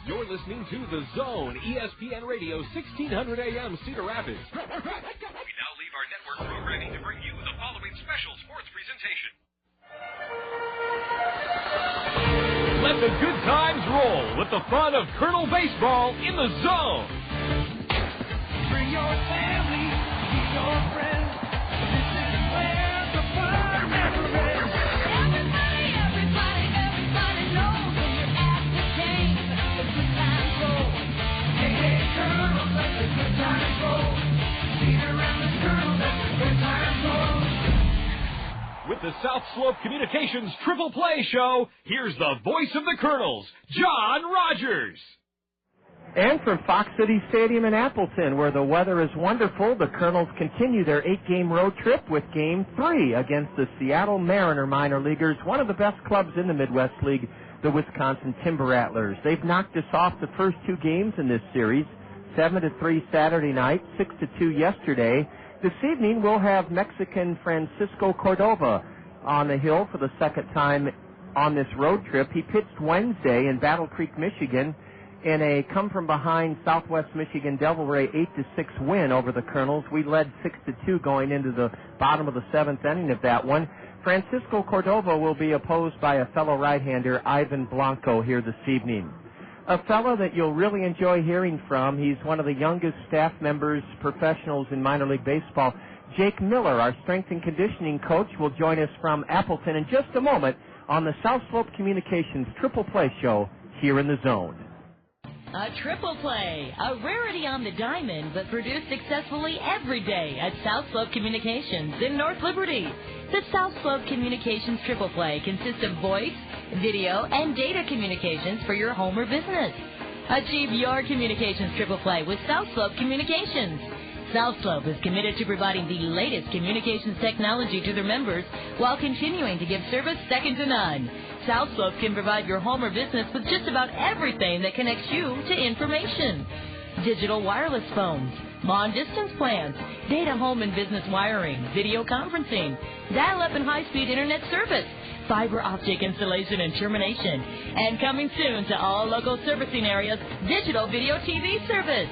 You're listening to The Zone, ESPN Radio, 1600 AM, Cedar Rapids. We now leave our network programming to bring you the following special sports presentation. Let the good times roll with the fun of Kernel Baseball in The Zone. Bring your family, bring your friends. This is where the fun never ends. Everybody knows when you're at the game. The good times roll. Hey, hey, Kernels, let the good times roll. Cedar around the Kernels, let the good times roll. With the South Slope Communications Triple Play Show, here's the voice of the Kernels, John Rogers. And from Fox City Stadium in Appleton, where the weather is wonderful, the Kernels continue their 8-game road trip with Game 3 against the Seattle Mariner minor leaguers, one of the best clubs in the Midwest League, the Wisconsin Timber Rattlers. They've knocked us off the first 2 games in this series, 7-3 Saturday night, 6-2 yesterday. This evening, we'll have Mexican Francisco Cordova on the hill for the second time on this road trip. He pitched Wednesday in Battle Creek, Michigan, in a come-from-behind Southwest Michigan Devil Ray 8-6 win over the Kernels. We led 6-2 going into the bottom of the 7th inning of that one. Francisco Cordova will be opposed by a fellow right-hander, Ivan Blanco, here this evening. A fellow that you'll really enjoy hearing from. He's one of the youngest staff members, professionals in minor league baseball. Jake Miller, our strength and conditioning coach, will join us from Appleton in just a moment on the South Slope Communications Triple Play Show here in the Zone. A triple play, a rarity on the diamond, but produced successfully every day at South Slope Communications in North Liberty. The South Slope Communications triple play consists of voice, video, and data communications for your home or business. Achieve your communications triple play with South Slope Communications. South Slope is committed to providing the latest communications technology to their members while continuing to give service second to none. South Slope can provide your home or business with just about everything that connects you to information. Digital wireless phones, long-distance plans, data home and business wiring, video conferencing, dial-up and high-speed internet service, fiber optic installation and termination, and coming soon to all local servicing areas, digital video TV service.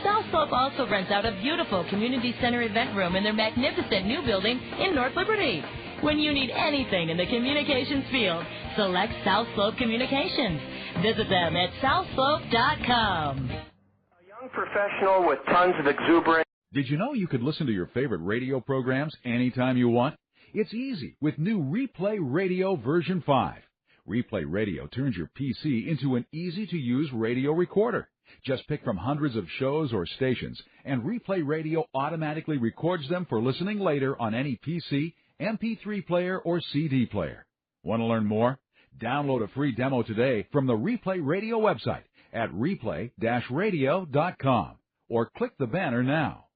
South Slope also rents out a beautiful community center event room in their magnificent new building in North Liberty. When you need anything in the communications field, select South Slope Communications. Visit them at southslope.com. A young professional with tons of exuberance. Did you know you could listen to your favorite radio programs anytime you want? It's easy with new Replay Radio version 5. Replay Radio turns your PC into an easy-to-use radio recorder. Just pick from hundreds of shows or stations, and Replay Radio automatically records them for listening later on any PC, MP3 player, or CD player. Want to learn more? Download a free demo today from the Replay Radio website at replay-radio.com or click the banner now.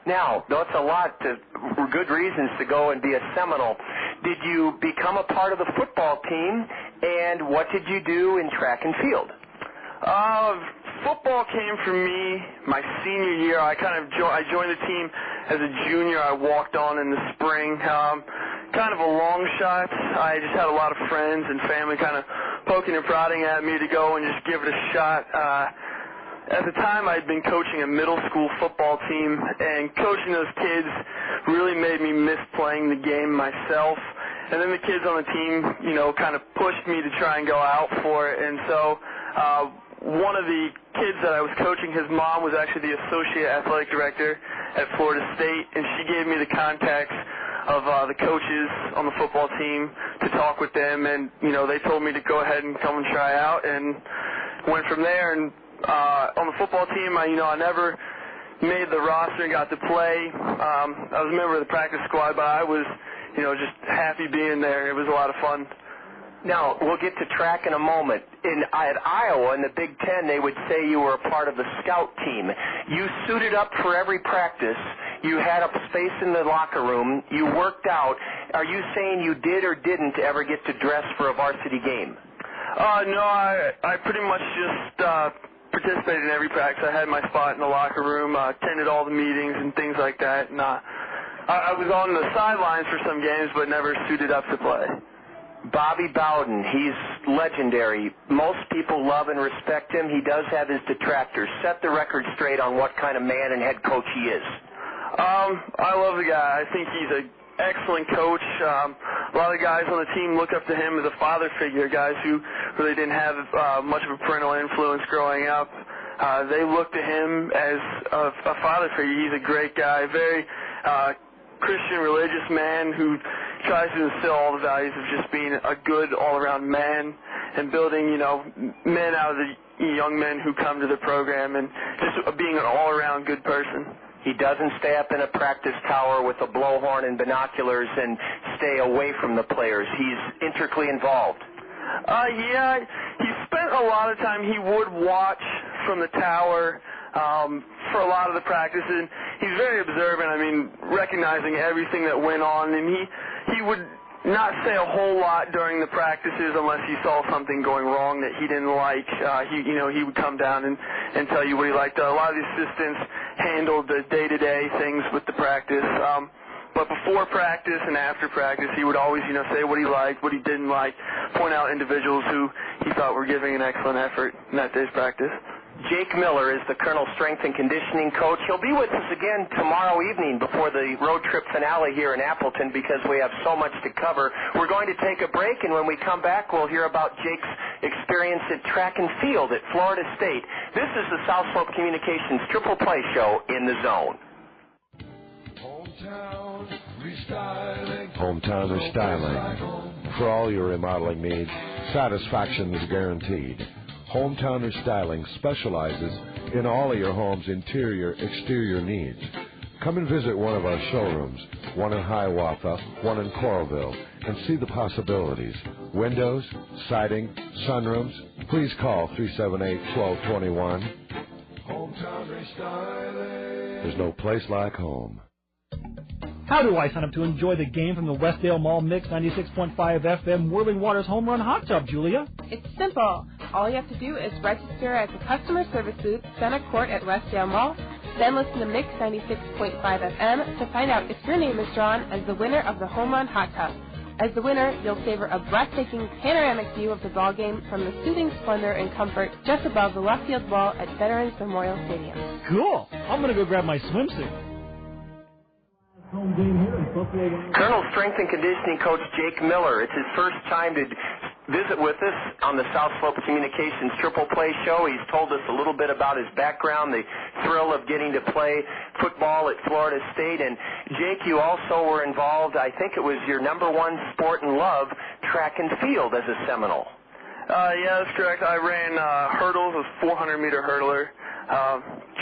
Now, that's a lot of good reasons to go and be a Seminole. Did you become a part of the football team, and what did you do in track and field? Football came for me my senior year. I joined the team as a junior. I walked on in the spring. Kind of a long shot. I just had a lot of friends and family kind of poking and prodding at me to go and just give it a shot. At the time, I'd been coaching a middle school football team, and coaching those kids really made me miss playing the game myself. And then the kids on the team, kind of pushed me to try and go out for it. And so one of the kids that I was coaching, his mom was actually the associate athletic director at Florida State, and she gave me the contacts of the coaches on the football team to talk with them. And, they told me to go ahead and come and try out, and went from there. And on the football team, I never made the roster and got to play. I was a member of the practice squad, but I was, just happy being there. It was a lot of fun. Now, we'll get to track in a moment. At Iowa, in the Big Ten, they would say you were a part of the scout team. You suited up for every practice. You had a space in the locker room. You worked out. Are you saying you did or didn't ever get to dress for a varsity game? No, I pretty much just participated in every practice. I had my spot in the locker room, attended all the meetings and things like that. And I was on the sidelines for some games, but never suited up to play. Bobby Bowden, he's legendary. Most people love and respect him. He does have his detractors. Set the record straight on what kind of man and head coach he is. I love the guy. I think he's an excellent coach. A lot of the guys on the team look up to him as a father figure, guys who really didn't have much of a parental influence growing up. They look to him as a father figure. He's a great guy, very Christian religious man who tries to instill all the values of just being a good all-around man and building, men out of the young men who come to the program and just being an all-around good person. He doesn't stay up in a practice tower with a blowhorn and binoculars and stay away from the players. He's intricately involved. Yeah, he spent a lot of time. He would watch from the tower for a lot of the practices. He's very observant. I mean, recognizing everything that went on, and he would not say a whole lot during the practices unless he saw something going wrong that he didn't like. He would come down and tell you what he liked. A lot of the assistants handled the day-to-day things with the practice. But before practice and after practice, he would always, say what he liked, what he didn't like, point out individuals who he thought were giving an excellent effort in that day's practice. Jake Miller is the Kernel strength and conditioning coach. He'll be with us again tomorrow evening before the road trip finale here in Appleton because we have so much to cover. We're going to take a break, and when we come back, we'll hear about Jake's experience at track and field at Florida State. This is the South Slope Communications Triple Play Show in the Zone. Hometown Restyling. For all your remodeling needs, satisfaction is guaranteed. Hometown Restyling specializes in all of your home's interior, exterior needs. Come and visit one of our showrooms, one in Hiawatha, one in Coralville, and see the possibilities. Windows, siding, sunrooms. Please call 378-1221. Hometown Restyling. There's no place like home. How do I sign up to enjoy the game from the Westdale Mall Mix 96.5 FM Whirling Waters Home Run Hot Tub, Julia? It's simple. All you have to do is register at the customer service booth, Center Court at Westdale Mall, then listen to Mix 96.5 FM to find out if your name is drawn as the winner of the Home Run Hot Tub. As the winner, you'll savor a breathtaking panoramic view of the ball game from the soothing splendor and comfort just above the left field wall at Veterans Memorial Stadium. Cool. I'm going to go grab my swimsuit. Kernel strength and conditioning coach Jake Miller. It's his first time to visit with us on the South Slope Communications Triple Play Show. He's told us a little bit about his background, the thrill of getting to play football at Florida State. And, Jake, you also were involved, I think it was your number one sport and love, track and field as a Seminole. Yeah, that's correct. I ran hurdles, a 400-meter hurdler.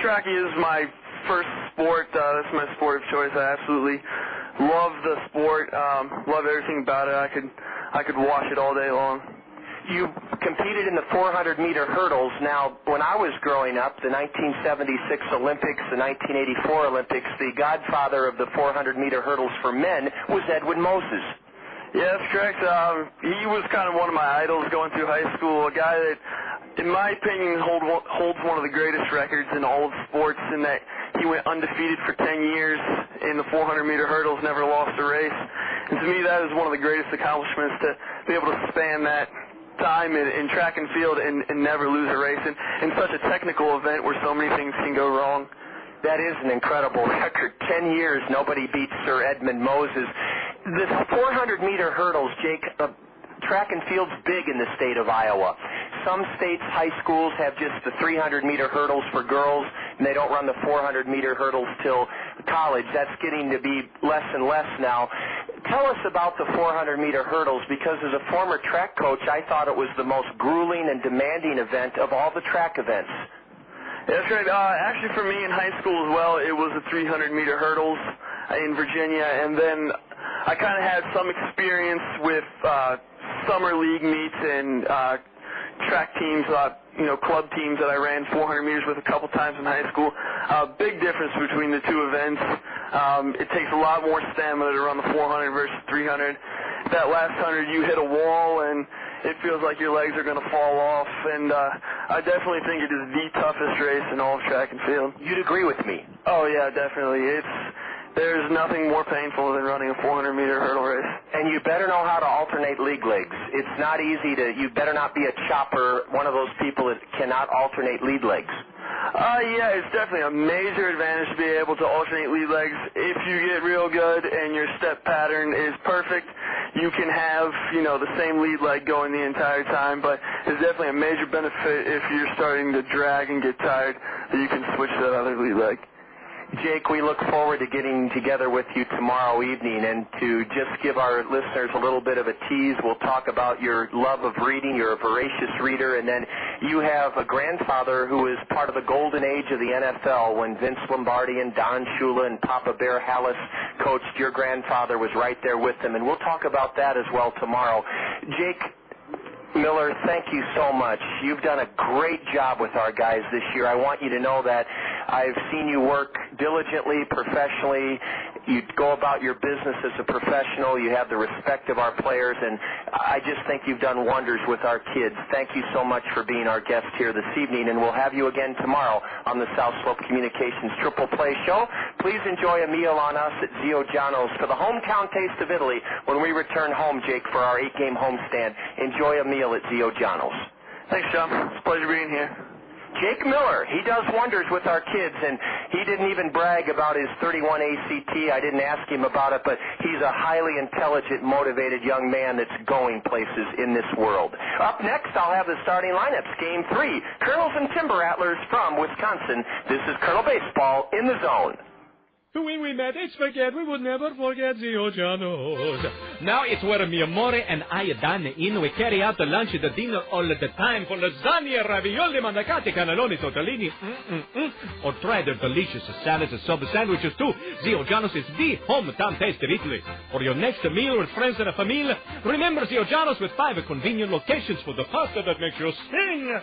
Track is my first sport. That's my sport of choice. I absolutely love the sport. Love everything about it. I could watch it all day long. You competed in the 400-meter hurdles. Now, when I was growing up, the 1976 Olympics, the 1984 Olympics, the godfather of the 400-meter hurdles for men was Edwin Moses. Yeah, that's correct. He was kind of one of my idols going through high school, a guy that, in my opinion, holds one of the greatest records in all of sports in that he went undefeated for 10 years in the 400-meter hurdles, never lost a race. And to me, that is one of the greatest accomplishments, to be able to span that time in track and field and never lose a race in such a technical event where so many things can go wrong. That is an incredible record. 10 years, nobody beats Sir Edmund Moses. The 400-meter hurdles, Jake, track and field's big in the state of Iowa. Some states' high schools have just the 300-meter hurdles for girls, and they don't run the 400-meter hurdles till college. That's getting to be less and less now. Tell us about the 400-meter hurdles, because as a former track coach, I thought it was the most grueling and demanding event of all the track events. Yeah, that's right. Actually, for me in high school as well, it was the 300-meter hurdles in Virginia, and then I kind of had some experience with summer league meets and track teams, club teams that I ran 400 meters with a couple times in high school. Big difference between the two events. It takes a lot more stamina to run the 400 versus 300. That last 100, you hit a wall, and it feels like your legs are going to fall off. And I definitely think it is the toughest race in all of track and field. You'd agree with me? Oh, yeah, definitely. there's nothing more painful than running a 400-meter hurdle race. And you better know how to alternate league legs. It's not easy you better not be a chopper, one of those people that cannot alternate lead legs. Yeah, it's definitely a major advantage to be able to alternate lead legs. If you get real good and your step pattern is perfect, you can have, the same lead leg going the entire time, but it's definitely a major benefit if you're starting to drag and get tired that you can switch to that other lead leg. Jake, we look forward to getting together with you tomorrow evening, and to just give our listeners a little bit of a tease, we'll talk about your love of reading. You're a voracious reader, and then you have a grandfather who is part of the golden age of the NFL when Vince Lombardi and Don Shula and Papa Bear Hallis coached. Your grandfather was right there with them, and we'll talk about that as well tomorrow. Jake Miller, thank you so much. You've done a great job with our guys this year. I want you to know that I've seen you work diligently, professionally. You go about your business as a professional. You have the respect of our players, and I just think you've done wonders with our kids. Thank you so much for being our guest here this evening, and we'll have you again tomorrow on the South Slope Communications Triple Play Show. Please enjoy a meal on us at Zio Giano's for the hometown taste of Italy when we return home, Jake, for our 8-game homestand. Enjoy a meal at Zio Giano's. Thanks, John. It's a pleasure being here. Jake Miller, he does wonders with our kids, and he didn't even brag about his 31 ACT. I didn't ask him about it, but he's a highly intelligent, motivated young man that's going places in this world. Up next, I'll have the starting lineups. Game 3, Kernels and Timber Rattlers from Wisconsin. This is Colonel Baseball in the Zone. When we met, it's forget, we would never forget Zio Giano's. Now it's where mi amore and I dine in. We carry out the lunch and the dinner all the time for lasagna, ravioli, mandacati, cannelloni, tortellini, or try their delicious salads and sub sandwiches too. Zio Giano's is the hometown taste of Italy. For your next meal with friends and a family, remember Zio Giano's with 5 convenient locations for the pasta that makes you sing.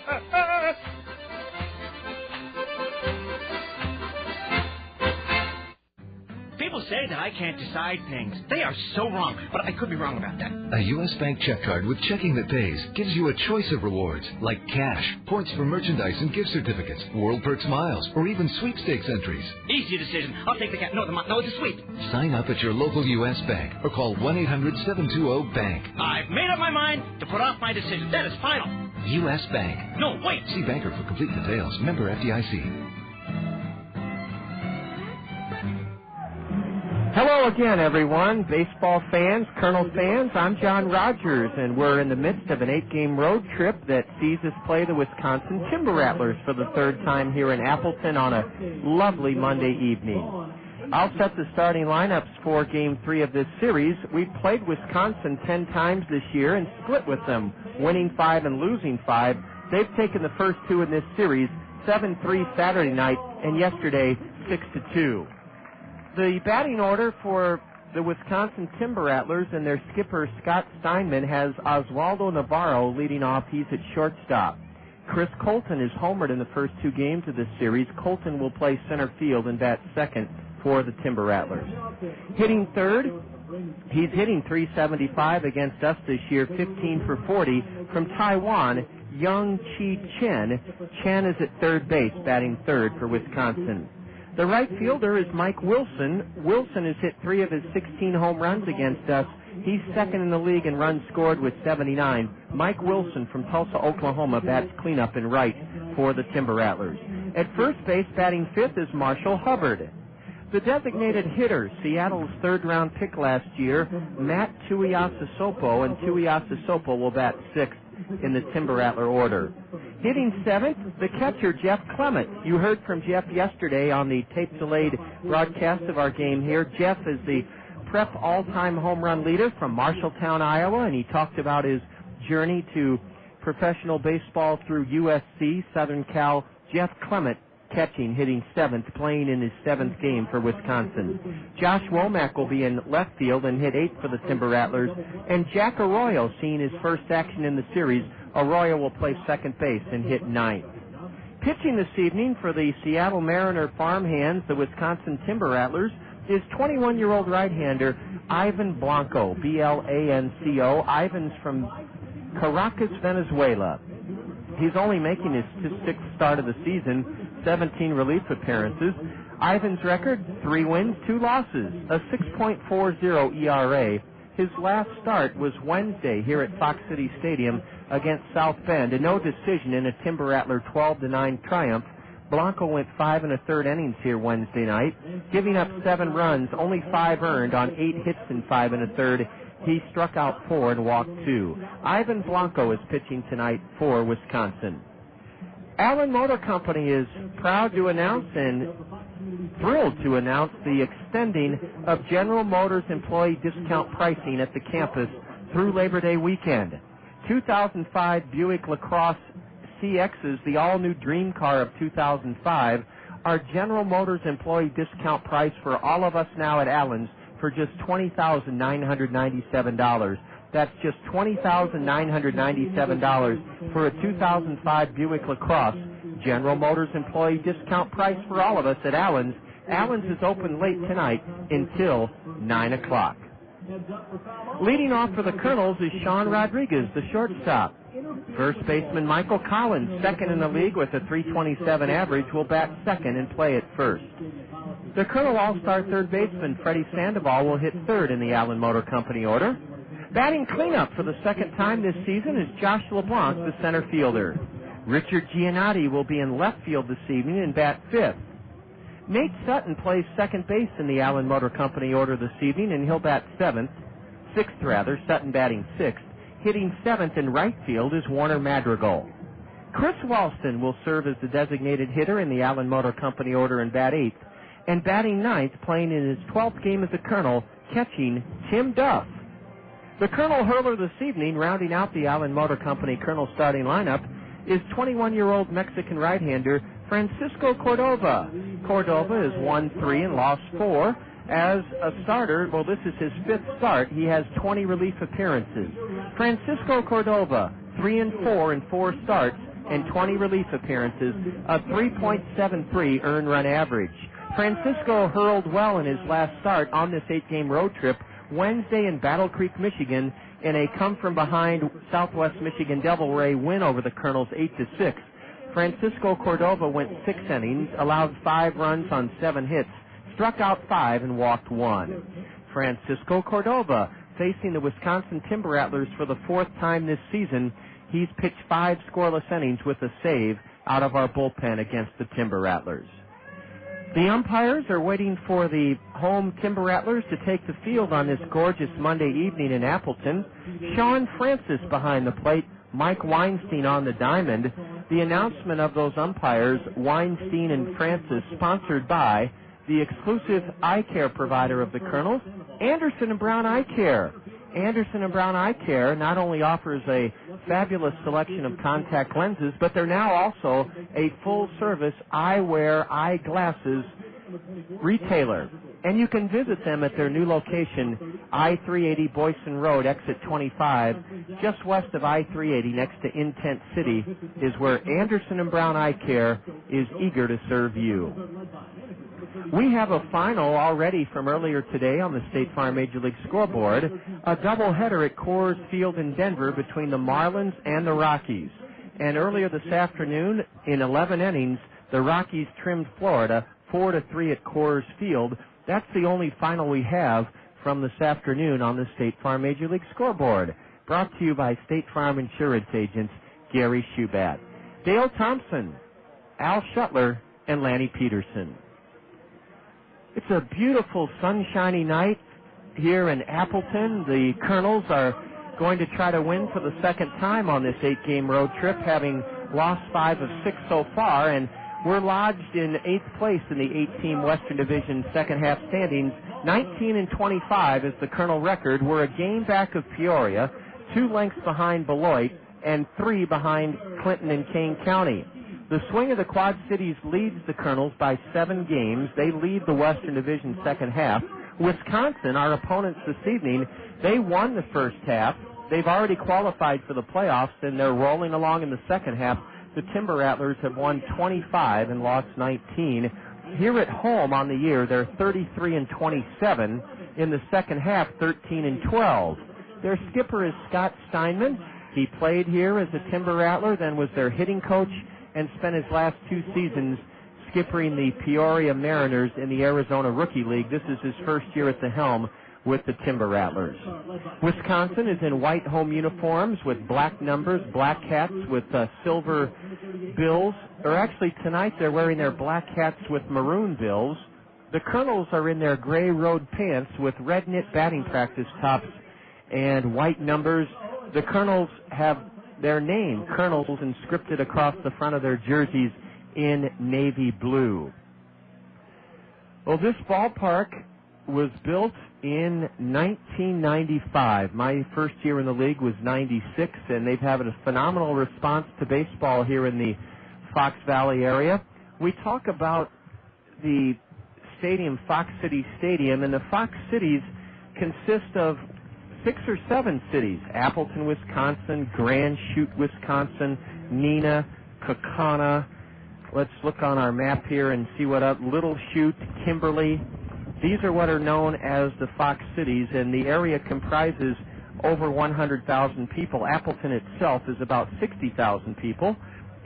People say that I can't decide things. They are so wrong, but I could be wrong about that. A U.S. Bank check card with checking that pays gives you a choice of rewards, like cash, points for merchandise and gift certificates, World Perks miles, or even sweepstakes entries. Easy decision. I'll take the cat. No, it's a sweep. Sign up at your local U.S. Bank or call 1-800-720-BANK. I've made up my mind to put off my decision. That is final. U.S. Bank. No, wait. See banker for complete details. Member FDIC. Hello again, everyone. Baseball fans, Kernels fans, I'm John Rogers, and we're in the midst of an 8-game road trip that sees us play the Wisconsin Timber Rattlers for the 3rd time here in Appleton on a lovely Monday evening. I'll set the starting lineups for Game 3 of this series. We've played Wisconsin 10 times this year and split with them, winning 5 and losing 5. They've taken the first 2 in this series, 7-3 Saturday night, and yesterday 6-2. The batting order for the Wisconsin Timber Rattlers and their skipper Scott Steinman has Oswaldo Navarro leading off. He's at shortstop. Chris Colton is homered in the first 2 games of this series. Colton will play center field and bat second for the Timber Rattlers. Hitting third, he's hitting .375 against us this year, 15 for 40. From Taiwan, Young Chi Chen. Chen is at third base, batting third for Wisconsin. The right fielder is Mike Wilson. Wilson has hit 3 of his 16 home runs against us. He's second in the league in runs scored with 79. Mike Wilson from Tulsa, Oklahoma, bats cleanup in right for the Timber Rattlers. At first base, batting fifth, is Marshall Hubbard. The designated hitter, Seattle's 3rd-round pick last year, Matt Tuiasosopo, and Tuiasosopo will bat sixth in the Timber Rattler order. Hitting seventh, the catcher, Jeff Clement. You heard from Jeff yesterday on the tape-delayed broadcast of our game here. Jeff is the prep all-time home run leader from Marshalltown, Iowa, and he talked about his journey to professional baseball through USC, Southern Cal. Jeff Clement catching, hitting seventh, playing in his 7th game for Wisconsin. Josh Womack will be in left field and hit 8th for the Timber Rattlers. And Jack Arroyo, seeing his first action in the series, Arroyo will play second base and hit 9th. Pitching this evening for the Seattle Mariner farmhands, the Wisconsin Timber Rattlers, is 21-year-old right-hander Ivan Blanco, B-L-A-N-C-O. Ivan's from Caracas, Venezuela. He's only making his sixth start of the season, 17 relief appearances. Ivan's record, 3 wins, 2 losses, a 6.40 ERA. His last start was Wednesday here at Fox City Stadium against South Bend, a no decision in a Timber Rattler 12-9 triumph. Blanco went 5 1/3 innings here Wednesday night, giving up 7 runs, only 5 earned on 8 hits in 5 1/3. He struck out 4 and walked 2. Ivan Blanco is pitching tonight for Wisconsin. Allen Motor Company is proud to announce and thrilled to announce the extending of General Motors employee discount pricing at the campus through Labor Day weekend. 2005 Buick LaCrosse CXs, the all-new dream car of 2005, are General Motors employee discount price for all of us now at Allen's for just $20,997. That's just $20,997 for a 2005 Buick LaCrosse. General Motors employee discount price for all of us at Allen's. Allen's is open late tonight until 9 o'clock. Leading off for the Kernels is Sean Rodriguez, the shortstop. First baseman Michael Collins, second in the league with a .327 average, will bat second and play at first. The Colonel All-Star third baseman Freddy Sandoval will hit third in the Allen Motor Company order. Batting cleanup for the second time this season is Josh LeBlanc, the center fielder. Richard Giannotti will be in left field this evening and bat fifth. Nate Sutton plays second base in the Allen Motor Company order this evening, and he'll bat sixth, Sutton batting sixth. Hitting seventh in right field is Warner Madrigal. Chris Walston will serve as the designated hitter in the Allen Motor Company order and bat eighth. And batting ninth, playing in his 12th game as a Colonel, catching Tim Duff. The Colonel hurler this evening, rounding out the Allen Motor Company Colonel starting lineup, is 21-year-old Mexican right-hander Francisco Cordova. Cordova has won 3 and lost 4. As a starter, well, this is his 5th start. He has 20 relief appearances. Francisco Cordova, 3 and 4 in 4 starts and 20 relief appearances, a 3.73 earned run average. Francisco hurled well in his last start on this 8-game road trip Wednesday in Battle Creek, Michigan, in a come-from-behind Southwest Michigan Devil Ray win over the Colonels 8-6. Francisco Cordova went 6 innings, allowed 5 runs on 7 hits, struck out 5 and walked 1. Francisco Cordova facing the Wisconsin Timber Rattlers for the 4th time this season. He's pitched 5 scoreless innings with a save out of our bullpen against the Timber Rattlers. The umpires are waiting for the home Timber Rattlers to take the field on this gorgeous Monday evening in Appleton. Sean Francis behind the plate, Mike Weinstein on the diamond. The announcement of those umpires, Weinstein and Francis, sponsored by the exclusive eye care provider of the Colonels, Anderson & Brown Eye Care. Anderson & Brown Eye Care not only offers a fabulous selection of contact lenses, but they're now also a full-service eyewear, eyeglasses retailer. And you can visit them at their new location, I-380 Boyson Road, exit 25, just west of I-380 next to Intent City, is where Anderson & Brown Eye Care is eager to serve you. We have a final already from earlier today on the State Farm Major League scoreboard, a doubleheader at Coors Field in Denver between the Marlins and the Rockies. And earlier this afternoon, in 11 innings, the Rockies trimmed Florida 4-3 at Coors Field. That's the only final we have from this afternoon on the State Farm Major League scoreboard. Brought to you by State Farm Insurance agents Gary Shubat, Dale Thompson, Al Shuttler, and Lanny Peterson. It's a beautiful sunshiny night here in Appleton. The Colonels are going to try to win for the second time on this 8-game road trip, having lost 5 of 6 so far, and we're lodged in 8th place in the 8-team Western Division second-half standings. 19-25 is the Colonel record. We're a game back of Peoria, 2 lengths behind Beloit, and 3 behind Clinton and Kane County. The swing of the Quad Cities leads the Colonels by 7 games. They lead the Western Division second half. Wisconsin, our opponents this evening, they won the first half. They've already qualified for the playoffs, and they're rolling along in the second half. The Timber Rattlers have won 25 and lost 19. Here at home on the year, they're 33-27. In the second half, 13-12. Their skipper is Scott Steinman. He played here as a Timber Rattler, then was their hitting coach, and spent his last 2 seasons skippering the Peoria Mariners in the Arizona Rookie League. This is his first year at the helm with the Timber Rattlers. Wisconsin is in white home uniforms with black numbers, black hats with silver bills. Or actually, tonight they're wearing their black hats with maroon bills. The Kernels are in their gray road pants with red knit batting practice tops and white numbers. The Kernels have their name, Kernels, inscripted across the front of their jerseys in navy blue. Well, this ballpark was built in 1995. My first year in the league was 96, and they've had a phenomenal response to baseball here in the Fox Valley area. We talk about the stadium, Fox City Stadium, and the Fox Cities consist of 6 or 7 cities: Appleton, Wisconsin, Grand Chute, Wisconsin, Neenah, Kaukauna. Let's look on our map here and see what up. Little Chute, Kimberly. These are what are known as the Fox Cities, and the area comprises over 100,000 people. Appleton itself is about 60,000 people,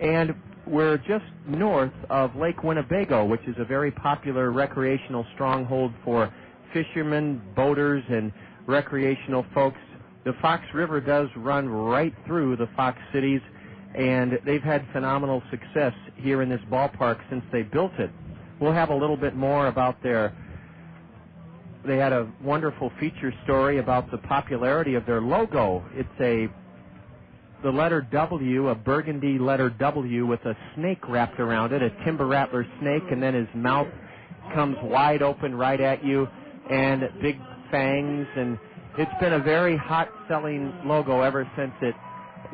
and we're just north of Lake Winnebago, which is a very popular recreational stronghold for fishermen, boaters, and recreational folks. The Fox River does run right through the Fox Cities, and they've had phenomenal success here in this ballpark since they built it. We'll have a little bit more about they had a wonderful feature story about the popularity of their logo. It's the letter W, a burgundy letter W with a snake wrapped around it, a Timber Rattler snake, and then his mouth comes wide open right at you, and big fangs, and it's been a very hot-selling logo ever since it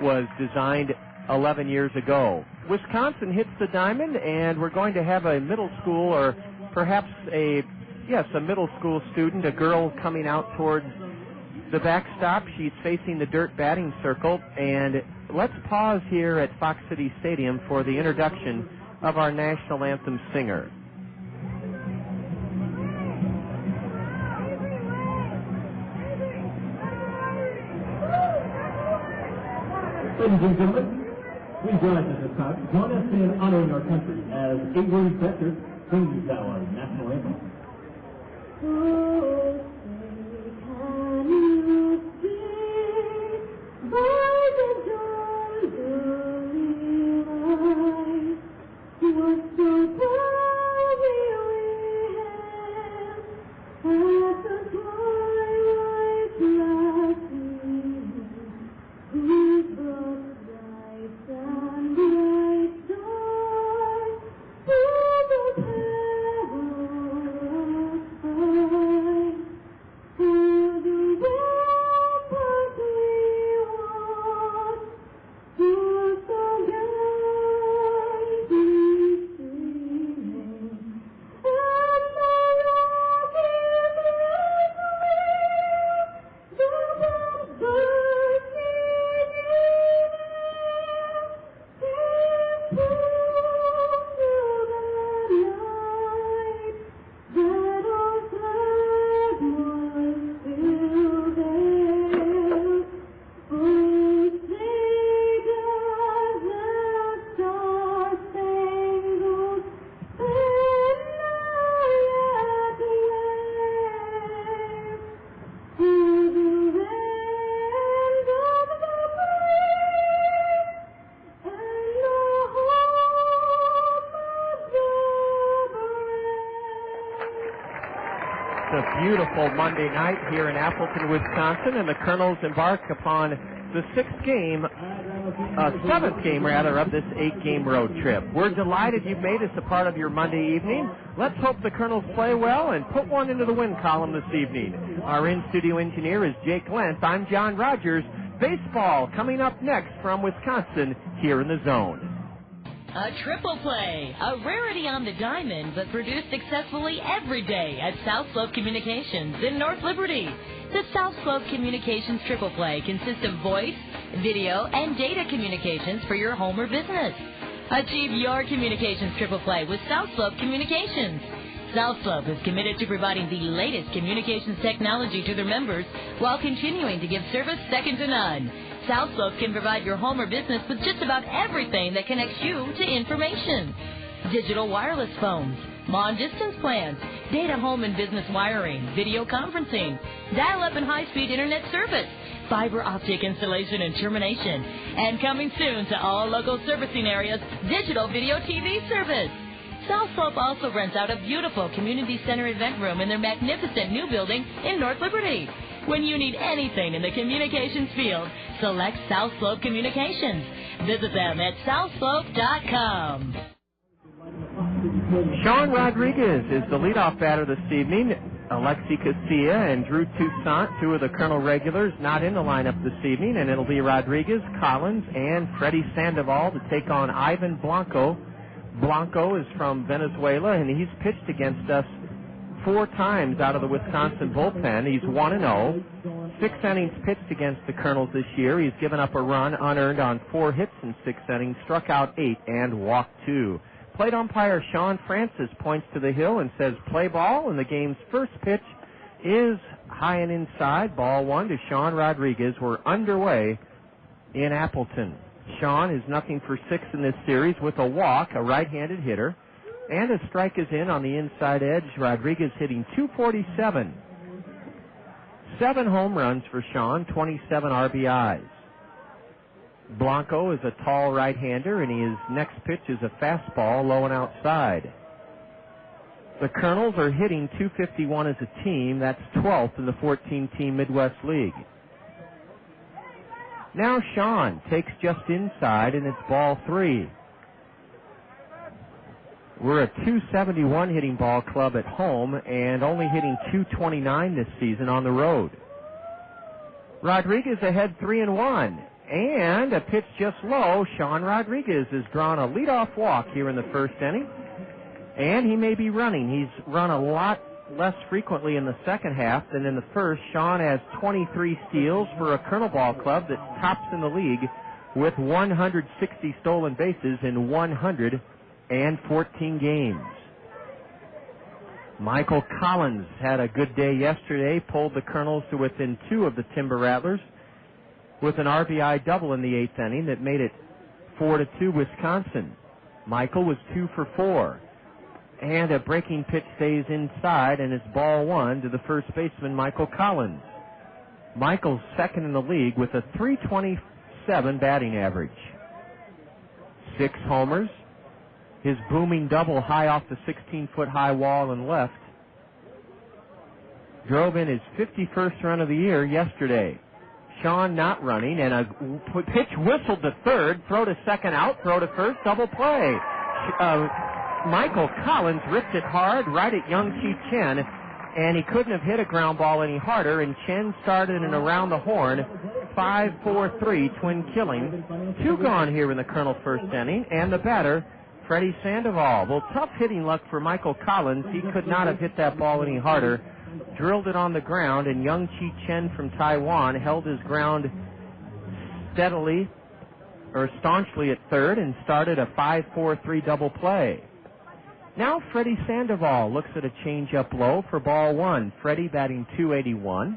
was designed 11 years ago. Wisconsin hits the diamond, and we're going to have a middle school, or perhaps a middle school student, a girl coming out towards the backstop. She's facing the dirt batting circle, and let's pause here at Fox City Stadium for the introduction of our national anthem singer. Ladies and gentlemen, please rise at this time. Join us in honoring our country as Avery Becker sings our national anthem. Oh, can you see by the dawn's early light what so proudly we hailed at the twilight's last gleam, whose broad stripes and bright stars through the perilous fight, through the ramparts we watched, were so gallantly streaming, and the rocky black wings, the blackbird singing in air, came through the night, that our flag was still there. Oh, say does that star-spangled banner yet wave through the land of the brave and the home of the brave? It's a beautiful Monday night here in Appleton, Wisconsin, and the Kernels embark upon the seventh game of this 8-game road trip. We're delighted you've made us a part of your Monday evening. Let's hope the Kernels play well and put one into the win column this evening. Our in-studio engineer is Jake Lentz. I'm John Rogers. Baseball coming up next from Wisconsin here in the Zone. A triple play, a rarity on the diamond, but produced successfully every day at South Slope Communications in North Liberty. The South Slope Communications triple play consists of voice, video, and data communications for your home or business. Achieve your communications triple play with South Slope Communications. South Slope is committed to providing the latest communications technology to their members while continuing to give service second to none. South Slope can provide your home or business with just about everything that connects you to information. Digital wireless phones, long-distance plans, data home and business wiring, video conferencing, dial-up and high-speed internet service, fiber optic installation and termination, and coming soon to all local servicing areas, digital video TV service. South Slope also rents out a beautiful community center event room in their magnificent new building in North Liberty. When you need anything in the communications field, select South Slope Communications. Visit them at southslope.com. Sean Rodriguez is the leadoff batter this evening. Alexi Casilla and Drew Toussaint, two of the Colonel regulars, not in the lineup this evening, and it'll be Rodriguez, Collins, and Freddy Sandoval to take on Ivan Blanco. Blanco is from Venezuela, and he's pitched against us 4 times out of the Wisconsin bullpen. He's 1-0. 6 innings pitched against the Kernels this year. He's given up a run unearned on 4 hits in 6 innings, struck out 8, and walked 2. Plate umpire Sean Francis points to the hill and says play ball, and the game's first pitch is high and inside. Ball 1 to Sean Rodriguez. We're underway in Appleton. Sean is 0 for 6 in this series with a walk, a right-handed hitter, and a strike is in on the inside edge. Rodriguez hitting .247. 7 home runs for Sean, 27 RBIs. Blanco is a tall right-hander, and his next pitch is a fastball low and outside. The Kernels are hitting .251 as a team. That's 12th in the 14-team Midwest League. Now Sean takes just inside, and it's ball 3. We're a .271 hitting ball club at home and only hitting .229 this season on the road. Rodriguez ahead 3-1. And a pitch just low. Sean Rodriguez has drawn a leadoff walk here in the first inning. And he may be running. He's run a lot less frequently in the second half than in the first. Sean has 23 steals for a Colonel ball club that tops in the league with 160 stolen bases in 114 games. Michael Collins had a good day yesterday, pulled the Kernels to within 2 of the Timber Rattlers with an RBI double in the 8th inning that made it 4-2 Wisconsin. Michael was 2 for 4. And a breaking pitch stays inside, and it's ball 1 to the first baseman, Michael Collins. Michael's second in the league with a .327 batting average. 6 homers. His booming double high off the 16-foot high wall and left drove in his 51st run of the year yesterday. Sean not running, and a pitch whistled to third, throw to second out, throw to first, double play. Michael Collins ripped it hard right at Young Chi Chen, and he couldn't have hit a ground ball any harder, and Chen started an around the horn 5-4-3 twin killing. 2 gone here in the Colonel first inning, and the batter, Freddy Sandoval. Well, tough hitting luck for Michael Collins. He could not have hit that ball any harder. Drilled it on the ground, and Young Chi Chen from Taiwan held his ground staunchly at third and started a 5-4-3 double play. Now Freddy Sandoval looks at a changeup low for ball 1. Freddy batting .281.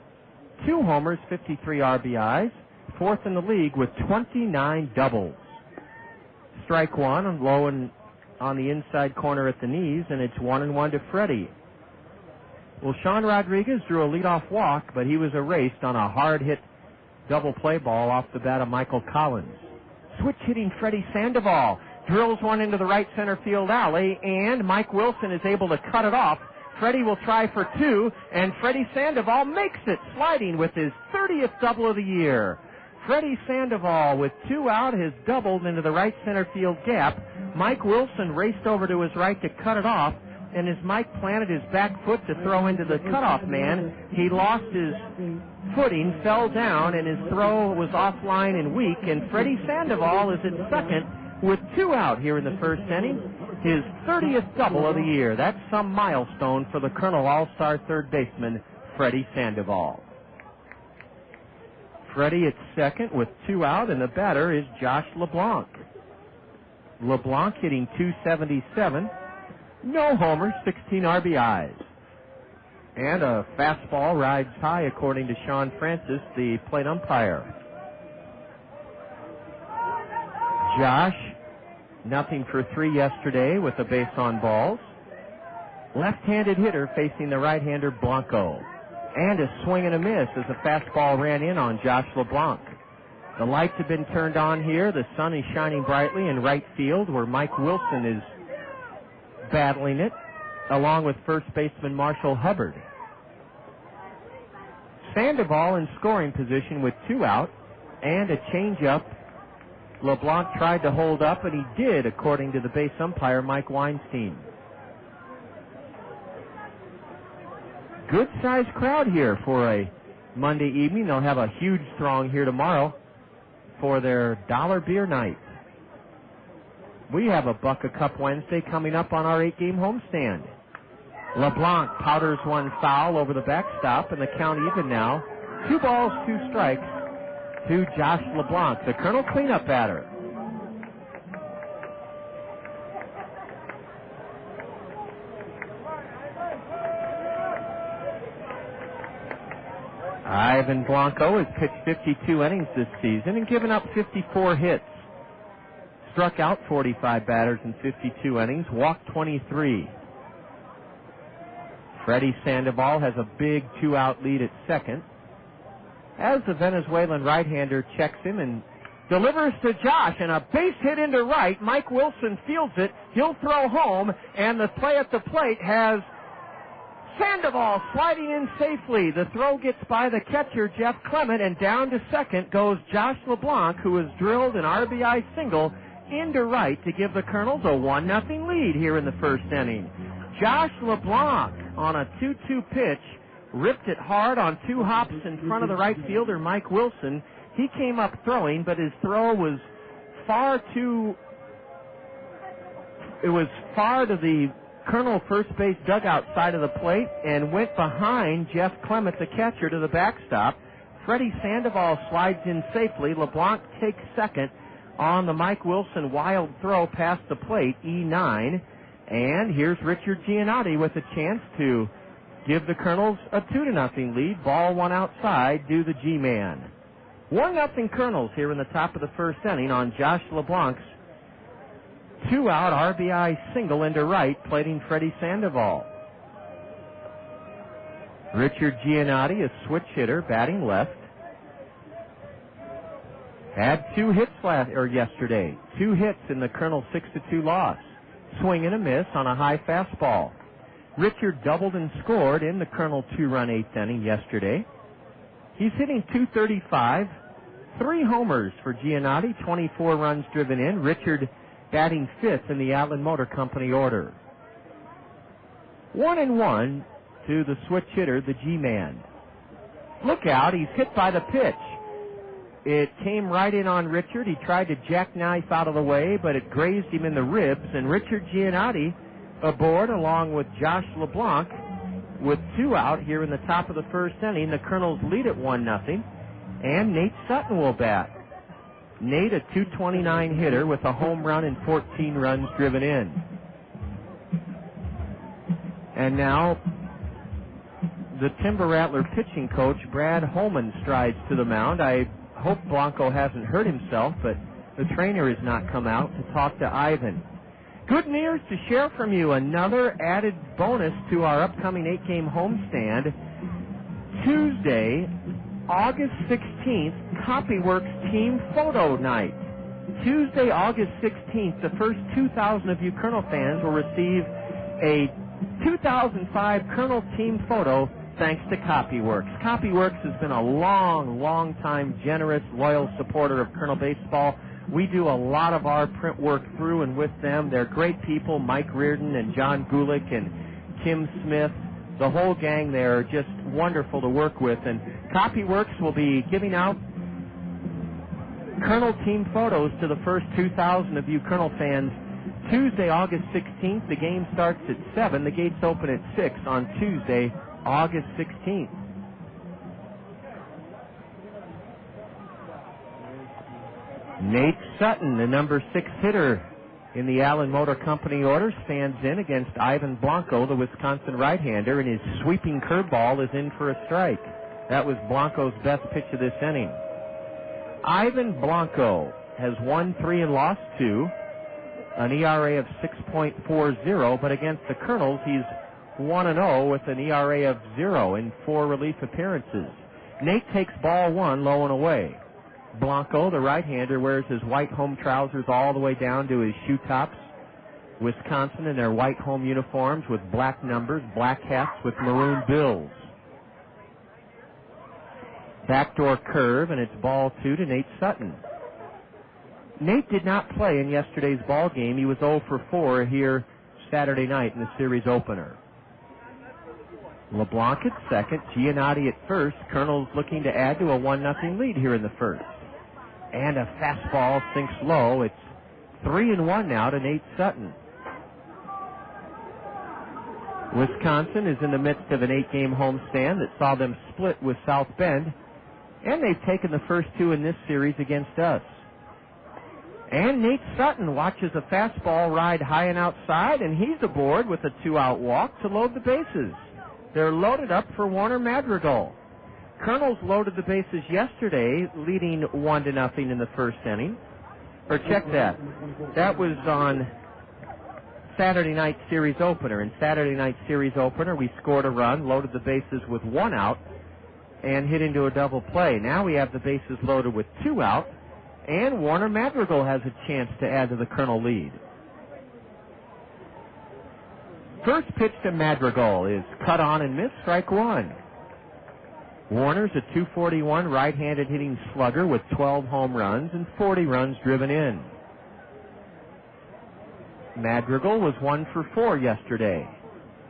2 homers, 53 RBIs. 4th in the league with 29 doubles. Strike 1 and low and on the inside corner at the knees, and it's 1-1 to Freddy. Well, Sean Rodriguez drew a leadoff walk, but he was erased on a hard-hit double play ball off the bat of Michael Collins. Switch hitting Freddy Sandoval drills one into the right center field alley, and Mike Wilson is able to cut it off. Freddy will try for 2, and Freddy Sandoval makes it, sliding with his 30th double of the year. Freddy Sandoval, with 2 out, has doubled into the right center field gap. Mike Wilson raced over to his right to cut it off, and as Mike planted his back foot to throw into the cutoff man, he lost his footing, fell down, and his throw was offline and weak, and Freddy Sandoval is at second with 2 out here in the first inning. His 30th double of the year. That's some milestone for the Colonel All-Star third baseman, Freddy Sandoval. Freddy at second with 2 out, and the batter is Josh LeBlanc. LeBlanc hitting .277. No homers, 16 RBIs. And a fastball rides high, according to Sean Francis, the plate umpire. Josh, 0-for-3 yesterday with a base on balls. Left-handed hitter facing the right-hander Blanco. And a swing and a miss as a fastball ran in on Josh LeBlanc. The lights have been turned on here. The sun is shining brightly in right field where Mike Wilson is battling it, along with first baseman Marshall Hubbard. Sandoval in scoring position with 2 out and a changeup. LeBlanc tried to hold up, and he did, according to the base umpire Mike Weinstein. Good-sized crowd here for a Monday evening. They'll have a huge throng here tomorrow for their dollar beer night. We have a Buck a Cup Wednesday coming up on our 8-game homestand. LeBlanc powders one foul over the backstop, and the count even now. 2 balls, 2 strikes to Josh LeBlanc, the Colonel cleanup batter. Ivan Blanco has pitched 52 innings this season and given up 54 hits. Struck out 45 batters in 52 innings, walked 23. Freddy Sandoval has a big 2-out lead at second, as the Venezuelan right-hander checks him and delivers to Josh, and a base hit into right. Mike Wilson fields it. He'll throw home, and the play at the plate has Sandoval sliding in safely. The throw gets by the catcher, Jeff Clement, and down to second goes Josh LeBlanc, who has drilled an RBI single into right to give the Colonels a 1-0 lead here in the first inning. Josh LeBlanc on a 2-2 pitch ripped it hard on 2 hops in front of the right fielder, Mike Wilson. He came up throwing, but his throw was far to the Colonel first base dugout side of the plate and went behind Jeff Clement, the catcher, to the backstop. Freddy Sandoval slides in safely. LeBlanc takes second on the Mike Wilson wild throw past the plate, E9. And here's Richard Giannotti with a chance to give the Colonels a 2-0 lead. Ball one outside, do the G-man. 1-0 Colonels here in the top of the first inning on Josh LeBlanc's 2-out RBI single into right, plating Freddy Sandoval. Richard Giannotti, a switch hitter, batting left. Had 2 hits yesterday. 2 hits in the Colonel 6-2 loss. Swing and a miss on a high fastball. Richard doubled and scored in the Colonel 2-run 8th inning yesterday. He's hitting .235, 3 homers for Giannotti, 24 runs driven in. Richard batting 5th in the Allen Motor Company order. 1-1 to the switch hitter, the G-man. Look out, he's hit by the pitch. It came right in on Richard. He tried to jackknife out of the way, but it grazed him in the ribs, and Richard Giannotti aboard along with Josh LeBlanc with 2 out here in the top of the first inning. The Colonels lead at 1-0, and Nate Sutton will bat. Nate, a .229 hitter with a home run and 14 runs driven in. And now the Timber Rattler pitching coach, Brad Holman, strides to the mound. I hope Blanco hasn't hurt himself, but the trainer has not come out to talk to Ivan. Good news to share from you, another added bonus to our upcoming 8-game homestand. Tuesday, August 16th, Copyworks Team Photo Night. Tuesday, August 16th, the first 2,000 of you Colonel fans will receive a 2005 Colonel Team Photo thanks to Copyworks. Copyworks has been a long time generous, loyal supporter of Colonel Baseball. We do a lot of our print work through and with them. They're great people, Mike Reardon and John Gulick and Kim Smith. The whole gang there are just wonderful to work with. And Copyworks will be giving out Colonel Team photos to the first 2,000 of you Colonel fans Tuesday, August 16th. The game starts at 7. The gates open at 6 on Tuesday, August 16th. Nate Sutton, the number 6 hitter in the Allen Motor Company order, stands in against Ivan Blanco, the Wisconsin right-hander, and his sweeping curveball is in for a strike. That was Blanco's best pitch of this inning. Ivan Blanco, has won 3 and lost 2, an ERA of 6.40, but against the Kernels, he's 1-0 with an ERA of 0 in 4 relief appearances. Nate takes ball 1, low and away. Blanco, the right-hander, wears his white home trousers all the way down to his shoe tops. Wisconsin in their white home uniforms with black numbers, black hats with maroon bills. Backdoor curve, and it's ball 2 to Nate Sutton. Nate did not play in yesterday's ball game. He was 0 for 4 here Saturday night in the series opener. LeBlanc at second, Giannotti at first. Kernels looking to add to a 1-0 lead here in the first. And a fastball sinks low. It's 3-1 now to Nate Sutton. Wisconsin is in the midst of an 8-game homestand that saw them split with South Bend, and they've taken the first 2 in this series against us. And Nate Sutton watches a fastball ride high and outside, and he's aboard with a 2-out walk to load the bases. They're loaded up for Warner Madrigal. Kernels loaded the bases yesterday, leading 1-0 in the first inning. Or check that. That was on Saturday night series opener. In Saturday night series opener, we scored a run, loaded the bases with 1 out, and hit into a double play. Now we have the bases loaded with 2 out, and Warner Madrigal has a chance to add to the Kernel lead. First pitch to Madrigal is cut on and missed, strike 1. Warner's a .241 right-handed hitting slugger with 12 home runs and 40 runs driven in. Madrigal was 1 for 4 yesterday.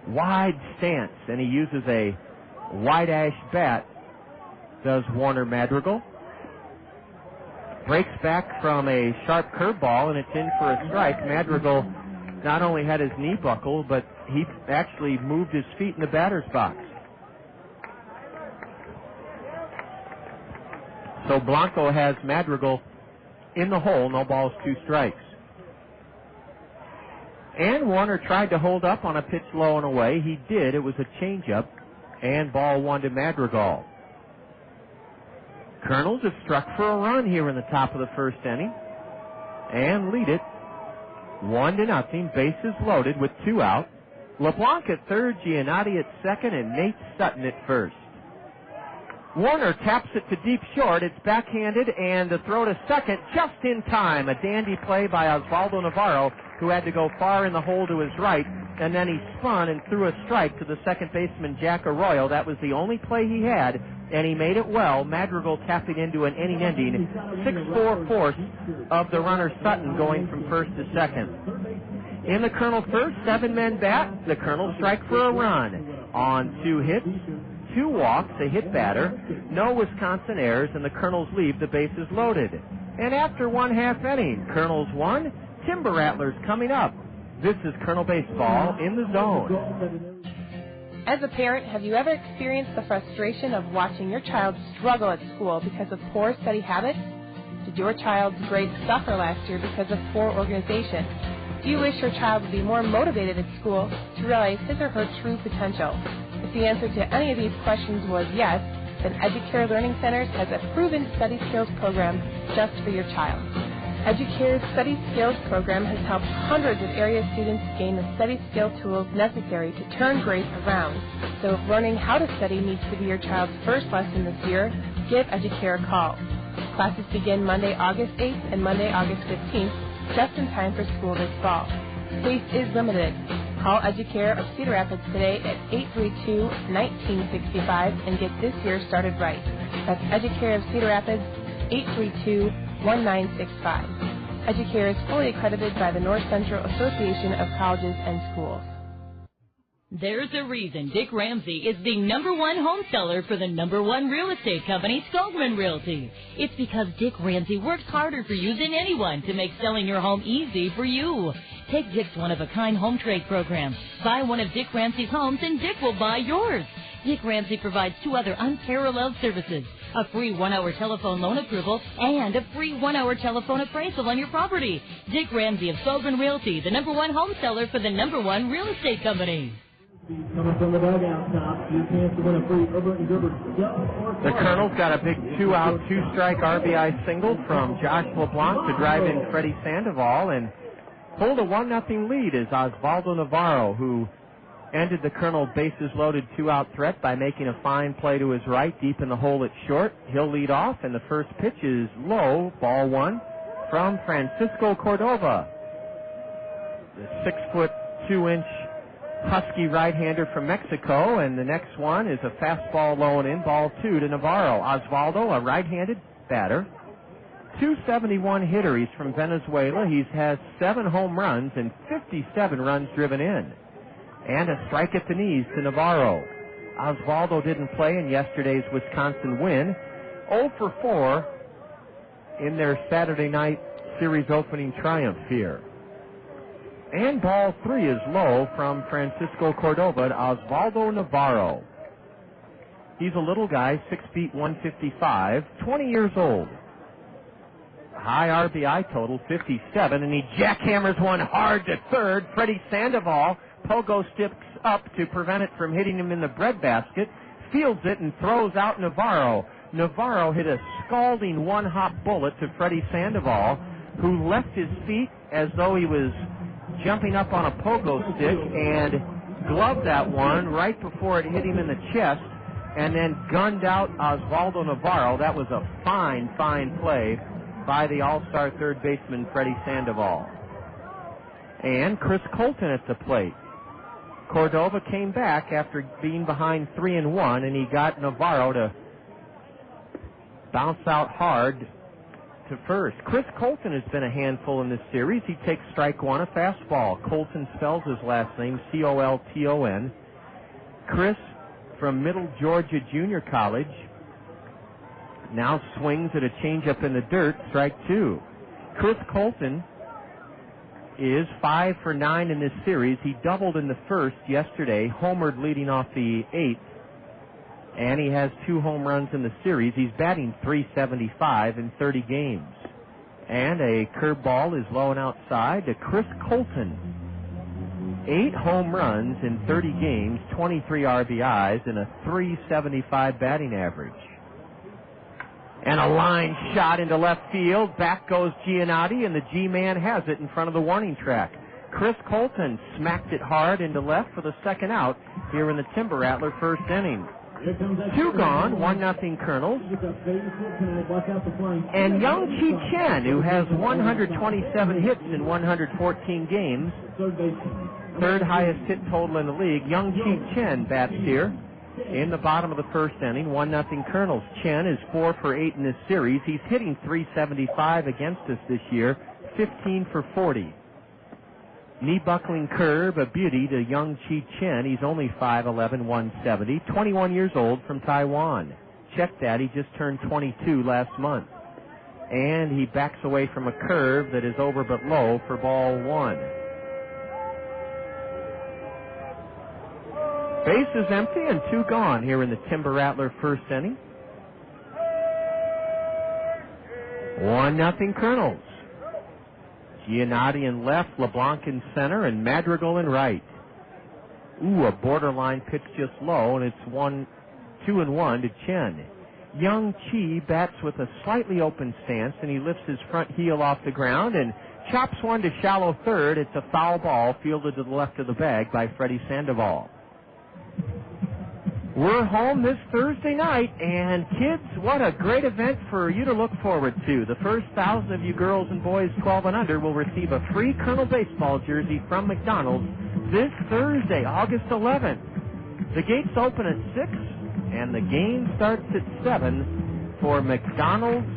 Wide stance, and he uses a white ash bat, does Warner Madrigal. Breaks back from a sharp curveball, and it's in for a strike. Madrigal not only had his knee buckled, but he actually moved his feet in the batter's box. So Blanco has Madrigal in the hole, no balls, 2 strikes. And Warner tried to hold up on a pitch low and away. He did. It was a changeup, and ball 1 to Madrigal. Kernels have struck for a run here in the top of the first inning and lead it 1-0. Bases loaded with 2 out. LeBlanc at third, Giannotti at second, and Nate Sutton at first. Warner taps it to deep short. It's backhanded, and the throw to second just in time. A dandy play by Oswaldo Navarro, who had to go far in the hole to his right, and then he spun and threw a strike to the second baseman, Jack Arroyo. That was the only play he had, and he made it well. Madrigal tapping into an inning-ending 6-4 force of the runner Sutton going from first to second. In the Kernel first, 7-men bat. The Kernel strike for a run on 2 hits, 2 walks, a hit batter, no Wisconsin errors, and the Kernels leave the bases loaded. And after 1/2 inning, Kernels 1, Timber Rattlers coming up. This is Kernel Baseball in the Zone. As a parent, have you ever experienced the frustration of watching your child struggle at school because of poor study habits? Did your child's grades suffer last year because of poor organization? Do you wish your child would be more motivated at school to realize his or her true potential? If the answer to any of these questions was yes, then Educare Learning Centers has a proven study skills program just for your child. Educare's Study Skills program has helped hundreds of area students gain the study skill tools necessary to turn grades around. So if learning how to study needs to be your child's first lesson this year, give Educare a call. Classes begin Monday, August 8th and Monday, August 15th, just in time for school this fall. Space is limited. Call Educare of Cedar Rapids today at 832-1965 and get this year started right. That's Educare of Cedar Rapids, 832-1965. Educare is fully accredited by the North Central Association of Colleges and Schools. There's a reason Dick Ramsey is the #1 home seller for the #1 real estate company, Skogman Realty. It's because Dick Ramsey works harder for you than anyone to make selling your home easy for you. Take Dick's one-of-a-kind home trade program. Buy one of Dick Ramsey's homes and Dick will buy yours. Dick Ramsey provides 2 other unparalleled services: a free 1-hour telephone loan approval and a free 1-hour telephone appraisal on your property. Dick Ramsey of Skogman Realty, the #1 home seller for the #1 real estate company. Coming from the dugout top, your chance to win a free Herbert and Gerber. The Kernels got a big 2-out, 2-strike RBI single from Josh LeBlanc to drive in Freddy Sandoval and hold a 1-0 lead is Oswaldo Navarro, who ended the Kernel bases-loaded 2-out threat by making a fine play to his right, deep in the hole at short. He'll lead off, and the first pitch is low, ball 1, from Francisco Cordova. The 6'2" husky right-hander from Mexico, and the next one is a fastball low and in, ball 2 to Navarro. Oswaldo, a right-handed batter, 271 hitter. He's from Venezuela. He has 7 home runs and 57 runs driven in. And a strike at the knees to Navarro. Oswaldo didn't play in yesterday's Wisconsin win. 0 for 4 in their Saturday night series opening triumph here. And ball 3 is low from Francisco Cordova to Oswaldo Navarro. He's a little guy, 6 feet 155, 20 years old. High RBI total, 57, and he jackhammers one hard to third. Freddy Sandoval pogo sticks up to prevent it from hitting him in the breadbasket, fields it and throws out Navarro. Navarro hit a scalding one-hop bullet to Freddy Sandoval, who left his feet as though he was jumping up on a pogo stick and gloved that one right before it hit him in the chest and then gunned out Oswaldo Navarro. That was a fine, fine play by the all-star third baseman Freddy Sandoval. And Chris Colton at the plate. Cordova came back after being behind 3-1, and he got Navarro to bounce out hard to first. Chris Colton has been a handful in this series. He takes strike 1, a fastball. Colton spells his last name Colton. Chris from Middle Georgia Junior College now swings at a changeup in the dirt, strike 2. Chris Colton is 5 for 9 in this series. He doubled in the first yesterday, homered leading off the 8th, and he has 2 home runs in the series. He's batting .375 in 30 games. And a curveball is low and outside to Chris Colton. 8 home runs in 30 games, 23 RBIs, and a .375 batting average. And a line shot into left field. Back goes Giannotti, and the G-man has it in front of the warning track. Chris Colton smacked it hard into left for the second out here in the Timber Rattler first inning. 2 gone, 1-0 Kernels. And Young Chi Chen, who has 127 hits in 114 games, third highest hit total in the league. Young Chi Chen bats here in the bottom of the first inning, 1-0 Kernels. Chen is 4 for 8 in this series. He's hitting .375 against us this year, 15 for 40. Knee-buckling curve, a beauty to Young Chi Chen. He's only 5'11", 170, 21 years old, from Taiwan. Check that, he just turned 22 last month. And he backs away from a curve that is over but low for ball 1. Base is empty and 2 gone here in the Timber Rattler first inning. 1-0 Kernels. Giannotti in left, LeBlanc in center, and Madrigal in right. Ooh, a borderline pitch just low, and it's 2-1 to Chen. Young Chi bats with a slightly open stance, and he lifts his front heel off the ground and chops one to shallow third. It's a foul ball fielded to the left of the bag by Freddy Sandoval. We're home this Thursday night, and kids, what a great event for you to look forward to. The first 1,000 of you girls and boys 12 and under will receive a free Kernel baseball jersey from McDonald's this Thursday, August 11th. The gates open at 6, and the game starts at 7 for McDonald's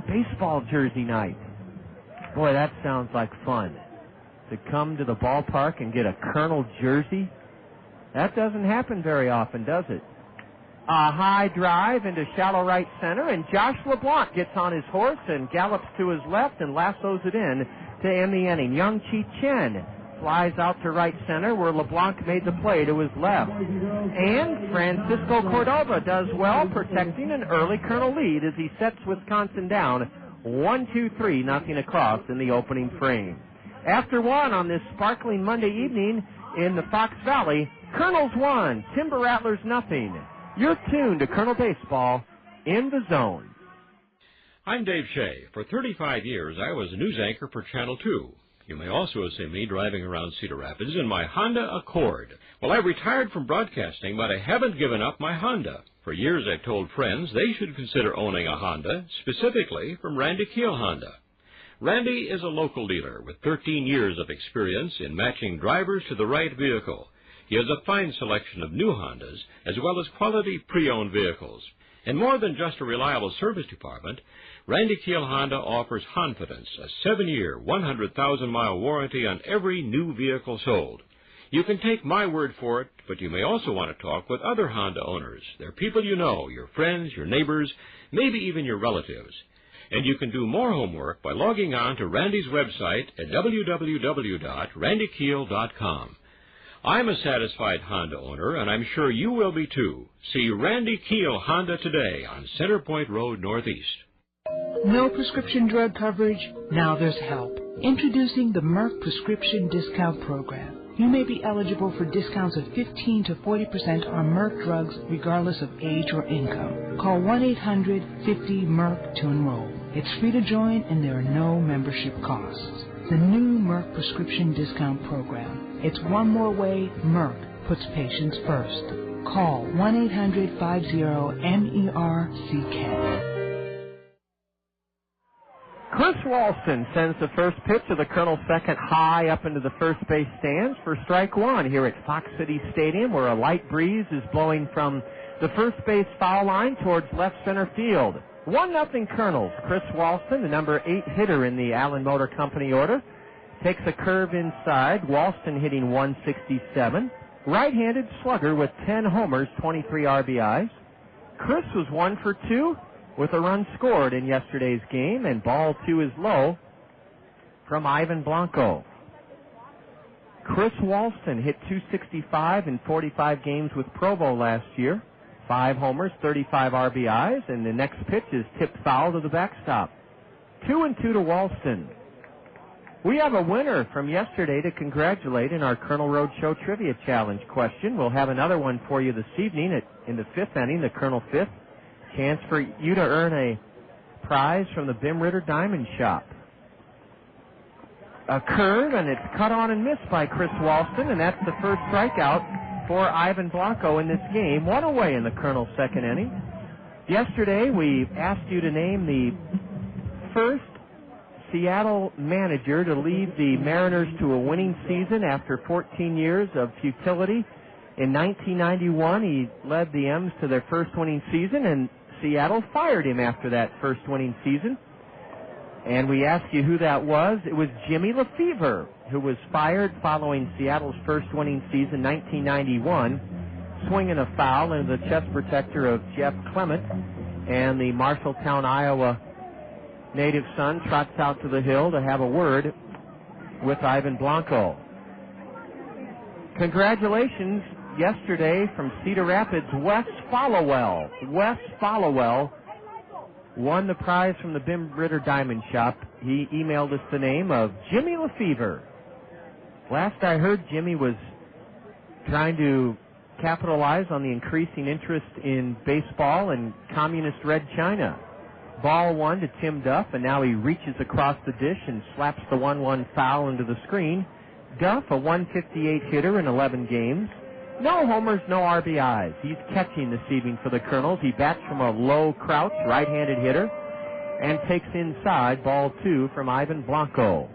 baseball jersey night. Boy, that sounds like fun. To come to the ballpark and get a Kernel jersey. That doesn't happen very often, does it? A high drive into shallow right center, and Josh LeBlanc gets on his horse and gallops to his left and lassos it in to end the inning. Young Chi Chen flies out to right center where LeBlanc made the play to his left. And Francisco Cordova does well, protecting an early Kernel lead as he sets Wisconsin down 1-2-3, nothing across in the opening frame. After 1 on this sparkling Monday evening in the Fox Valley, Kernels 1, Timber Rattlers nothing. You're tuned to Kernel Baseball in the Zone. I'm Dave Shea. For 35 years, I was a news anchor for Channel 2. You may also have seen me driving around Cedar Rapids in my Honda Accord. Well, I retired from broadcasting, but I haven't given up my Honda. For years, I've told friends they should consider owning a Honda, specifically from Randy Keel Honda. Randy is a local dealer with 13 years of experience in matching drivers to the right vehicle. He has a fine selection of new Hondas, as well as quality pre-owned vehicles. And more than just a reliable service department, Randy Keel Honda offers Confidence, a 7-year, 100,000-mile warranty on every new vehicle sold. You can take my word for it, but you may also want to talk with other Honda owners. They're people you know, your friends, your neighbors, maybe even your relatives. And you can do more homework by logging on to Randy's website at www.randykeel.com. I'm a satisfied Honda owner, and I'm sure you will be too. See Randy Keel Honda today on Center Point Road Northeast. No prescription drug coverage? Now there's help. Introducing the Merck Prescription Discount Program. You may be eligible for discounts of 15 to 40% on Merck drugs regardless of age or income. Call 1-800-50-MERC to enroll. It's free to join and there are no membership costs. The new Merck Prescription Discount Program. It's one more way Merck puts patients first. Call 1-800-50-MERCK. Chris Walston sends the first pitch of the Colonel's second high up into the first base stands for strike one here at Fox City Stadium, where a light breeze is blowing from the first base foul line towards left center field. 1-0 Kernels. Chris Walston, the number 8 hitter in the Allen Motor Company order, takes a curve inside. Walston hitting 167. Right-handed slugger with 10 homers, 23 RBIs. Chris was 1 for 2. With a run scored in yesterday's game, and ball 2 is low from Ivan Blanco. Chris Walston hit 265 in 45 games with Provo last year. 5 homers, 35 RBIs, and the next pitch is tipped foul to the backstop. 2-2 to Walston. We have a winner from yesterday to congratulate in our Colonel Road Show Trivia Challenge question. We'll have another one for you this evening in the 5th inning, the Colonel 5th. Chance for you to earn a prize from the Bim Ritter Diamond Shop. A curve, and it's cut on and missed by Chris Walston, and that's the first strikeout for Ivan Blanco in this game. 1 away in the Colonel's second inning. Yesterday, we asked you to name the first Seattle manager to lead the Mariners to a winning season after 14 years of futility. In 1991, he led the M's to their first winning season, and Seattle fired him after that first winning season. And we asked you who that was. It was Jimmy Lefevre, who was fired following Seattle's first winning season, 1991, swinging a foul into the chest protector of Jeff Clement. And the Marshalltown, Iowa native son trots out to the hill to have a word with Ivan Blanco. Congratulations. Yesterday from Cedar Rapids, Wes Followell. Wes Followell won the prize from the Bim Ritter Diamond Shop. He emailed us the name of Jimmy Lefevre. Last I heard, Jimmy was trying to capitalize on the increasing interest in baseball and communist Red China. Ball 1 to Tim Duff, and now he reaches across the dish and slaps the 1-1 foul into the screen. Duff, a 158 hitter in 11 games. No homers, no RBIs. He's catching this evening for the Colonels. He bats from a low crouch, right-handed hitter, and takes inside ball 2 from Ivan Blanco.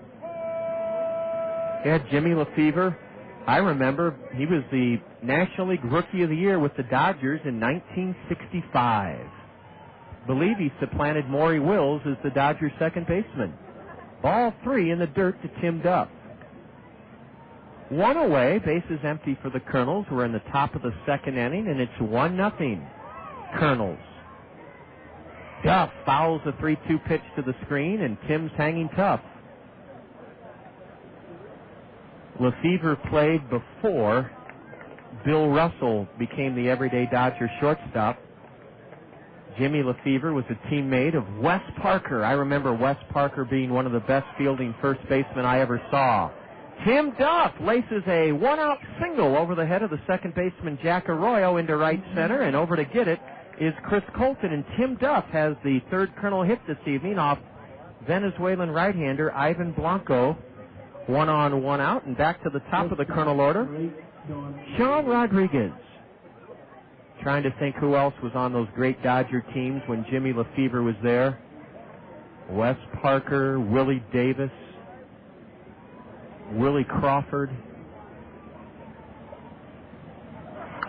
Yeah, Jimmy Lefevre, I remember he was the National League Rookie of the Year with the Dodgers in 1965. Believe he supplanted Maury Wills as the Dodgers' second baseman. Ball 3 in the dirt to Tim Duff. 1 away, bases empty for the Kernels. We're in the top of the second inning, and it's 1-0 Kernels. Duff fouls a 3-2 pitch to the screen, and Tim's hanging tough. Lefevre played before Bill Russell became the everyday Dodger shortstop. Jimmy Lefevre was a teammate of Wes Parker. I remember Wes Parker being one of the best fielding first basemen I ever saw. Tim Duff laces a one-out single over the head of the second baseman Jack Arroyo into right center, and over to get it is Chris Colton, and Tim Duff has the third Colonel hit this evening off Venezuelan right-hander Ivan Blanco. 1 on, 1 out, and back to the top of the Colonel order. Sean Rodriguez. Trying to think who else was on those great Dodger teams when Jimmy Lefevre was there. Wes Parker, Willie Davis, Willie Crawford.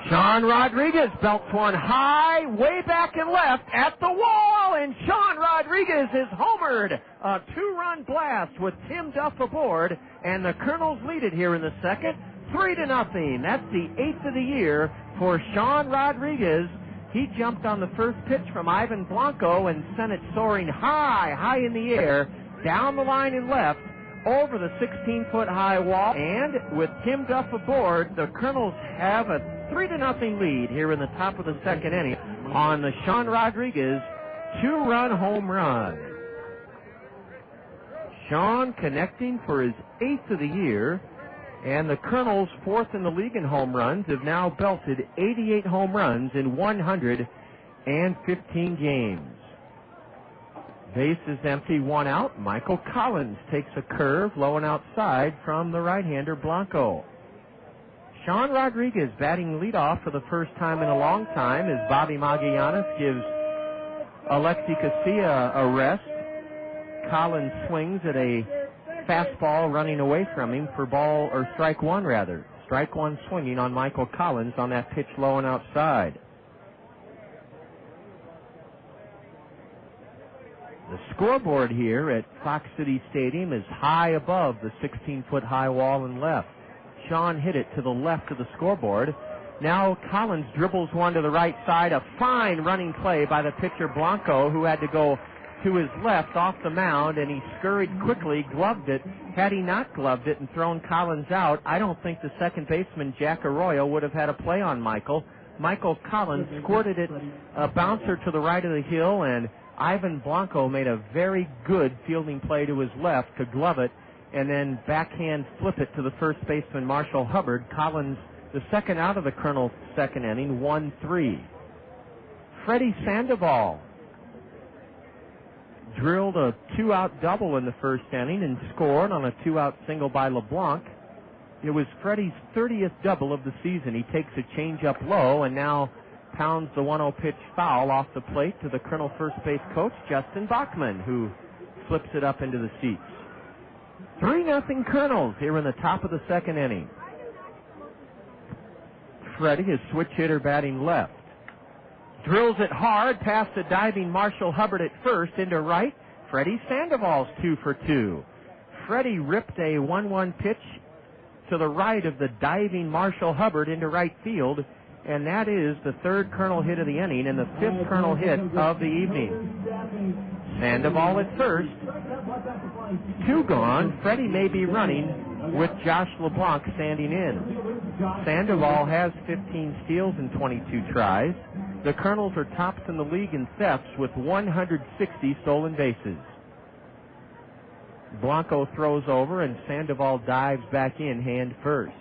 Sean Rodriguez belts one high, way back and left at the wall, and Sean Rodriguez is homered. A 2-run blast with Tim Duff aboard, and the Colonels lead it here in the second, 3-0. That's the 8th of the year for Sean Rodriguez. He jumped on the first pitch from Ivan Blanco and sent it soaring high in the air, down the line and left, over the 16-foot high wall, and with Tim Duff aboard, the Colonels have a 3-0 lead here in the top of the second inning on the Sean Rodriguez 2-run home run. Sean connecting for his 8th of the year, and the Colonels, 4th in the league in home runs, have now belted 88 home runs in 115 games. Base is empty, 1 out. Michael Collins takes a curve, low and outside from the right-hander Blanco. Sean Rodriguez batting leadoff for the first time in a long time as Bobby Magallanes gives Alexi Casilla a rest. Collins swings at a fastball running away from him for strike one rather. Strike one swinging on Michael Collins on that pitch low and outside. The scoreboard here at Fox City Stadium is high above the 16-foot high wall and left. Sean hit it to the left of the scoreboard. Now Collins dribbles one to the right side. A fine running play by the pitcher Blanco, who had to go to his left off the mound, and he scurried quickly, gloved it. Had he not gloved it and thrown Collins out, I don't think the second baseman Jack Arroyo would have had a play on Michael. Michael Collins squirted it a bouncer to the right of the hill, and Ivan Blanco made a very good fielding play to his left to glove it and then backhand flip it to the first baseman Marshall Hubbard. Collins, the second out of the Colonel's second inning, 1-3. Freddy Sandoval drilled a 2-out double in the first inning and scored on a 2-out single by LeBlanc. It was Freddy's 30th double of the season. He takes a changeup low and now pounds the 1-0 pitch foul off the plate to the Colonel first base coach, Justin Bachman, who flips it up into the seats. 3-0 Colonels here in the top of the second inning. Freddy, his switch hitter, batting left. Drills it hard past the diving Marshall Hubbard at first into right. Freddy Sandoval's 2 for 2. Freddy ripped a 1-1 pitch to the right of the diving Marshall Hubbard into right field, and that is the third Colonel hit of the inning and the 5th Colonel hit of the evening. Sandoval at first. 2 gone. Freddy may be running with Josh LeBlanc standing in. Sandoval has 15 steals and 22 tries. The Colonels are tops in the league in thefts with 160 stolen bases. Blanco throws over and Sandoval dives back in hand first.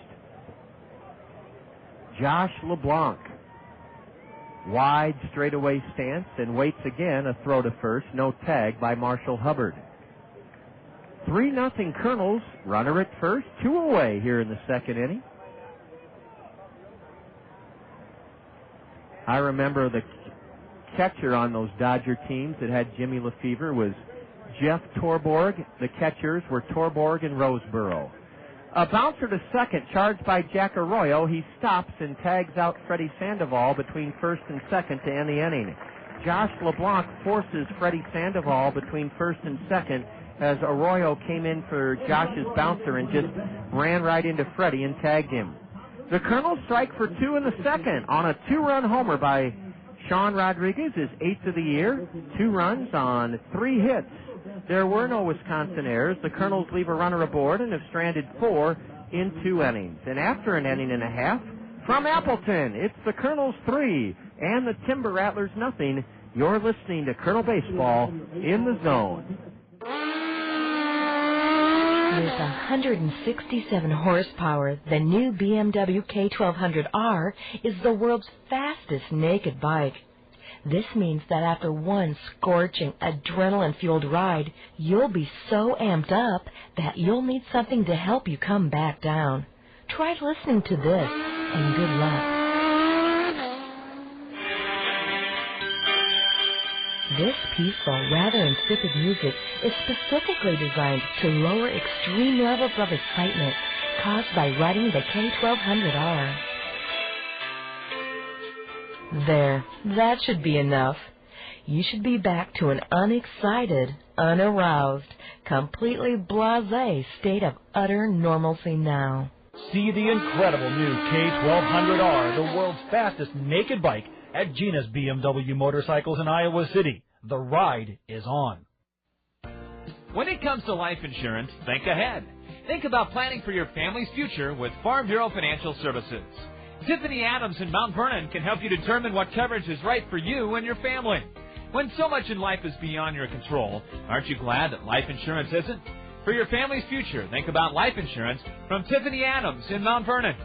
Josh LeBlanc, wide straightaway stance and waits again, a throw to first, no tag by Marshall Hubbard. 3-0 Colonels, runner at first, 2 away here in the second inning. I remember the catcher on those Dodger teams that had Jimmy Lefevre was Jeff Torborg. The catchers were Torborg and Roseboro. A bouncer to second, charged by Jack Arroyo. He stops and tags out Freddy Sandoval between first and second to end the inning. Josh LeBlanc forces Freddy Sandoval between first and second as Arroyo came in for Josh's bouncer and just ran right into Freddy and tagged him. The Colonels strike for 2 in the second on a 2-run homer by Sean Rodriguez, his 8th of the year. 2 runs on 3 hits. There were no Wisconsin errors. The Colonels leave a runner aboard and have stranded 4 in 2 innings. And after an inning and a half, from Appleton, it's the Colonels 3 and the Timber Rattlers nothing. You're listening to Colonel Baseball in the Zone. With 167 horsepower, the new BMW K1200R is the world's fastest naked bike. This means that after one scorching, adrenaline-fueled ride, you'll be so amped up that you'll need something to help you come back down. Try listening to this, and good luck. This peaceful, rather insipid music is specifically designed to lower extreme levels of excitement caused by riding the K1200R. There, that should be enough. You should be back to an unexcited, unaroused, completely blasé state of utter normalcy now. See the incredible new K1200R, the world's fastest naked bike, at Gina's BMW Motorcycles in Iowa City. The ride is on. When it comes to life insurance, think ahead. Think about planning for your family's future with Farm Bureau Financial Services. Tiffany Adams in Mount Vernon can help you determine what coverage is right for you and your family. When so much in life is beyond your control, aren't you glad that life insurance isn't? For your family's future, think about life insurance from Tiffany Adams in Mount Vernon.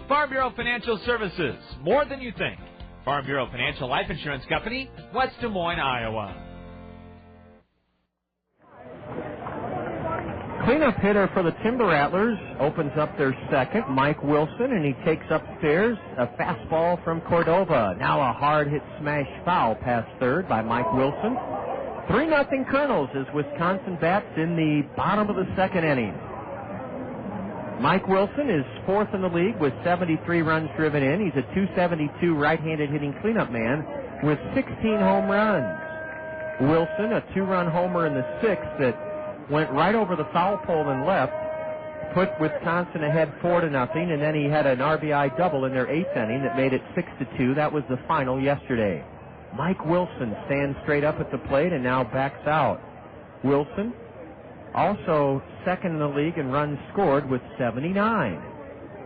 Farm Bureau Financial Services, more than you think. Farm Bureau Financial Life Insurance Company, West Des Moines, Iowa. Cleanup hitter for the Timber Rattlers opens up their second, Mike Wilson, and he takes upstairs a fastball from Cordova. Now a hard-hit smash foul past third by Mike Wilson. 3-0 Kernels as Wisconsin bats in the bottom of the second inning. Mike Wilson is fourth in the league with 73 runs driven in. He's a .272 right-handed hitting cleanup man with 16 home runs. Wilson, a 2-run homer in the sixth that went right over the foul pole and left, put Wisconsin ahead 4-0, and then he had an RBI double in their eighth inning that made it 6-2. That was the final yesterday. Mike Wilson stands straight up at the plate and now backs out. Wilson, also second in the league in runs scored with 79.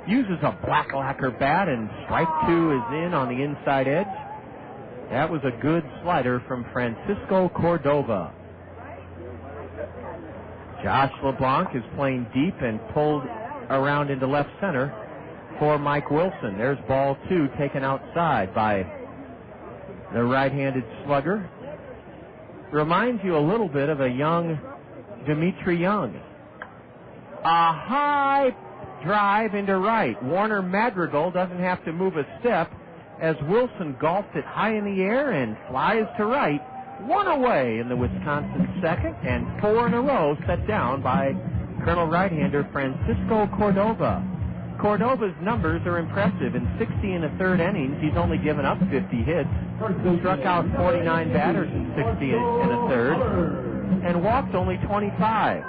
Uses a black lacquer bat, and strike two is in on the inside edge. That was a good slider from Francisco Cordova. Josh LeBlanc is playing deep and pulled around into left center for Mike Wilson. There's ball two taken outside by the right-handed slugger. Reminds you a little bit of a young Dimitri Young. A high drive into right. Warner Madrigal doesn't have to move a step as Wilson golfs it high in the air and flies to right. One away in the Wisconsin second, and 4 in a row set down by Colonel right-hander Francisco Cordova. Cordova's numbers are impressive. In 60 and a third innings, he's only given up 50 hits, struck out 49 batters in 60 and a third, and walked only 25.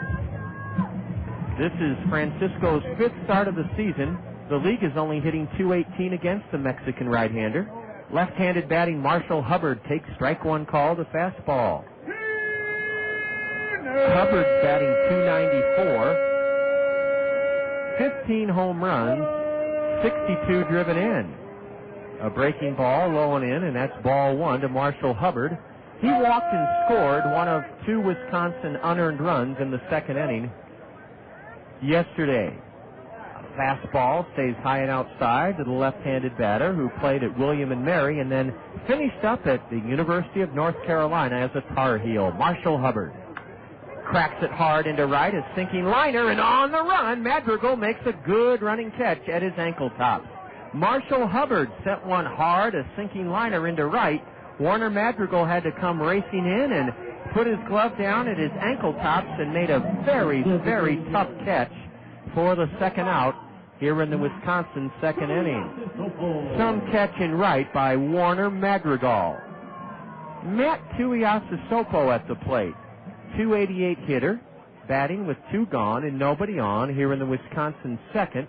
This is Francisco's fifth start of the season. The league is only hitting .218 against the Mexican right-hander. Left-handed batting Marshall Hubbard takes strike one call to fastball. Hubbard's batting .294, 15 home runs, 62 driven in. A breaking ball low and in, and that's ball one to Marshall Hubbard. He walked and scored one of two Wisconsin unearned runs in the second inning yesterday. A fastball stays high and outside to the left-handed batter who played at William & Mary and then finished up at the University of North Carolina as a Tar Heel. Marshall Hubbard cracks it hard into right, a sinking liner, and on the run, Madrigal makes a good running catch at his ankle tops. Marshall Hubbard set one hard, a sinking liner into right. Warner Madrigal had to come racing in and put his glove down at his ankle tops and made a very, very tough catch for the second out here in the Wisconsin second inning. Some catch in right by Warner Madrigal. Matt Tuiasosopo at the plate. .288 hitter, batting with two gone and nobody on here in the Wisconsin second.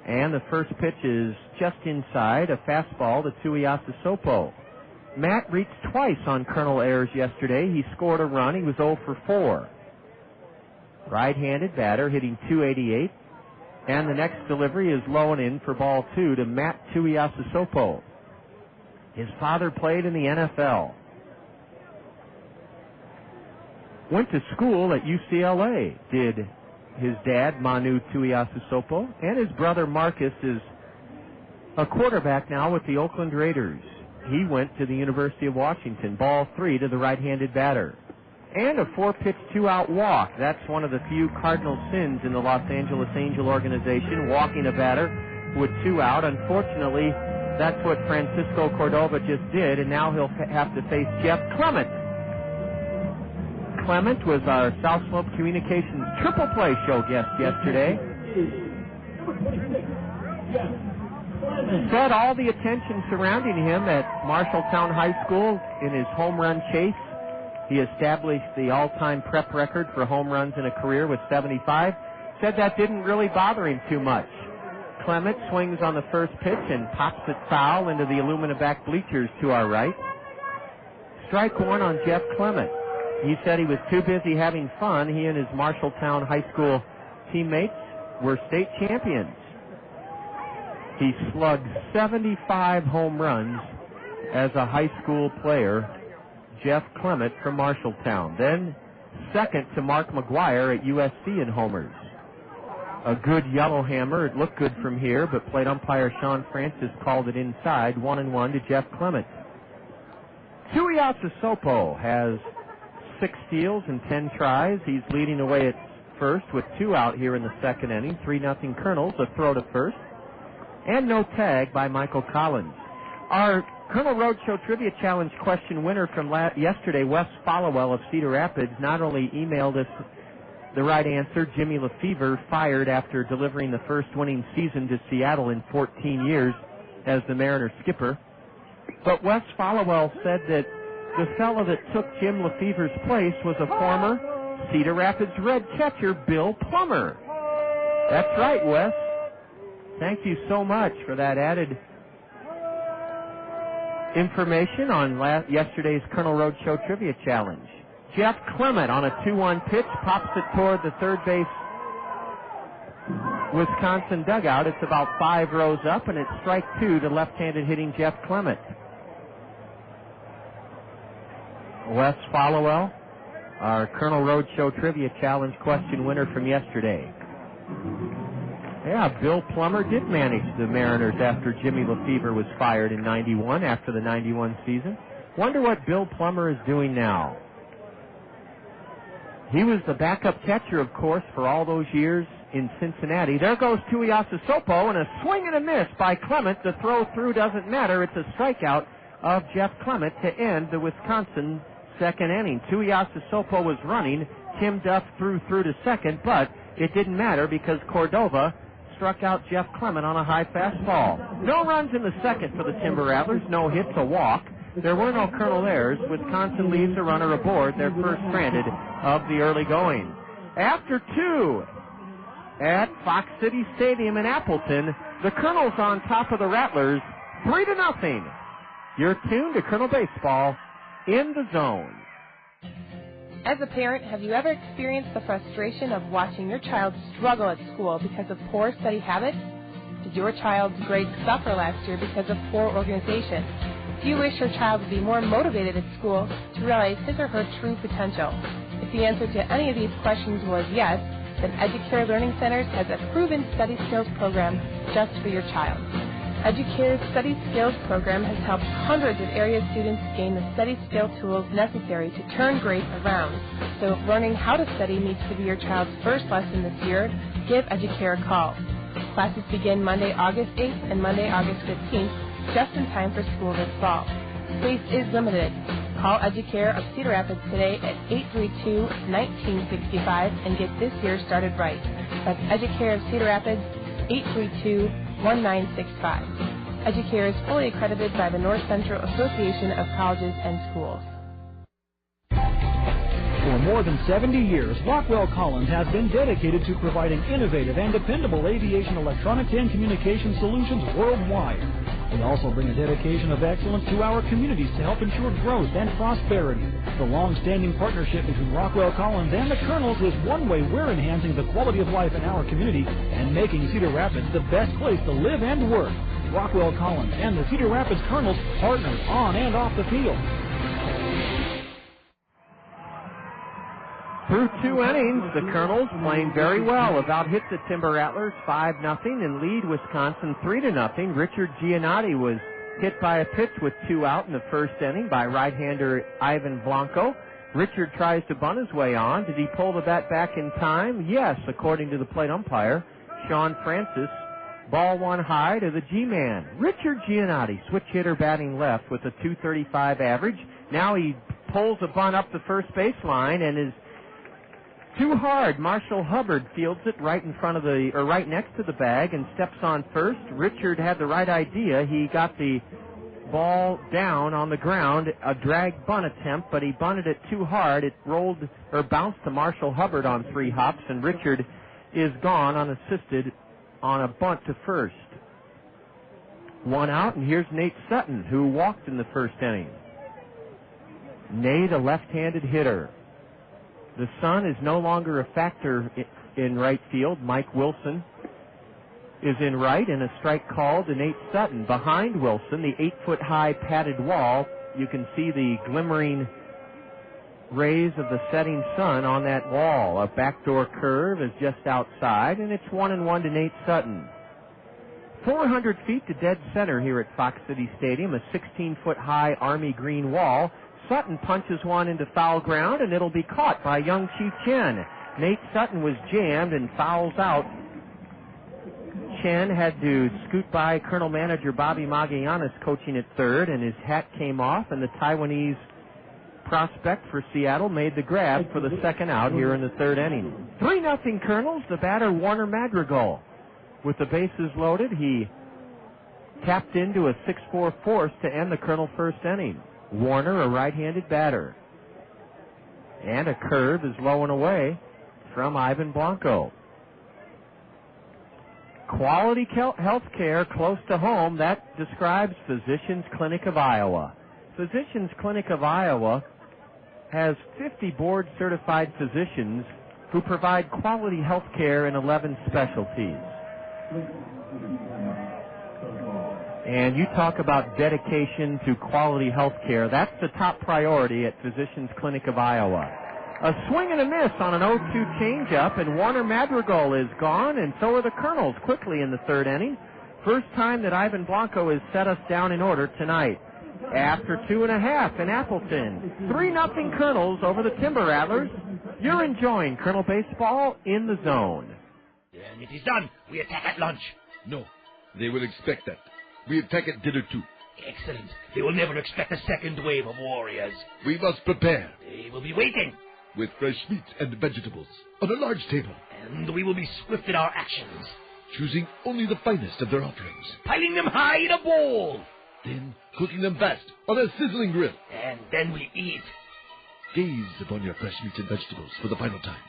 And the first pitch is just inside, a fastball to Tuiasosopo. Matt reached twice on Colonel Ayers yesterday. He scored a run. He was 0 for 4. Right-handed batter hitting .288. And the next delivery is low and in for ball two to Matt Tuiasosopo. His father played in the NFL. Went to school at UCLA, did his dad, Manu Tuiasosopo, and his brother Marcus is a quarterback now with the Oakland Raiders. He went to the University of Washington. Ball 3 to the right-handed batter. And a 4-pitch, 2-out walk. That's one of the few cardinal sins in the Los Angeles Angel organization, walking a batter with 2 out. Unfortunately, that's what Francisco Cordova just did, and now he'll have to face Jeff Clement. Clement was our South Slope Communications Triple Play show guest yesterday. Set all the attention surrounding him at Marshalltown High School in his home run chase. He established the all-time prep record for home runs in a career with 75. Said that didn't really bother him too much. Clement swings on the first pitch and pops it foul into the Illumina-back bleachers to our right. Strike one on Jeff Clement. He said he was too busy having fun. He and his Marshalltown High School teammates were state champions. He slugged 75 home runs as a high school player, Jeff Clement from Marshalltown. Then second to Mark McGuire at USC in homers. A good yellow hammer. It looked good from here, but plate umpire Sean Francis called it inside. 1-1 to Jeff Clement. Tuiasosopo has 6 steals and 10 tries. He's leading away at first with 2 out here in the second inning. 3-0 Kernels, a throw to first. And no tag by Michael Collins. Our Colonel Roadshow Trivia Challenge question winner from yesterday, Wes Followell of Cedar Rapids, not only emailed us the right answer, Jimmy Lefevre, fired after delivering the first winning season to Seattle in 14 years as the Mariners skipper, but Wes Followell said that the fellow that took Jim Lefevre's place was a former Cedar Rapids Red catcher, Bill Plummer. That's right, Wes. Thank you so much for that added information on yesterday's Colonel Roadshow Trivia Challenge. Jeff Clement on a 2-1 pitch pops it toward the third base Wisconsin dugout. It's about 5 rows up, and it's strike 2 to left-handed hitting Jeff Clement. Wes Followell, our Colonel Roadshow Trivia Challenge question winner from yesterday. Yeah, Bill Plummer did manage the Mariners after Jimmy Lefevre was fired in 91, after the 91 season. Wonder what Bill Plummer is doing now. He was the backup catcher, of course, for all those years in Cincinnati. There goes Tuiasosopo, and a swing and a miss by Clement. The throw through doesn't matter. It's a strikeout of Jeff Clement to end the Wisconsin second inning. Tuiasosopo was running. Tim Duff threw through to second, but it didn't matter because Cordova struck out Jeff Clement on a high fastball. No runs in the second for the Timber Rattlers. No hits, a walk. There were no Colonel errors. Wisconsin leaves a runner aboard, their first stranded of the early going. After 2 at Fox City Stadium in Appleton, the Colonels on top of the Rattlers, 3-0. You're tuned to Colonel Baseball in the Zone. As a parent, have you ever experienced the frustration of watching your child struggle at school because of poor study habits? Did your child's grades suffer last year because of poor organization? Do you wish your child would be more motivated at school to realize his or her true potential? If the answer to any of these questions was yes, then Educare Learning Centers has a proven study skills program just for your child. Educare's Study Skills program has helped hundreds of area students gain the study skill tools necessary to turn grades around. So if learning how to study needs to be your child's first lesson this year, give Educare a call. Classes begin Monday, August 8th and Monday, August 15th, just in time for school this fall. Space is limited. Call Educare of Cedar Rapids today at 832-1965 and get this year started right. That's Educare of Cedar Rapids, 832-1965. Educare is fully accredited by the North Central Association of Colleges and Schools. For more than 70 years, Rockwell Collins has been dedicated to providing innovative and dependable aviation electronics and communication solutions worldwide. We also bring a dedication of excellence to our communities to help ensure growth and prosperity. The long-standing partnership between Rockwell Collins and the Kernels is one way we're enhancing the quality of life in our community and making Cedar Rapids the best place to live and work. Rockwell Collins and the Cedar Rapids Kernels partners on and off the field. Through 2 innings, the Kernels playing very well. About hit the Timber Rattlers 5-0 and lead Wisconsin 3-0. Richard Giannotti was hit by a pitch with 2 out in the first inning by right-hander Ivan Blanco. Richard tries to bunt his way on. Did he pull the bat back in time? Yes, according to the plate umpire, Sean Francis. Ball 1 high to the G-man. Richard Giannotti, switch hitter batting left with a .235 average. Now he pulls a bunt up the first baseline and is too hard. Marshall Hubbard fields it right next to the bag and steps on first. Richard had the right idea. He got the ball down on the ground, a drag bunt attempt, but he bunted it too hard. It bounced to Marshall Hubbard on 3 hops, and Richard is gone unassisted on a bunt to first. 1 out, and here's Nate Sutton, who walked in the first inning. Nate, a left-handed hitter. The sun is no longer a factor in right field. Mike Wilson is in right, and a strike called to Nate Sutton. Behind Wilson, the 8-foot-high padded wall, you can see the glimmering rays of the setting sun on that wall. A backdoor curve is just outside, and it's 1-1 to Nate Sutton. 400 feet to dead center here at Fox City Stadium, a 16-foot-high Army green wall. Sutton punches one into foul ground, and it'll be caught by Young Chi Chen. Nate Sutton was jammed and fouls out. Chen had to scoot by Colonel Manager Bobby Magallanes coaching at third, and his hat came off, and the Taiwanese prospect for Seattle made the grab for the second out here in the third inning. 3-0 Kernels, the batter Warner Madrigal. With the bases loaded, he tapped into a 6-4 force to end the Kernel first inning. Warner, a right-handed batter. And a curve is low and away from Ivan Blanco. Quality health care close to home, that describes Physicians Clinic of Iowa. Physicians Clinic of Iowa has 50 board-certified physicians who provide quality health care in 11 specialties. And you talk about dedication to quality health care. That's the top priority at Physicians Clinic of Iowa. A swing and a miss on an 0-2 changeup, and Warner Madrigal is gone, and so are the Kernels quickly in the third inning. First time that Ivan Blanco has set us down in order tonight. After 2.5 in Appleton, 3-0 Kernels over the Timber Rattlers. You're enjoying Kernel Baseball in the Zone. And it is done. We attack at lunch. No, they will expect that. We attack at dinner too. Excellent. They will never expect a second wave of warriors. We must prepare. They will be waiting. With fresh meat and vegetables on a large table. And we will be swift in our actions. Choosing only the finest of their offerings. Piling them high in a bowl. Then cooking them fast on a sizzling grill. And then we eat. Gaze upon your fresh meat and vegetables for the final time.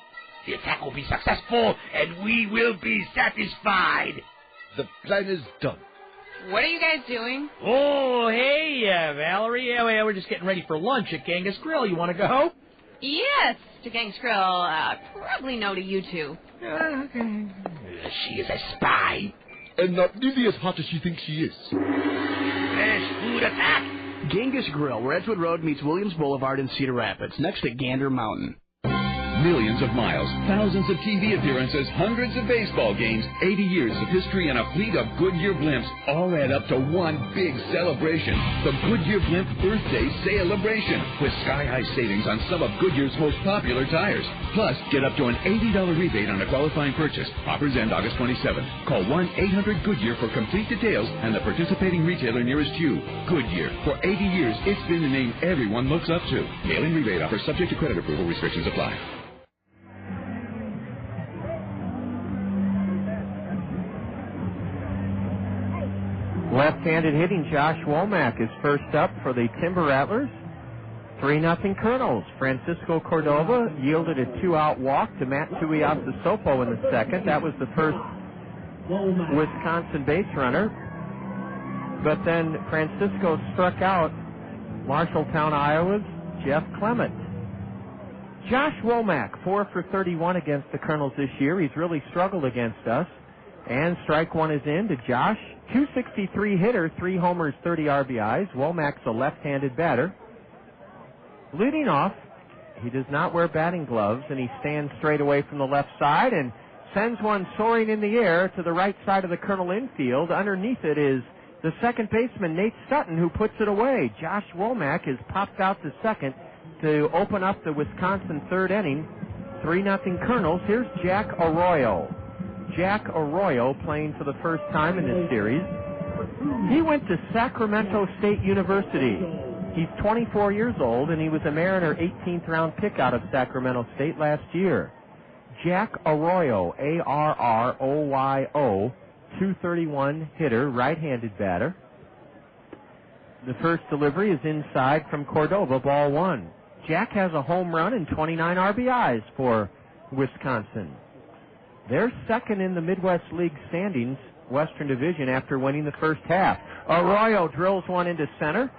The attack will be successful, and we will be satisfied. The plan is done. What are you guys doing? Oh, hey, Valerie. Yeah, we're just getting ready for lunch at Genghis Grill. You want to go? Yes, to Genghis Grill. Probably no to you two. Okay. She is a spy. And not nearly as hot as she thinks she is. Fresh food attack. Genghis Grill, where Edgewood Road meets Williams Boulevard in Cedar Rapids, next to Gander Mountain. Millions of miles, thousands of TV appearances, hundreds of baseball games, 80 years of history, and a fleet of Goodyear blimps all add up to one big celebration. The Goodyear Blimp Birthday Celebration, with sky-high savings on some of Goodyear's most popular tires. Plus, get up to an $80 rebate on a qualifying purchase. Offers end August 27th. Call 1-800-GOODYEAR for complete details and the participating retailer nearest you. Goodyear. For 80 years, it's been the name everyone looks up to. Mail-in rebate offer subject to credit approval. Restrictions apply. Left-handed hitting Josh Womack is first up for the Timber Rattlers. 3-0 Kernels. Francisco Cordova yielded a 2-out walk to Matt Tuiasosopo in the second. That was the first Wisconsin base runner. But then Francisco struck out Marshalltown, Iowa's Jeff Clement. Josh Womack, 4 for 31 against the Kernels this year. He's really struggled against us. And strike one is in to Josh. 263 hitter, 3 homers, 30 RBIs. Womack's a left-handed batter. Leading off He does not wear batting gloves, and he stands straight away from the left side and sends one soaring in the air to the right side of the Kernel infield. Underneath it is the second baseman, Nate Sutton, who puts it away. Josh Womack has popped out to second to open up the Wisconsin third inning. 3-0 Kernels. Here's Jack Arroyo. Jack Arroyo playing for the first time in this series. He went to Sacramento State University. He's 24 years old, and he was a Mariner 18th round pick out of Sacramento State last year. Jack Arroyo, A-R-R-O-Y-O, 231 hitter, right-handed batter. The first delivery is inside from Cordova, ball one. Jack has a home run and 29 RBIs for Wisconsin. They're second in the Midwest League standings, Western Division, after winning the first half. Arroyo drills one into center.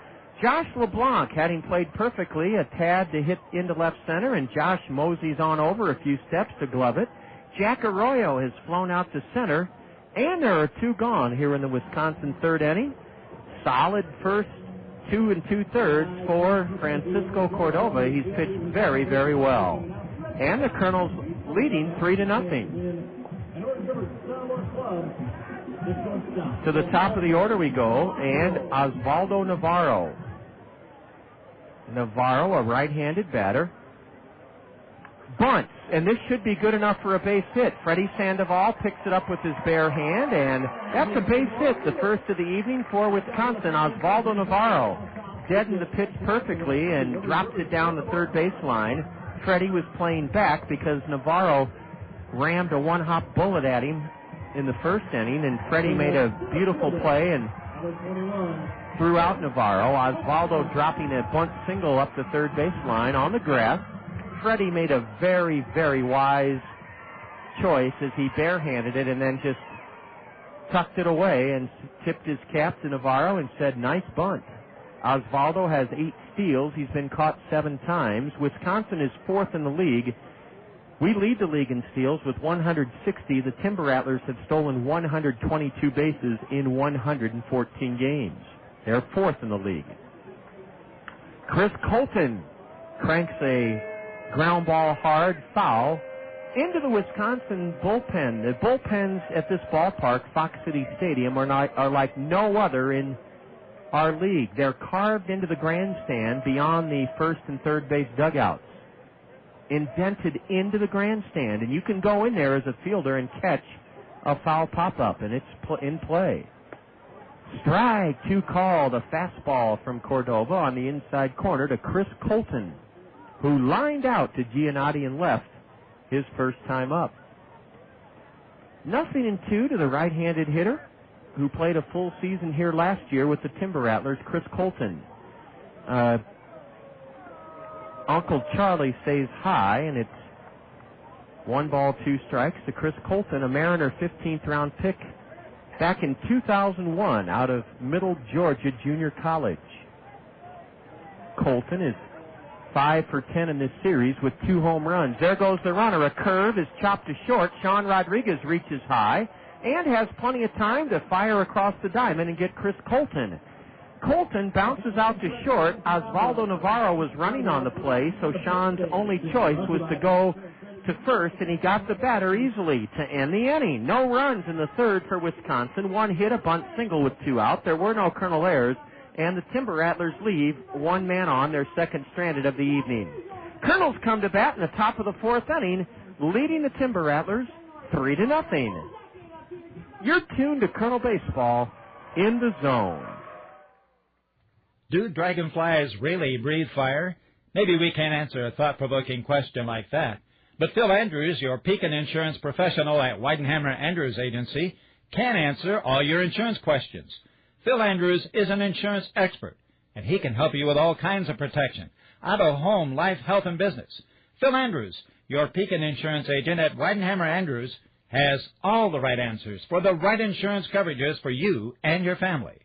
Josh LeBlanc, had him played perfectly, a tad to hit into left center, and Josh moseys on over a few steps to glove it. Jack Arroyo has flown out to center, and there are two gone here in the Wisconsin third inning. Solid first 2 2/3 for Francisco Cordova. He's pitched very, very well. And the Kernels leading 3-0. To the top of the order we go, and Oswaldo Navarro. Navarro, a right-handed batter. Bunts, and this should be good enough for a base hit. Freddy Sandoval picks it up with his bare hand, and that's a base hit, the first of the evening for Wisconsin. Oswaldo Navarro deadened the pitch perfectly and dropped it down the third baseline. Freddy was playing back because Navarro rammed a one-hop bullet at him in the first inning, and Freddy made a beautiful play and threw out Navarro. Oswaldo dropping a bunt single up the third baseline on the grass. Freddy made a very, very wise choice as he barehanded it and then just tucked it away and tipped his cap to Navarro and said, "Nice bunt." Oswaldo has 8 steals. He's been caught 7 times. Wisconsin is 4th in the league. We lead the league in steals with 160. The Timber Rattlers have stolen 122 bases in 114 games. They're 4th in the league. Chris Colton cranks a ground ball hard foul into the Wisconsin bullpen. The bullpens at this ballpark, Fox City Stadium, are like no other in our league. They're carved into the grandstand beyond the first and third base dugouts, indented into the grandstand, and you can go in there as a fielder and catch a foul pop-up, and it's in play. Strike 2 called, a fastball from Cordova on the inside corner to Chris Colton, who lined out to Giannotti and left his first time up. 0-2 to the right-handed hitter, who played a full season here last year with the Timber Rattlers, Chris Colton. Uncle Charlie stays high, and it's 1-2 strikes to Chris Colton, a Mariner 15th round pick back in 2001 out of Middle Georgia Junior College. Colton is 5 for 10 in this series with 2 home runs. There goes the runner. A curve is chopped to short. Sean Rodriguez reaches high and has plenty of time to fire across the diamond and get Chris Colton. Colton bounces out to short. Oswaldo Navarro was running on the play, so Sean's only choice was to go to first, and he got the batter easily to end the inning. No runs in the third for Wisconsin. 1 hit, a bunt single with 2 out. There were no Kernel errors, and the Timber Rattlers leave 1 man on, their second stranded of the evening. Kernels come to bat in the top of the 4th inning, leading the Timber Rattlers 3-0. You're tuned to Kernel Baseball in the Zone. Do dragonflies really breathe fire? Maybe we can't answer a thought-provoking question like that. But Phil Andrews, your Pekin insurance professional at Weidenhammer Andrews Agency, can answer all your insurance questions. Phil Andrews is an insurance expert, and he can help you with all kinds of protection: auto, home, life, health, and business. Phil Andrews, your Pekin insurance agent at Weidenhammer Andrews, has all the right answers for the right insurance coverages for you and your family.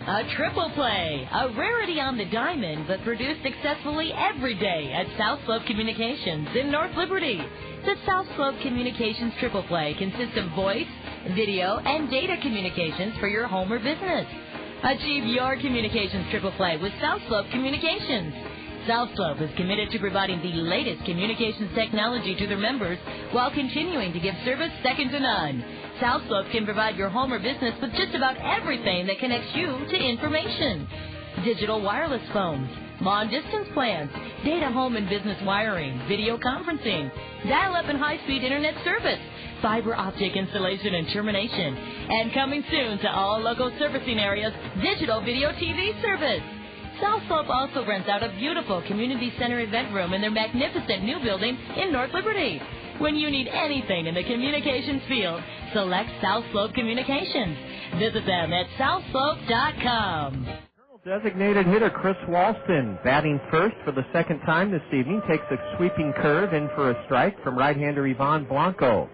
A triple play, a rarity on the diamond, but produced successfully every day at South Slope Communications in North Liberty. The South Slope Communications triple play consists of voice, video, and data communications for your home or business. Achieve your communications triple play with South Slope Communications. South Slope is committed to providing the latest communications technology to their members while continuing to give service second to none. South Slope can provide your home or business with just about everything that connects you to information. Digital wireless phones, long-distance plans, data home and business wiring, video conferencing, dial-up and high-speed internet service, fiber optic installation and termination, and coming soon to all local servicing areas, digital video TV service. South Slope also rents out a beautiful community center event room in their magnificent new building in North Liberty. When you need anything in the communications field, select South Slope Communications. Visit them at southslope.com. Designated hitter Chris Walston, batting first for the second time this evening, takes a sweeping curve in for a strike from right-hander Ivan Blanco.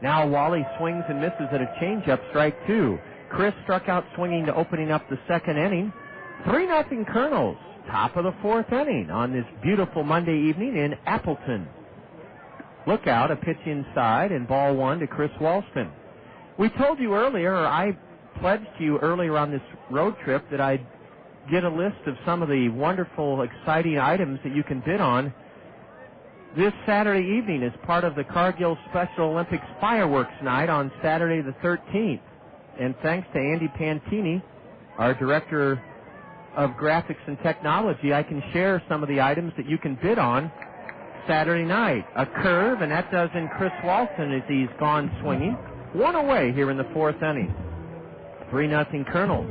Now Wally swings and misses at a changeup, strike two. Chris struck out swinging to opening up the second inning. 3-0 Kernels, top of the fourth inning on this beautiful Monday evening in Appleton. Look out, a pitch inside, and ball one to Chris Walston. We told you earlier, or I pledged to you earlier on this road trip, that I'd get a list of some of the wonderful, exciting items that you can bid on this Saturday evening as part of the Cargill Special Olympics fireworks night on Saturday the 13th. And thanks to Andy Pantini, our director of graphics and technology, I can share some of the items that you can bid on Saturday night. A curve, and that does in Chris Walston as he's gone swinging. One away here in the fourth inning. 3-0 Kernels.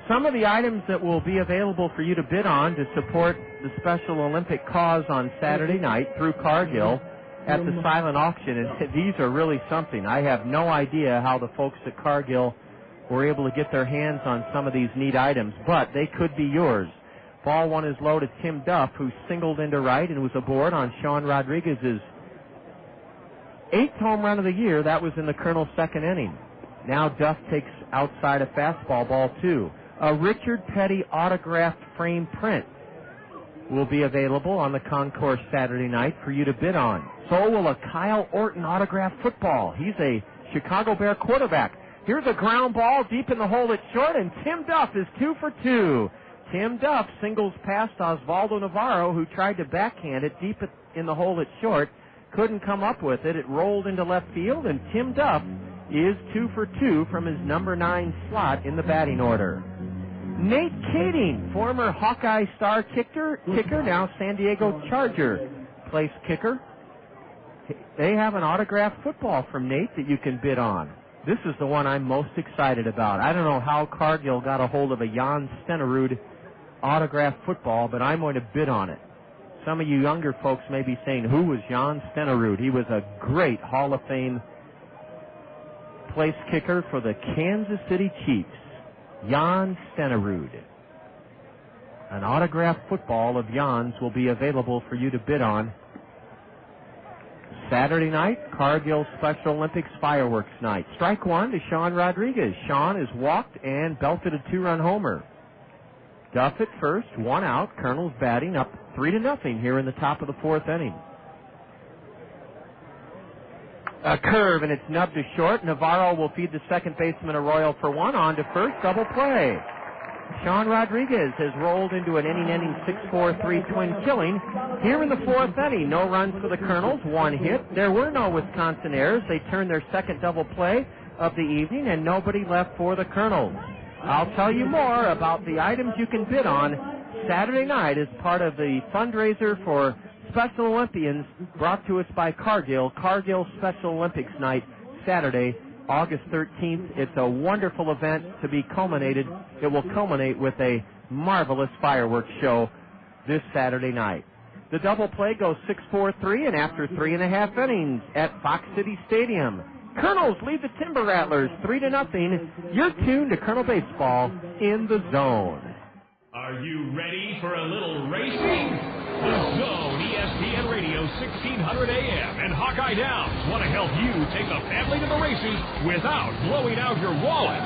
Some of the items that will be available for you to bid on to support the Special Olympic cause on Saturday night through Cargill at the silent auction, and these are really something. I have no idea how the folks at Cargill were able to get their hands on some of these neat items, but they could be yours. Ball one is low to Tim Duff, who singled into right and was aboard on Sean Rodriguez's 8th home run of the year. That was in the Colonel's second inning. Now Duff takes outside a fastball, ball two. A Richard Petty autographed frame print will be available on the concourse Saturday night for you to bid on. So will a Kyle Orton autographed football. He's a Chicago Bear quarterback. Here's a ground ball deep in the hole at short, and Tim Duff is 2 for 2. Tim Duff singles past Oswaldo Navarro, who tried to backhand it deep in the hole at short. Couldn't come up with it. It rolled into left field, and Tim Duff is 2 for 2 from his number 9 slot in the batting order. Nate Kading, former Hawkeye star kicker, now San Diego Charger place kicker. They have an autographed football from Nate that you can bid on. This is the one I'm most excited about. I don't know how Cargill got a hold of a Jan Stenerud autographed football, but I'm going to bid on it. Some of you younger folks may be saying, who was Jan Stenerud? He was a great Hall of Fame place kicker for the Kansas City Chiefs. Jan Stenerud. An autographed football of Jan's will be available for you to bid on Saturday night, Cargill Special Olympics fireworks night. Strike one to Sean Rodriguez. Sean has walked and belted a 2-run homer. Duff at first, one out. Kernels batting up 3-0 here in the top of the fourth inning. A curve, and it's nubbed to short. Navarro will feed the second baseman Arroyo for one. On to first, double play. Sean Rodriguez has rolled into an inning-ending 6-4-3 twin killing. Here in the fourth inning, no runs for the Kernels, one hit. There were no Wisconsin errors. They turned their second double play of the evening, and nobody left for the Kernels. I'll tell you more about the items you can bid on Saturday night as part of the fundraiser for Special Olympians brought to us by Cargill Special Olympics Night, Saturday, August 13th. It's a wonderful event to be culminated. It will culminate with a marvelous fireworks show this Saturday night. The double play goes 6-4-3, and after 3.5 innings at Fox City Stadium, Kernels lead the Timber Rattlers 3-0. You're tuned to Kernel Baseball in the Zone. Are you ready for a little racing? The Zone, ESPN Radio 1600 AM and Hawkeye Downs want to help you take the family to the races without blowing out your wallet.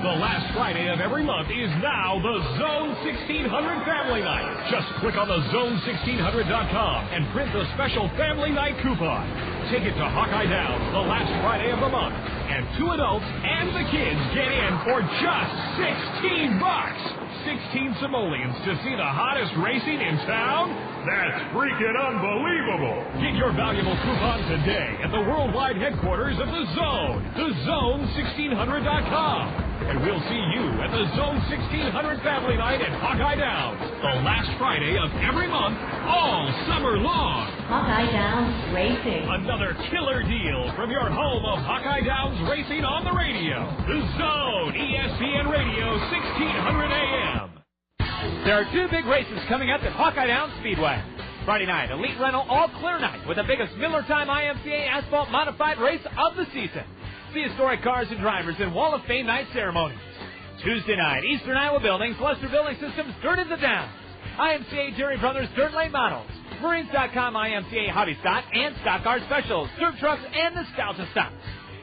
The last Friday of every month is now the Zone 1600 Family Night. Just click on the zone1600.com and print the special Family Night coupon. Take it to Hawkeye Downs the last Friday of the month, and 2 adults and the kids get in for just $16. 16 simoleons to see the hottest racing in town? That's freaking unbelievable. Get your valuable coupon today at the worldwide headquarters of the Zone, thezone1600.com. And we'll see you at the Zone 1600 Family Night at Hawkeye Downs, the last Friday of every month, all summer long. Hawkeye Downs Racing. Another killer deal from your home of Hawkeye Downs Racing on the radio. The Zone, ESPN Radio, 1600 AM. There are two big races coming up at Hawkeye Downs Speedway. Friday night, Elite Rental All Clear Night with the biggest Miller Time IMCA Asphalt Modified race of the season. See historic cars and drivers in Wall of Fame night ceremonies. Tuesday night, Eastern Iowa Buildings, Lester Building Systems, Dirt in the Downs. IMCA Jerry Brothers Dirt Lane Models. Marines.com IMCA Hobby Stock and Stock Car Specials. Dirt Trucks and Nostalgia Stocks.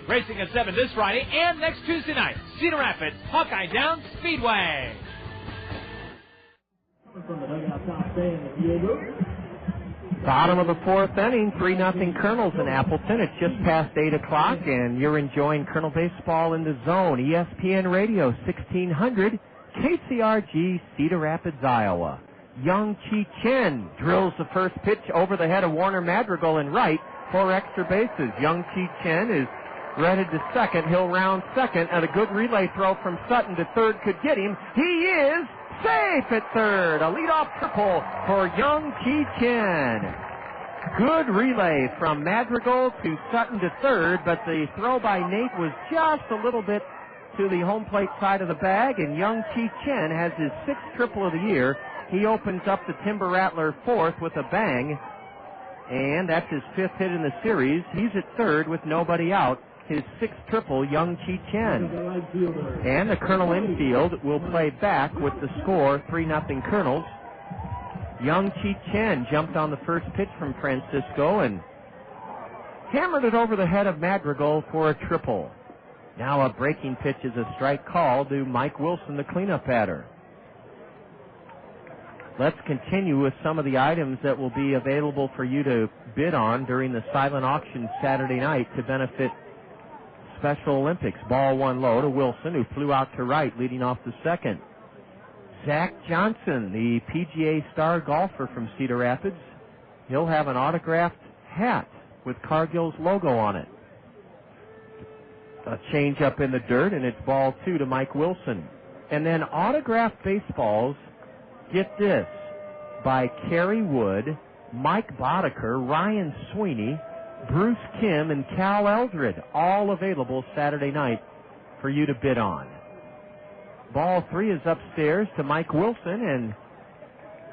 Racing at 7 this Friday and next Tuesday night. Cedar Rapids, Hawkeye Downs Speedway. From the dugout top stand, Diego. Bottom of the fourth inning, 3-0 Kernels in Appleton. It's just past 8 o'clock, and you're enjoying Kernel Baseball in the Zone. ESPN Radio, 1600, KCRG, Cedar Rapids, Iowa. Young Chi Chen drills the first pitch over the head of Warner Madrigal in right for extra bases. Young Chi Chen is ready to second. He'll round second, and a good relay throw from Sutton to third could get him. He is safe at third. A leadoff triple for Young Chi Chen. Good relay from Madrigal to Sutton to third, but the throw by Nate was just a little bit to the home plate side of the bag, and Young Chi Chen has his sixth triple of the year. He opens up the Timber Rattler fourth with a bang, and that's his fifth hit in the series. He's at third with nobody out. His sixth triple, Young Chi Chen. And the Kernel infield will play back with the score, 3-0 Kernels. Young Chi Chen jumped on the first pitch from Francisco and hammered it over the head of Madrigal for a triple. Now a breaking pitch is a strike call to Mike Wilson, the cleanup batter. Let's continue with some of the items that will be available for you to bid on during the silent auction Saturday night to benefit Special Olympics. Ball one low to Wilson, who flew out to right, leading off the second. Zach Johnson, the PGA star golfer from Cedar Rapids. He'll have an autographed hat with Cargill's logo on it. A change up in the dirt, and it's ball two to Mike Wilson. And then autographed baseballs, get this, by Kerry Wood, Mike Boddicker, Ryan Sweeney, Bruce Kim, and Cal Eldred, all available Saturday night for you to bid on. Ball three is upstairs to Mike Wilson, and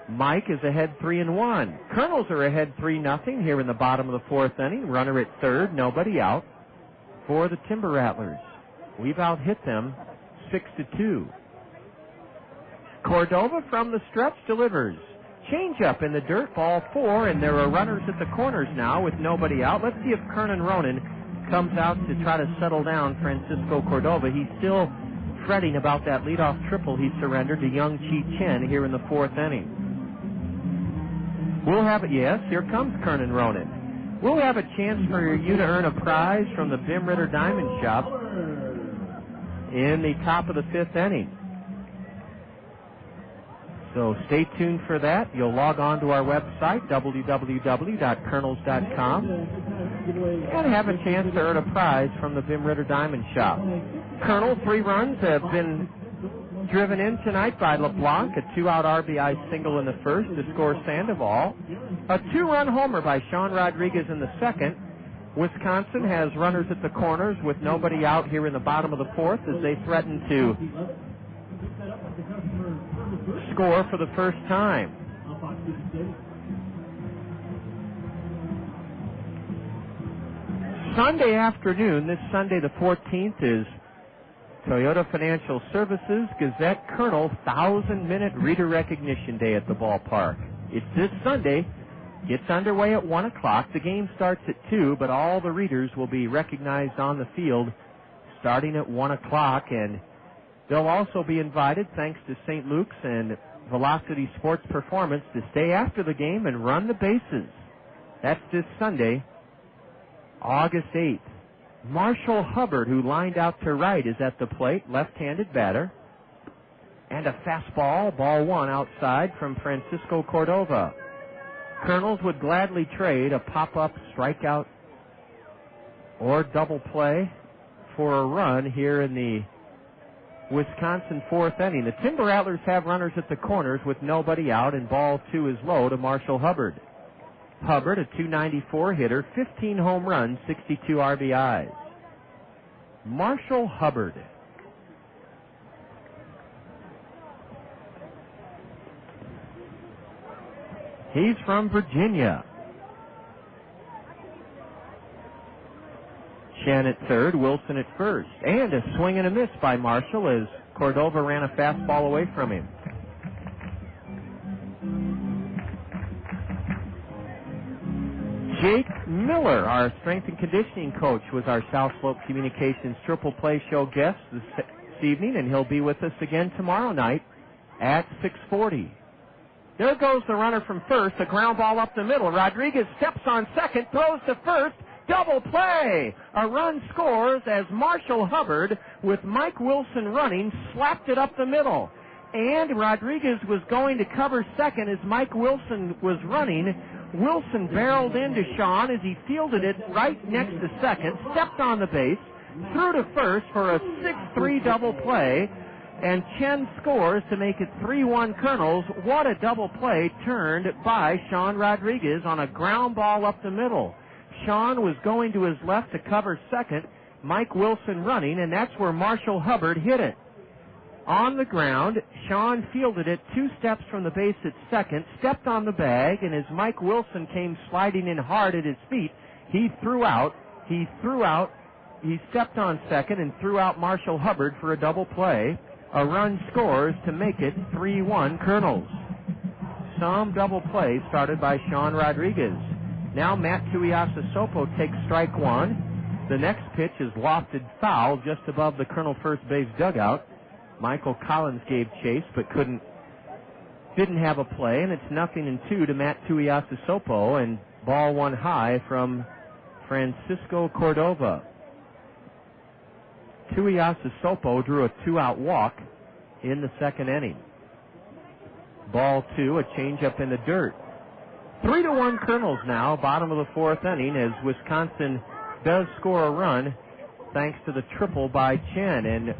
Mike is ahead 3-1. Kernels are ahead 3-0 here in the bottom of the fourth inning. Runner at third, nobody out for the Timber Rattlers. We've out-hit them 6-2. Cordova from the stretch delivers. Change up in the dirt, ball four, and there are runners at the corners now with nobody out. Let's see if Kernan Ronan comes out to try to settle down Francisco Cordova. He's still fretting about that leadoff triple he surrendered to Young Chi Chen here in the fourth inning. We'll have it, yes, here comes Kernan Ronan. We'll have a chance for you to earn a prize from the Bim Ritter Diamond Shop in the top of the fifth inning. So stay tuned for that. You'll log on to our website, www.kernels.com, and have a chance to earn a prize from the Bim Ritter Diamond Shop. Kernel, 3 runs have been driven in tonight by LeBlanc, a 2-out RBI single in the first to score Sandoval. A 2-run homer by Sean Rodriguez in the second. Wisconsin has runners at the corners with nobody out here in the bottom of the fourth as they threaten to score for the first time. Sunday afternoon, this Sunday the 14th, is Toyota Financial Services Gazette Kernel 1,000-minute reader recognition day at the ballpark. It's this Sunday. Gets underway at 1 o'clock. The game starts at 2, but all the readers will be recognized on the field starting at 1 o'clock, and they'll also be invited, thanks to St. Luke's and Velocity Sports Performance, to stay after the game and run the bases. That's this Sunday, August 8th. Marshall Hubbard, who lined out to right, is at the plate, left-handed batter. And a fastball, ball one outside from Francisco Cordova. Kernels would gladly trade a pop-up strikeout or double play for a run here in the Wisconsin fourth inning. The Timber Rattlers have runners at the corners with nobody out, and ball two is low to Marshall Hubbard. Hubbard, a .294 hitter, 15 home runs, 62 RBIs. Marshall Hubbard. He's from Virginia. Chen at third, Wilson at first. And a swing and a miss by Marshall as Cordova ran a fastball away from him. Jake Miller, our strength and conditioning coach, was our South Slope Communications Triple Play Show guest this evening, and he'll be with us again tomorrow night at 6:40. There goes the runner from first, a ground ball up the middle. Rodriguez steps on second, throws to first, double play. A run scores as Marshall Hubbard, with Mike Wilson running, slapped it up the middle. And Rodriguez was going to cover second as Mike Wilson was running. Wilson barreled into Sean as he fielded it right next to second, stepped on the base, threw to first for a 6-3 double play. And Chen scores to make it 3-1 Kernels. What a double play turned by Sean Rodriguez on a ground ball up the middle. Sean was going to his left to cover second, Mike Wilson running, and that's where Marshall Hubbard hit it. On the ground, Sean fielded it 2 steps from the base at second, stepped on the bag, and as Mike Wilson came sliding in hard at his feet, he stepped on second and threw out Marshall Hubbard for a double play. A run scores to make it 3-1 Kernels. Some double play started by Sean Rodriguez. Now Matt Tuiasosopo takes strike one. The next pitch is lofted foul just above the Kernel first base dugout. Michael Collins gave chase but didn't have a play, and it's 0-2 to Matt Tuiasosopo, and ball one high from Francisco Cordova. Tuiasosopo drew a 2-out walk in the second inning. Ball two, a changeup in the dirt. 3-1 Kernels now, bottom of the fourth inning, as Wisconsin does score a run thanks to the triple by Chen. And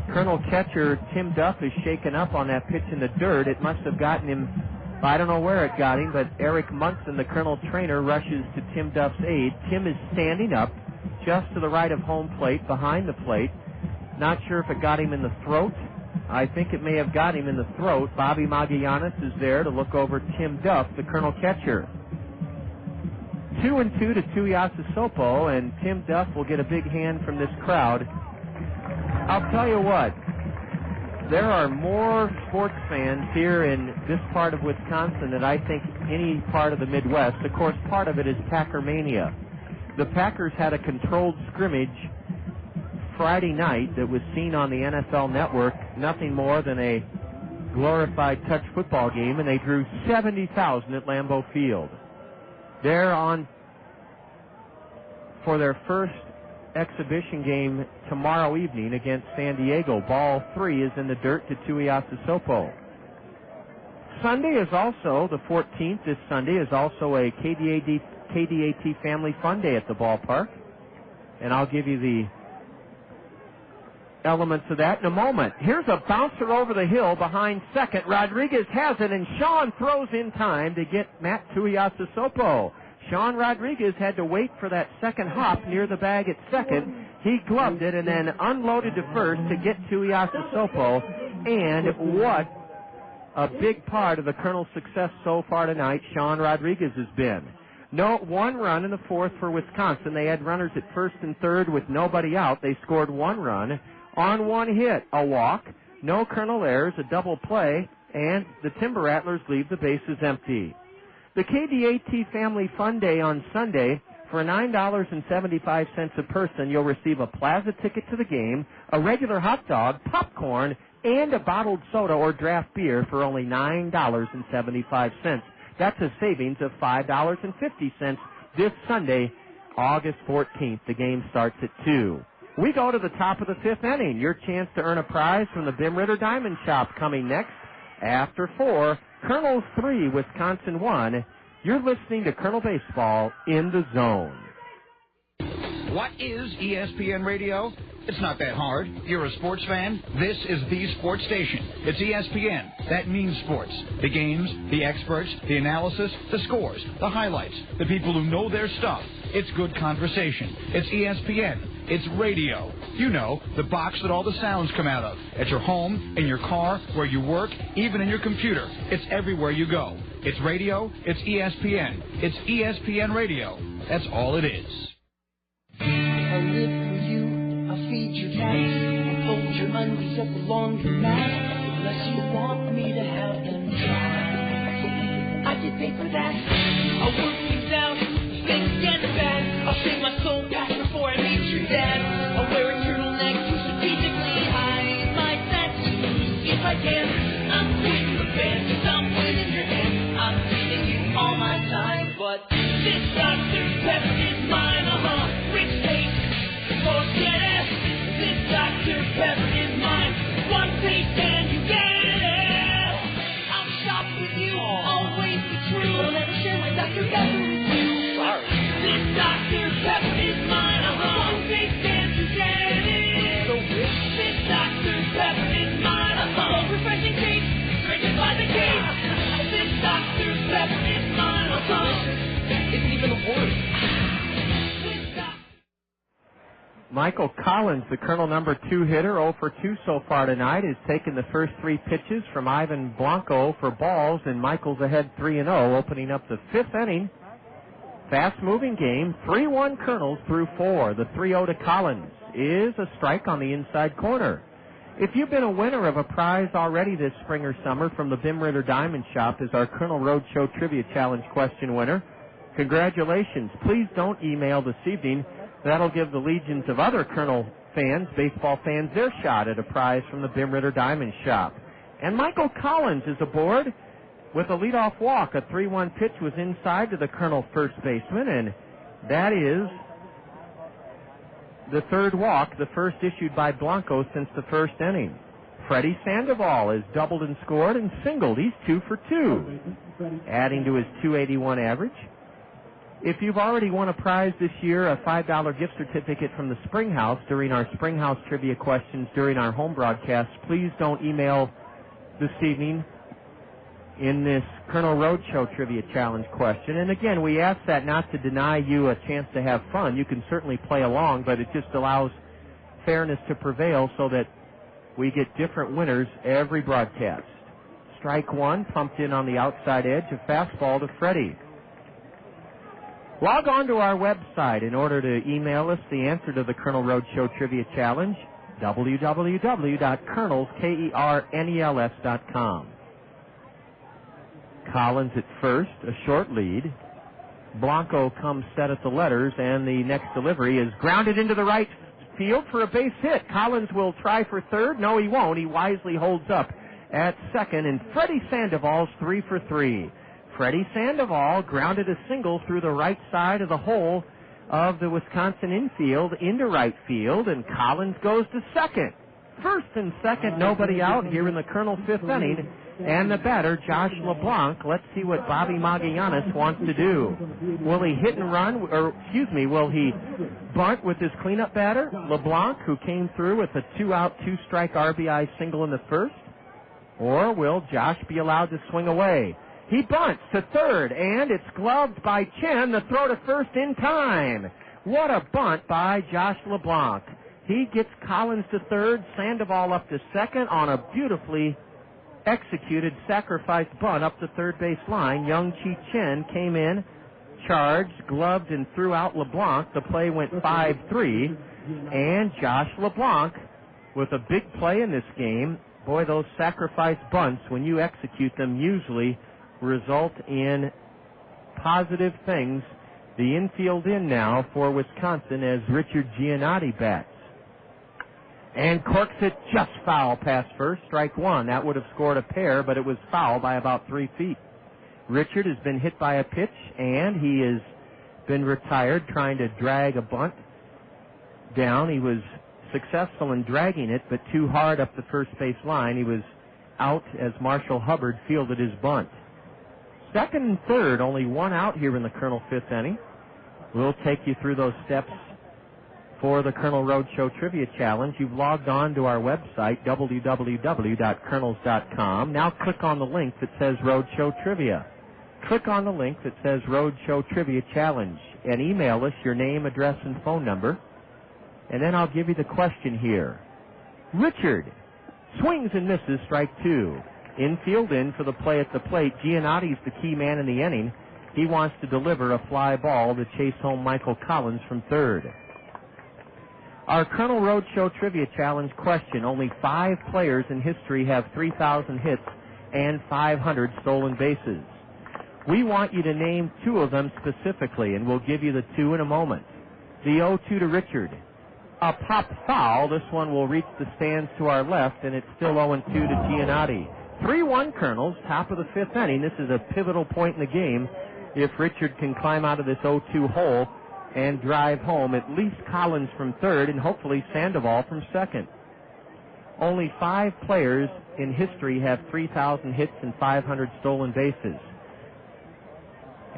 Kernel catcher Tim Duff is shaken up on that pitch in the dirt. It must have gotten him, I don't know where it got him, but Eric Munson, the Kernel trainer, rushes to Tim Duff's aid. Tim is standing up just to the right of home plate, behind the plate. Not sure if it got him in the throat. I think it may have got him in the throat. Bobby Magallanes is there to look over Tim Duff, the Kernel catcher. 2-2 to Tuiasosopo, and Tim Duff will get a big hand from this crowd. I'll tell you what, there are more sports fans here in this part of Wisconsin than I think any part of the Midwest. Of course, part of it is Packer mania. The Packers had a controlled scrimmage Friday night that was seen on the NFL Network, nothing more than a glorified touch football game, and they drew 70,000 at Lambeau Field. They're on for their first exhibition game tomorrow evening against San Diego. Ball three is in the dirt to Tuiasosopo. Sunday is also, the 14th, this Sunday, is also a KDAT Family Fun Day at the ballpark. And I'll give you the elements of that in a moment. Here's a bouncer over the hill behind second. Rodriguez has it, and Sean throws in time to get Matt Tuiasosopo. Sean Rodriguez had to wait for that second hop near the bag at second. He gloved it and then unloaded to first to get Tuiasosopo. And what a big part of the Kernel's success so far tonight Sean Rodriguez has been. No, one run in the fourth for Wisconsin. They had runners at first and third with nobody out. They scored one run on one hit, a walk, no Kernel errors, a double play, and the Timber Rattlers leave the bases empty. The KDAT Family Fun Day on Sunday, for $9.75 a person, you'll receive a plaza ticket to the game, a regular hot dog, popcorn, and a bottled soda or draft beer for only $9.75. That's a savings of $5.50 this Sunday, August 14th. The game starts at 2. We go to the top of the fifth inning. Your chance to earn a prize from the Bim Ritter Diamond Shop coming next. After 4, Kernels 3, Wisconsin 1. You're listening to Kernel Baseball in the Zone. What is ESPN Radio? It's not that hard. You're a sports fan? This is the sports station. It's ESPN. That means sports. The games, the experts, the analysis, the scores, the highlights, the people who know their stuff. It's good conversation. It's ESPN. It's radio. You know, the box that all the sounds come out of. At your home, in your car, where you work, even in your computer. It's everywhere you go. It's radio. It's ESPN. It's ESPN Radio. That's all it is. I'll live for you. I'll feed your cats. I'll fold your undies up a laundromat. Unless you want me to have them dry. I can pay for that. I'll work things out. Things get bad. I'll save my soul back before I meet your dad. I'll wear a turtleneck to strategically hide my tattoos if I can. I'm quitting the band 'cause I'm winning your hand. I'm giving you all my time, but this Dr. Pepper is mine. Rich taste, forget it. This Dr. Pepper is mine. One taste and you get it. I'm shocked with you, always be true. I'll never share my Dr. Pepper with you. Sorry. This Dr. Pepper is mine. One taste and you get it. So rich. This Dr. Pepper is mine. So refreshing taste, drinking by the case. This Dr. Pepper is mine. Isn't even a word. Michael Collins, the Colonel number 2 hitter, 0 for 2 so far tonight, has taken the first 3 pitches from Ivan Blanco for balls, and Michael's ahead 3-0, opening up the 5th inning. Fast-moving game, 3-1 Kernels through 4. The 3-0 to Collins is a strike on the inside corner. If you've been a winner of a prize already this spring or summer from the Bim Ritter Diamond Shop as our Kernel Roadshow Trivia Challenge question winner, congratulations. Please don't email this evening. That'll give the legions of other Kernel fans, baseball fans, their shot at a prize from the Bim Ritter Diamond Shop. And Michael Collins is aboard with a leadoff walk. A 3-1 pitch was inside to the Kernel first baseman, and that is the third walk, the first issued by Blanco since the first inning. Freddy Sandoval has doubled and scored and singled. He's 2 for 2, adding to his .281 average. If you've already won a prize this year, a $5 gift certificate from the Springhouse during our Springhouse trivia questions during our home broadcast, please don't email this evening in this Kernel Roadshow Trivia Challenge question. And again, we ask that not to deny you a chance to have fun. You can certainly play along, but it just allows fairness to prevail so that we get different winners every broadcast. Strike 1, pumped in on the outside edge, a fastball to Freddie. Log on to our website in order to email us the answer to the Kernel Roadshow Trivia Challenge, www.kernels.com. Collins at first, a short lead. Blanco comes set at the letters, and the next delivery is grounded into the right field for a base hit. Collins will try for third. No, he won't. He wisely holds up at second, and Freddy Sandoval's 3 for 3. Freddy Sandoval grounded a single through the right side of the hole of the Wisconsin infield into right field, and Collins goes to second. First and second, nobody out here in the Kernel 5th inning, and the batter, Josh LeBlanc. Let's see what Bobby Magallanes wants to do. Will he hit and run, will he bunt with his cleanup batter, LeBlanc, who came through with a 2-out, 2-strike RBI single in the first? Or will Josh be allowed to swing away? He bunts to third, and it's gloved by Chen. The throw to first in time. What a bunt by Josh LeBlanc. He gets Collins to third, Sandoval up to second on a beautifully executed sacrifice bunt up the third base line. Young Chi Chen came in, charged, gloved, and threw out LeBlanc. The play went 5-3, and Josh LeBlanc with a big play in this game. Boy, those sacrifice bunts, when you execute them, usually result in positive things. The infield in now for Wisconsin as Richard Giannotti bats. And corks it just foul past first, strike 1. That would have scored a pair, but it was foul by about 3 feet. Richard has been hit by a pitch, and he has been retired trying to drag a bunt down. He was successful in dragging it, but too hard up the first base line. He was out as Marshall Hubbard fielded his bunt. Second and third, only one out here in the Colonel fifth inning. We'll take you through those steps for the Colonel Roadshow Trivia Challenge. You've logged on to our website, www.kernels.com. Now click on the link that says Roadshow Trivia. Click on the link that says Roadshow Trivia Challenge and email us your name, address, and phone number. And then I'll give you the question here. Richard swings and misses, strike two. Infield in for the play at the plate. Giannotti's the key man in the inning. He wants to deliver a fly ball to chase home Michael Collins from third. Our Colonel Roadshow Trivia Challenge question. Only 5 players in history have 3,000 hits and 500 stolen bases. We want you to name 2 of them specifically, and we'll give you the 2 in a moment. The 0-2 to Richard. A pop foul. This one will reach the stands to our left, and it's still 0-2 to Giannotti. 3-1 Kernels, top of the 5th inning. This is a pivotal point in the game if Richard can climb out of this 0-2 hole and drive home at least Collins from third and hopefully Sandoval from second. Only 5 players in history have 3,000 hits and 500 stolen bases.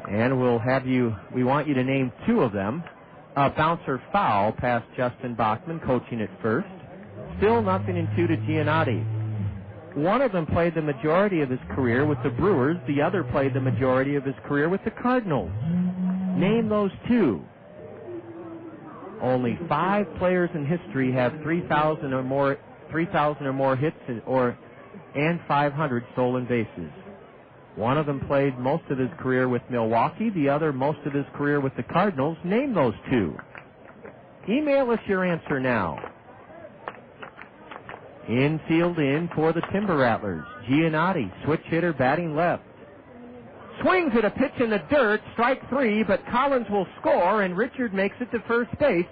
And we want you to name 2 of them. A bouncer foul past Justin Bachman, coaching at first. Still 0-2 to Giannotti. One of them played the majority of his career with the Brewers. The other played the majority of his career with the Cardinals. Name those 2. Only 5 players in history have 3,000 or more hits and 500 stolen bases. One of them played most of his career with Milwaukee, the other most of his career with the Cardinals. Name those 2. Email us your answer now. Infield in for the Timber Rattlers. Giannotti, switch hitter, batting left. Swings at a pitch in the dirt, strike 3, but Collins will score, and Richard makes it to first base.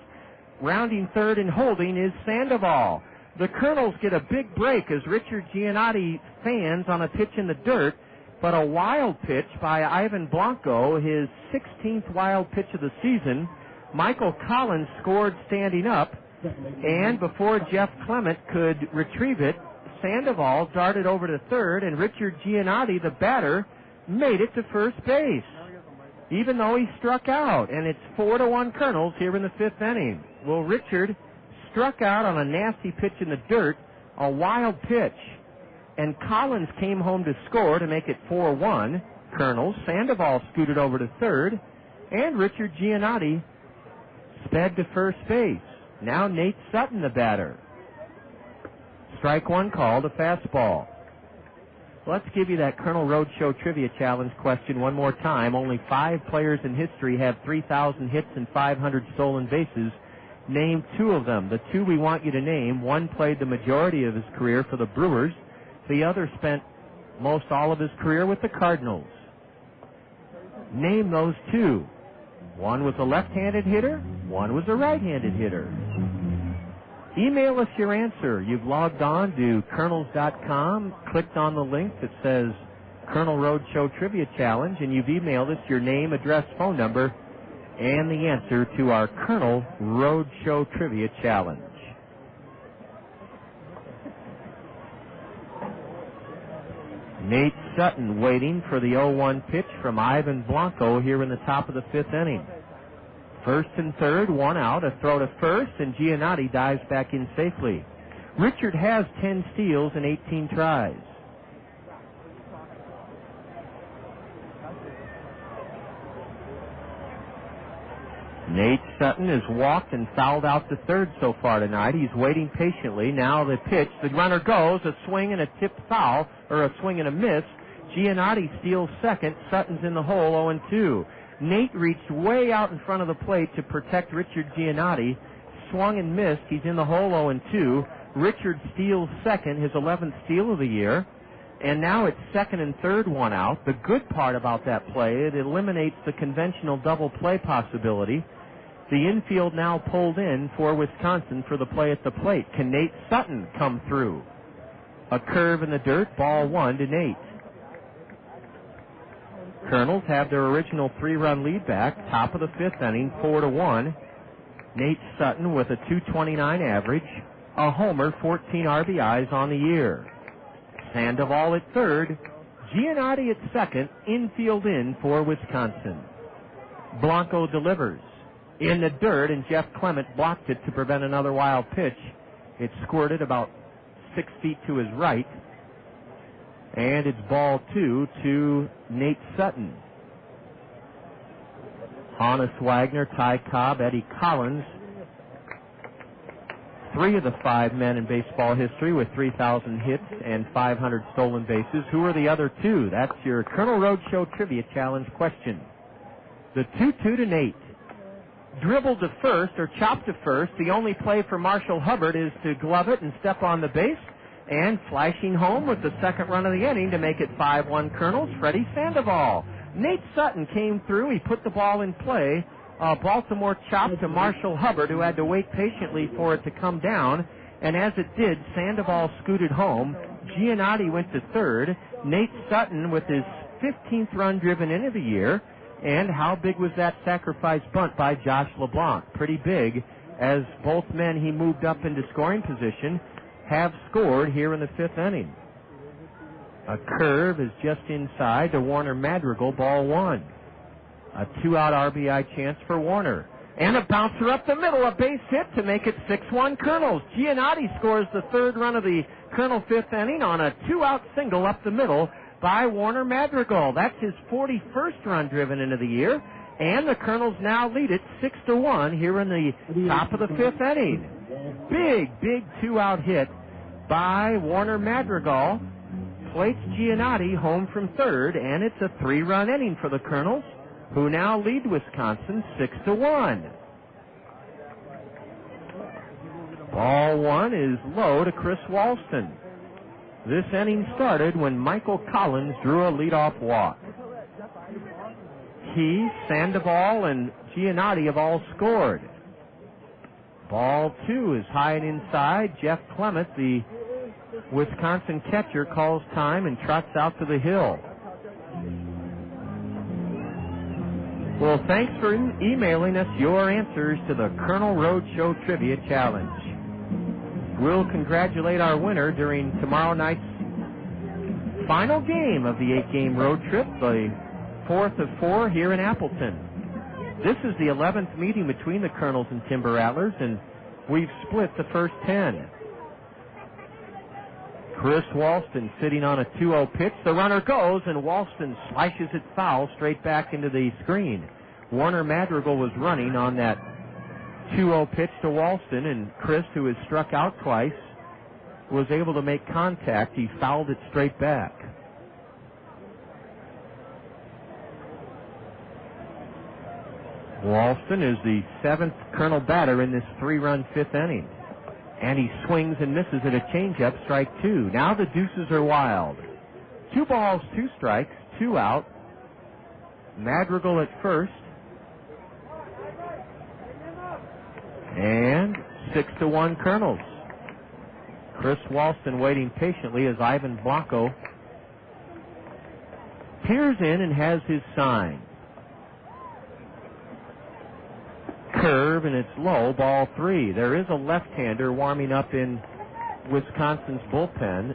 Rounding third and holding is Sandoval. The Kernels get a big break as Richard Giannotti fans on a pitch in the dirt, but a wild pitch by Ivan Blanco, his 16th wild pitch of the season. Michael Collins scored standing up, and before Jeff Clement could retrieve it, Sandoval darted over to third, and Richard Giannotti, the batter, made it to first base, even though he struck out. And it's 4-1 Kernels here in the 5th inning. Well, Richard struck out on a nasty pitch in the dirt, a wild pitch, and Collins came home to score to make it 4-1 Kernels. Sandoval scooted over to third, and Richard Giannotti sped to first base. Now Nate Sutton, the batter. Strike 1 called, a fastball. Let's give you that Colonel Roadshow Trivia Challenge question one more time. Only 5 players in history have 3,000 hits and 500 stolen bases. Name 2 of them. The 2 we want you to name. One played the majority of his career for the Brewers. The other spent most all of his career with the Cardinals. Name those 2. One was a left-handed hitter. One was a right-handed hitter. Email us your answer. You've logged on to Kernels.com, clicked on the link that says Colonel Roadshow Trivia Challenge, and you've emailed us your name, address, phone number, and the answer to our Colonel Roadshow Trivia Challenge. Nate Sutton waiting for the 0-1 pitch from Ivan Blanco here in the top of the 5th inning. First and third, 1 out, a throw to first, and Giannotti dives back in safely. Richard has 10 steals and 18 tries. Nate Sutton has walked and fouled out to third so far tonight. He's waiting patiently. Now the pitch. The runner goes. A swing and a tip foul, or a swing and a miss. Giannotti steals second. Sutton's in the hole, 0-2. Nate reached way out in front of the plate to protect Richard Giannotti. Swung and missed. He's in the hole, 0-2. Richard steals second, his 11th steal of the year. And now it's second and third, 1 out. The good part about that play, it eliminates the conventional double play possibility. The infield now pulled in for Wisconsin for the play at the plate. Can Nate Sutton come through? A curve in the dirt, ball 1 to Nate. Kernels have their original 3-run lead back, top of the 5th inning, 4-1. Nate Sutton with a .229 average, a homer, 14 RBIs on the year. Sandoval at third, Giannotti at second, infield in for Wisconsin. Blanco delivers in the dirt, and Jeff Clement blocked it to prevent another wild pitch. It squirted about 6 feet to his right, and it's ball 2 to Nate Sutton. Honus Wagner, Ty Cobb, Eddie Collins, 3 of the 5 men in baseball history with 3,000 hits and 500 stolen bases. Who are the other 2? That's your Colonel Roadshow Trivia Challenge question. The 2-2 to Nate. Dribble to first, or chop to first. The only play for Marshall Hubbard is to glove it and step on the base. And flashing home with the second run of the inning to make it 5-1 Kernels, Freddy Sandoval. Nate Sutton came through. He put the ball in play. Baltimore chop to Marshall Hubbard, who had to wait patiently for it to come down. And as it did, Sandoval scooted home. Giannotti went to third. Nate Sutton with his 15th run driven in of the year. And how big was that sacrifice bunt by Josh LeBlanc? Pretty big, as both men he moved up into scoring position have scored here in the 5th inning. A curve is just inside to Warner Madrigal, ball 1. A 2-out RBI chance for Warner. And a bouncer up the middle, a base hit to make it 6-1 Kernels. Giannotti scores the 3rd run of the Kernel 5th inning on a 2-out single up the middle by Warner Madrigal. That's his 41st run driven into the year. And the Kernels now lead it 6-1 here in the top of the 5th inning. Big 2-out hit by Warner Madrigal. Plates Giannotti home from third, and it's a 3-run inning for the Kernels, who now lead Wisconsin 6-1. Ball 1 is low to Chris Walston. This inning started when Michael Collins drew a leadoff walk. He, Sandoval, and Giannotti have all scored. Ball 2 is high and inside. Jeff Clement, the Wisconsin catcher, calls time and trots out to the hill. Well, thanks for emailing us your answers to the Colonel Roadshow Trivia Challenge. We'll congratulate our winner during tomorrow night's final game of the 8-game road trip, the 4th of 4 here in Appleton. This is the 11th meeting between the Kernels and Timber Rattlers, and we've split the first 10. Chris Walston sitting on a 2-0 pitch. The runner goes, and Walston slashes it foul straight back into the screen. Warner Madrigal was running on that 2-0 pitch to Walston, and Chris, who has struck out twice, was able to make contact. He fouled it straight back. Walston is the 7th Colonel batter in this 3-run 5th inning. And he swings and misses at a changeup, strike 2. Now the deuces are wild. 2 balls, 2 strikes, 2 out. Madrigal at first. And 6-1 Kernels. Chris Walston waiting patiently as Ivan Blanco peers in and has his sign. Curve, and it's low, ball 3. There is a left-hander warming up in Wisconsin's bullpen,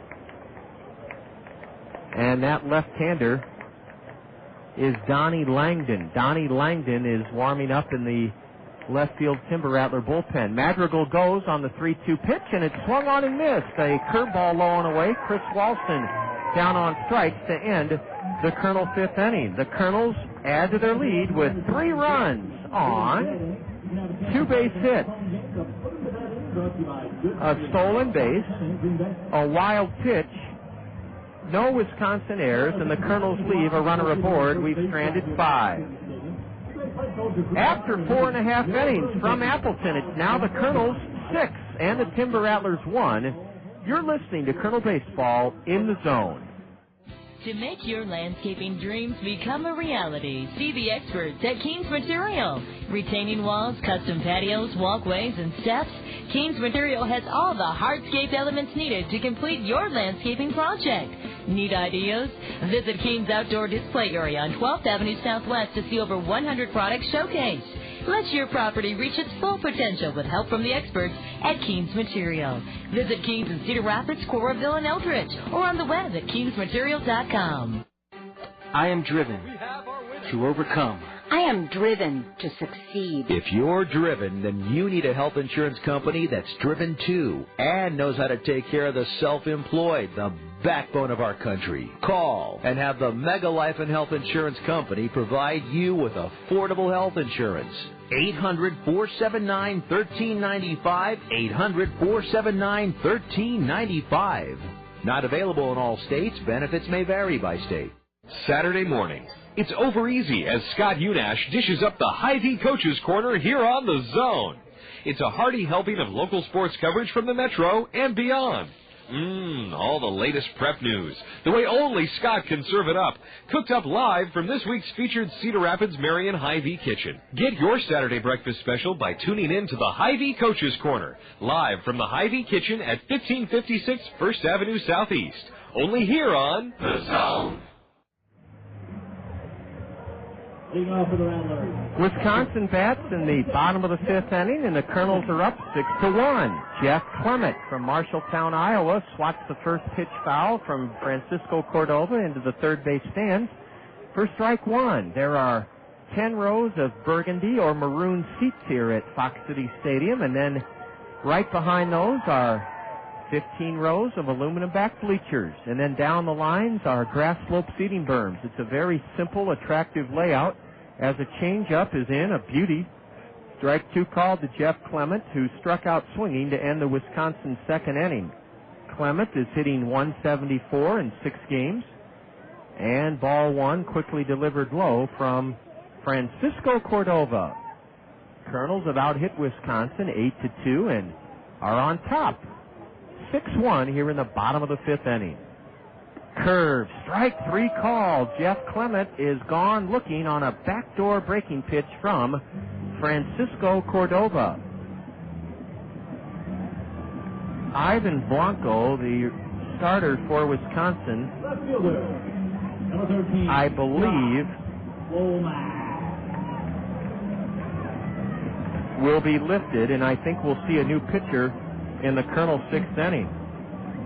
and that left-hander is Donnie Langdon. Donnie Langdon is warming up in the left field Timber Rattler bullpen. Madrigal goes on the 3-2 pitch, and it's swung on and missed. A curveball low and away. Chris Walston down on strikes to end the Colonel 5th inning. The Kernels add to their lead with 3 runs on 2 base hits, a stolen base, a wild pitch, no Wisconsin errors, and the Kernels leave a runner aboard. We've stranded 5. After 4.5 innings from Appleton, it's now the Kernels 6 and the Timber Rattlers 1. You're listening to Colonel Baseball in the Zone. To make your landscaping dreams become a reality, see the experts at Keen's Material. Retaining walls, custom patios, walkways, and steps, Keen's Material has all the hardscape elements needed to complete your landscaping project. Need ideas? Visit Keen's Outdoor Display Area on 12th Avenue Southwest to see over 100 products showcased. Let your property reach its full potential with help from the experts at Keen's Material. Visit Keen's in Cedar Rapids, Coralville, and Eldridge, or on the web at keensmaterial.com. I am driven to overcome. I am driven to succeed. If you're driven, then you need a health insurance company that's driven too and knows how to take care of the self-employed, the backbone of our country. Call and have the Mega Life and Health Insurance Company provide you with affordable health insurance. 800-479-1395, 800-479-1395. Not available in all states. Benefits may vary by state. Saturday morning. It's over easy as Scott Unash dishes up the Hy-Vee Coaches Corner here on The Zone. It's a hearty helping of local sports coverage from the Metro and beyond. All the latest prep news, the way only Scott can serve it up, cooked up live from this week's featured Cedar Rapids Marion Hy-Vee Kitchen. Get your Saturday breakfast special by tuning in to the Hy-Vee Coaches Corner, live from the Hy-Vee Kitchen at 1556 First Avenue Southeast. Only here on The Zone. Leading off for the Rattlers. Wisconsin bats in the bottom of the fifth inning, and the Kernels are up 6-1. Jeff Clement from Marshalltown, Iowa, swats the first pitch foul from Francisco Cordova into the third base stands for strike one. There are 10 rows of burgundy or maroon seats here at Fox City Stadium, and then right behind those are 15 rows of aluminum-backed bleachers, and then down the lines are grass slope seating berms. It's a very simple, attractive layout as a changeup is in, a beauty. Strike two called to Jeff Clement, who struck out swinging to end the Wisconsin second inning. Clement is hitting 174 in 6 games, and ball one quickly delivered low from Francisco Cordova. Kernels have out-hit Wisconsin 8-2 and are on top. 6-1 here in the bottom of the fifth inning. Curve, strike three called. Jeff Clement is gone looking on a backdoor breaking pitch from Francisco Cordova. Ivan Blanco, the starter for Wisconsin, I believe, will be lifted, and I think we'll see a new pitcher in the Kernels' sixth inning.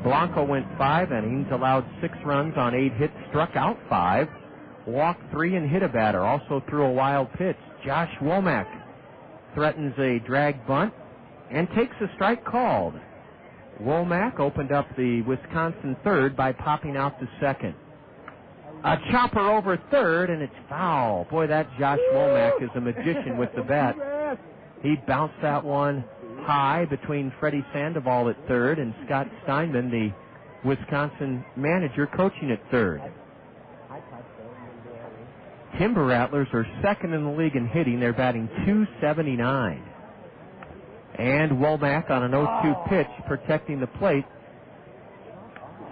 Blanco went 5 innings, allowed 6 runs on 8 hits, struck out 5, walked 3, and hit a batter. Also threw a wild pitch. Josh Womack threatens a drag bunt and takes a strike called. Womack opened up the Wisconsin third by popping out to second. A chopper over third, and it's foul. Boy, that Josh Womack is a magician with the bat. He bounced that one high between Freddy Sandoval at third and Scott Steinman, the Wisconsin manager, coaching at third. Timber Rattlers are second in the league in hitting. They're batting .279. And Womack on an 0-2 pitch, protecting the plate,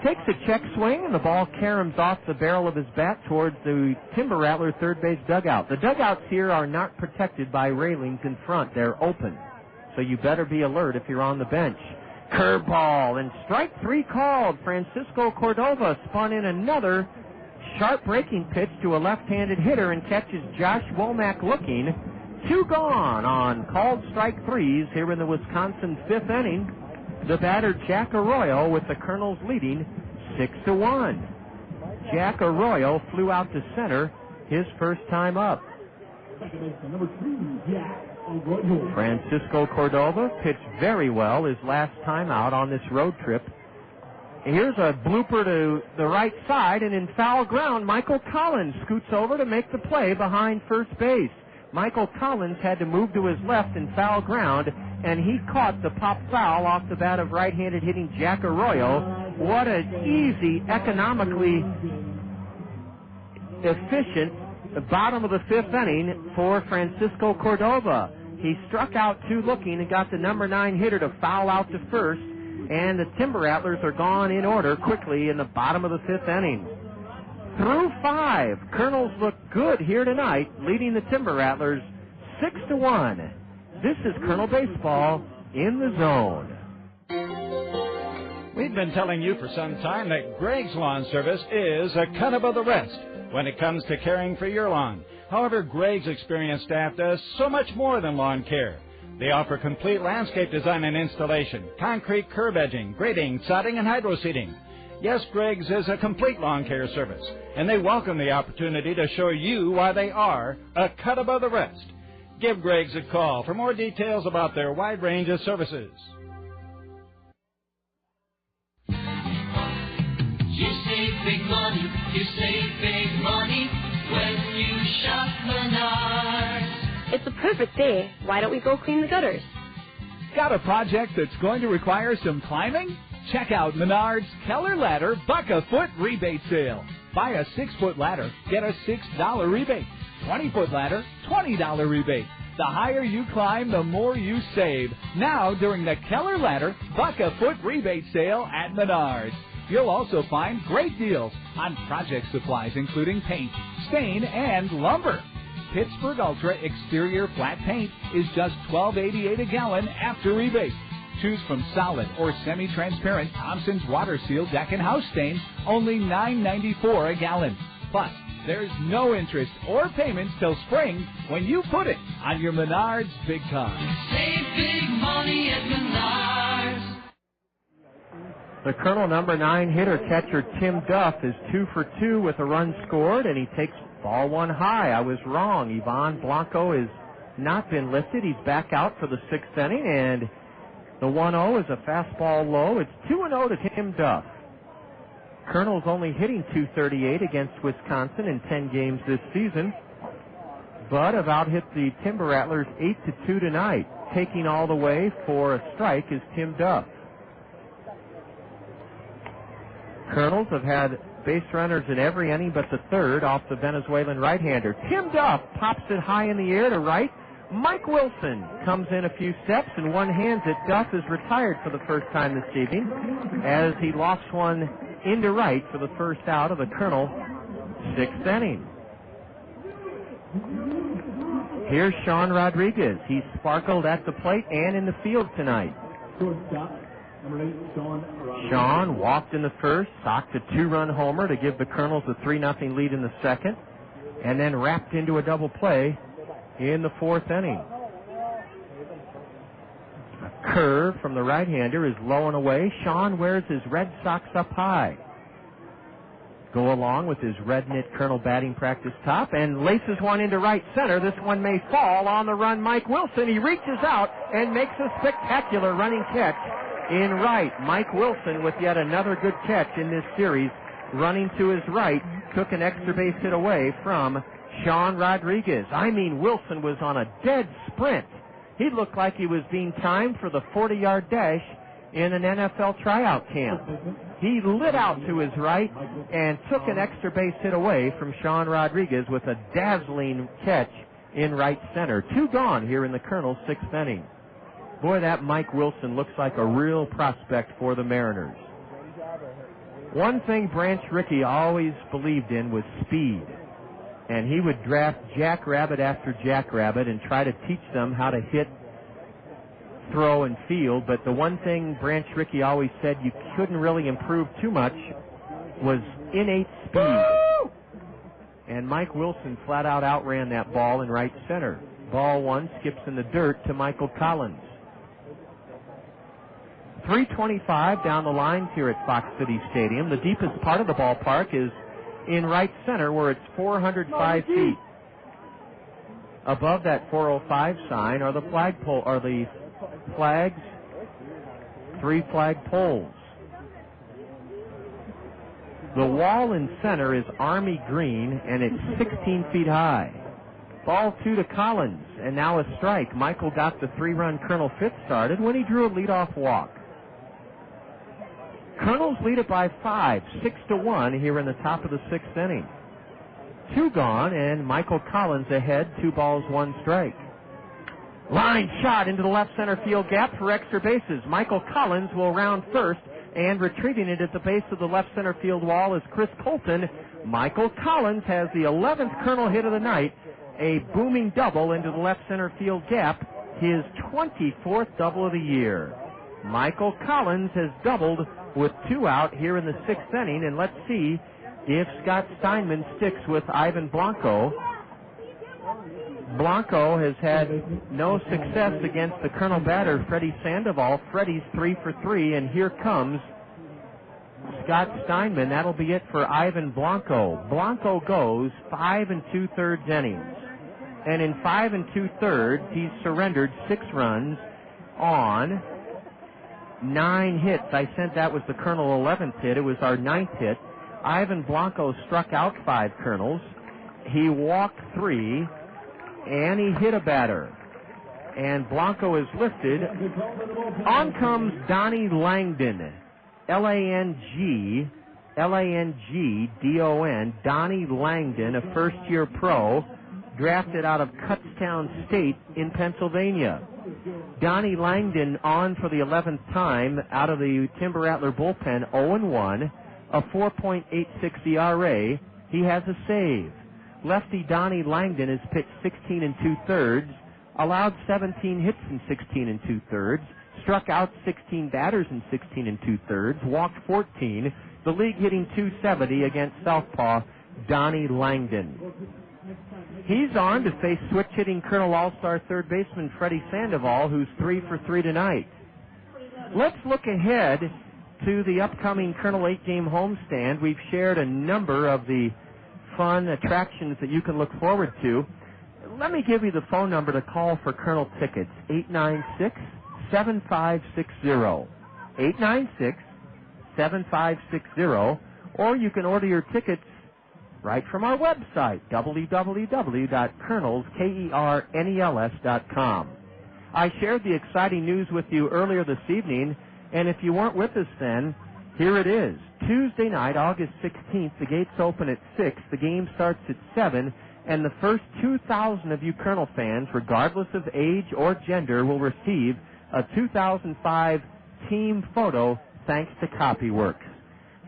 takes a check swing, and the ball caroms off the barrel of his bat towards the Timber Rattler third base dugout. The dugouts here are not protected by railings in front. They're open, so you better be alert if you're on the bench. Curveball, and strike three called. Francisco Cordova spun in another sharp breaking pitch to a left-handed hitter and catches Josh Womack looking. 2 gone on called strike threes here in the Wisconsin fifth inning. The batter, Jack Arroyo, with the Kernels leading 6-1. Jack Arroyo flew out to center his first time up. Francisco Cordova pitched very well his last time out on this road trip. Here's a blooper to the right side, and in foul ground, Michael Collins scoots over to make the play behind first base. Michael Collins had to move to his left in foul ground, and he caught the pop foul off the bat of right-handed hitting Jack Arroyo. What an easy, economically efficient bottom of the fifth inning for Francisco Cordova. He struck out 2 looking and got the number 9 hitter to foul out to first, and the Timber Rattlers are gone in order quickly in the bottom of the fifth inning. Through 5, Kernels look good here tonight, leading the Timber Rattlers 6-1. This is Kernel Baseball in the Zone. We've been telling you for some time that Greg's Lawn Service is a cut above the rest when it comes to caring for your lawn. However, Greg's experienced staff does so much more than lawn care. They offer complete landscape design and installation, concrete curb edging, grading, sodding, and hydro seeding. Yes, Greg's is a complete lawn care service, and they welcome the opportunity to show you why they are a cut above the rest. Give Greg's a call for more details about their wide range of services. You save big money, when you shop Menards. It's a perfect day. Why don't we go clean the gutters? Got a project that's going to require some climbing? Check out Menards Keller Ladder Buck-a-Foot Rebate Sale. Buy a 6-foot ladder, get a $6 rebate. 20-foot ladder, $20 rebate. The higher you climb, the more you save. Now during the Keller Ladder Buck-a-Foot Rebate Sale at Menards. You'll also find great deals on project supplies including paint, stain, and lumber. Pittsburgh Ultra Exterior Flat Paint is just $12.88 a gallon after rebate. Choose from solid or semi-transparent Thompson's Water Seal Deck and House Stain, only $9.94 a gallon. Plus, there's no interest or payments till spring when you put it on your Menards big car. Save big money at Menards. The Colonel number 9 hitter catcher Tim Duff is 2 for 2 with a run scored, and he takes ball one high. I was wrong. Ivan Blanco has not been lifted. He's back out for the 6th inning, and the 1-0 is a fastball low. It's 2-0 to Tim Duff. Colonel's only hitting .238 against Wisconsin in 10 games this season, but have out-hit the Timber Rattlers 8-2 tonight. Taking all the way for a strike is Tim Duff. Colonels have had base runners in every inning but the third off the Venezuelan right-hander. Tim Duff pops it high in the air to right. Mike Wilson comes in a few steps and one-hands it. Duff is retired for the first time this evening as he lofts one into right for the first out of the Colonel 6th inning. Here's Sean Rodriguez. He's sparkled at the plate and in the field tonight. Sean walked in the first, socked a 2-run homer to give the Colonels a 3-0 lead in the second, and then wrapped into a double play in the 4th inning. A curve from the right-hander is low and away. Sean wears his Red Sox up high. Go along with his red knit Colonel batting practice top and laces one into right center. This one may fall. On the run, Mike Wilson. He reaches out and makes a spectacular running catch in right. Mike Wilson with yet another good catch in this series. Running to his right, took an extra base hit away from Sean Rodriguez. I mean, Wilson was on a dead sprint. He looked like he was being timed for the 40-yard dash in an NFL tryout camp. He lit out to his right and took an extra base hit away from Sean Rodriguez with a dazzling catch in right center. 2 gone here in the Colonel's 6th inning. Boy, that Mike Wilson looks like a real prospect for the Mariners. One thing Branch Rickey always believed in was speed. And he would draft jackrabbit after jackrabbit and try to teach them how to hit, throw, and field. But the one thing Branch Rickey always said you couldn't really improve too much was innate speed. And Mike Wilson flat out outran that ball in right center. Ball one skips in the dirt to Michael Collins. 3:25 down the lines here at Fox City Stadium. The deepest part of the ballpark is in right center where it's 405 feet. Above that 405 sign are the flagpole, are the flags, 3 flag poles. The wall in center is army green and it's 16 feet high. Ball 2 to Collins and now a strike. Michael got the 3-run Colonel Fitz started when he drew a leadoff walk. Colonels lead it by 5, 6-1 here in the top of the 6th inning. 2 gone, and Michael Collins ahead, 2 balls, 1 strike. Line shot into the left center field gap for extra bases. Michael Collins will round first, and retrieving it at the base of the left center field wall is Chris Colton. Michael Collins has the 11th Colonel hit of the night, a booming double into the left center field gap, his 24th double of the year. Michael Collins has doubled with 2 out here in the 6th inning, and let's see if Scott Steinman sticks with Ivan Blanco Blanco has had no success against the Colonel batter, Freddy Sandoval. Freddy's 3 for 3, and here comes Scott Steinman. That'll be it for Ivan Blanco. Blanco goes 5 2/3 innings. And in 5 2/3, he's surrendered 6 runs on 9 hits. I sent that was the Colonel 11th hit. It was our 9th hit. Ivan Blanco struck out 5 Kernels. He walked 3, and he hit a batter. And Blanco is lifted. On comes Donnie Langdon. Langdon, Donnie Langdon, a first-year pro, drafted out of Kutztown State in Pennsylvania. Donnie Langdon on for the 11th time out of the Timber Rattler bullpen, 0-1, a 4.86 ERA. He has a save. Lefty Donnie Langdon has pitched 16 2/3, allowed 17 hits in 16 2/3, struck out 16 batters in 16 2/3, walked 14, the league hitting .270 against southpaw Donnie Langdon. He's on to face switch-hitting Colonel All-Star third baseman Freddy Sandoval, who's 3 for 3 tonight. Let's look ahead to the upcoming Colonel 8-game homestand. We've shared a number of the fun attractions that you can look forward to. Let me give you the phone number to call for Colonel tickets, 896-7560. 896-7560, or you can order your tickets right from our website, www.kernels.com. I shared the exciting news with you earlier this evening, and if you weren't with us then, here it is. Tuesday night, August 16th, the gates open at 6, the game starts at 7, and the first 2,000 of you Colonel fans, regardless of age or gender, will receive a 2005 team photo thanks to Copyworks.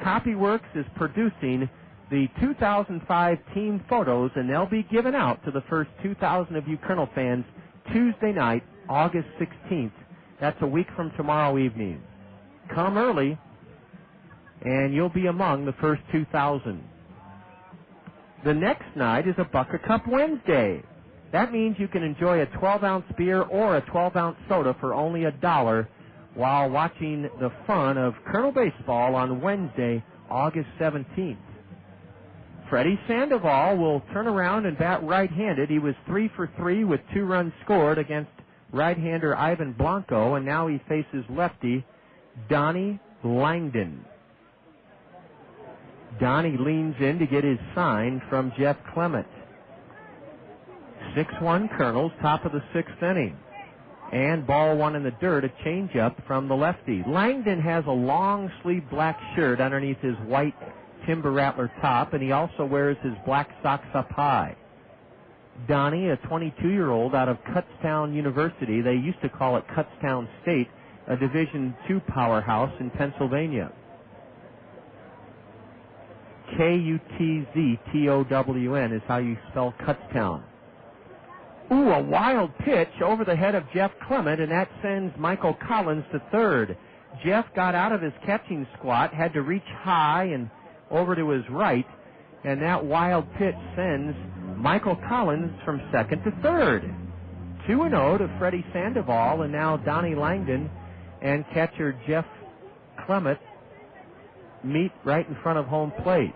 Copyworks is producing the 2005 team photos, and they'll be given out to the first 2,000 of you Colonel fans Tuesday night, August 16th. That's a week from tomorrow evening. Come early, and you'll be among the first 2,000. The next night is a Bucket Cup Wednesday. That means you can enjoy a 12-ounce beer or a 12-ounce soda for only $1 while watching the fun of Colonel Baseball on Wednesday, August 17th. Freddy Sandoval will turn around and bat right-handed. He was 3 for 3 with 2 runs scored against right-hander Ivan Blanco, and now he faces lefty Donnie Langdon. Donnie leans in to get his sign from Jeff Clement. 6-1 Kernels, top of the 6th inning. And ball 1 in the dirt, a changeup from the lefty. Langdon has a long-sleeved black shirt underneath his white Timber Rattler top, and he also wears his black socks up high. Donnie, a 22-year-old out of Kutztown University, they used to call it Kutztown State, a Division II powerhouse in Pennsylvania. Kutztown is how you spell Kutztown. Ooh, a wild pitch over the head of Jeff Clement, and that sends Michael Collins to third. Jeff got out of his catching squat, had to reach high and over to his right, and that wild pitch sends Michael Collins from second to third. 2-0 to Freddy Sandoval, and now Donnie Langdon and catcher Jeff Clement meet right in front of home plate.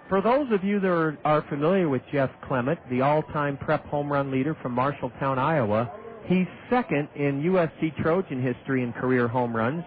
For those of you that are familiar with Jeff Clement, the all-time prep home run leader from Marshalltown, Iowa, he's second in USC Trojan history in career home runs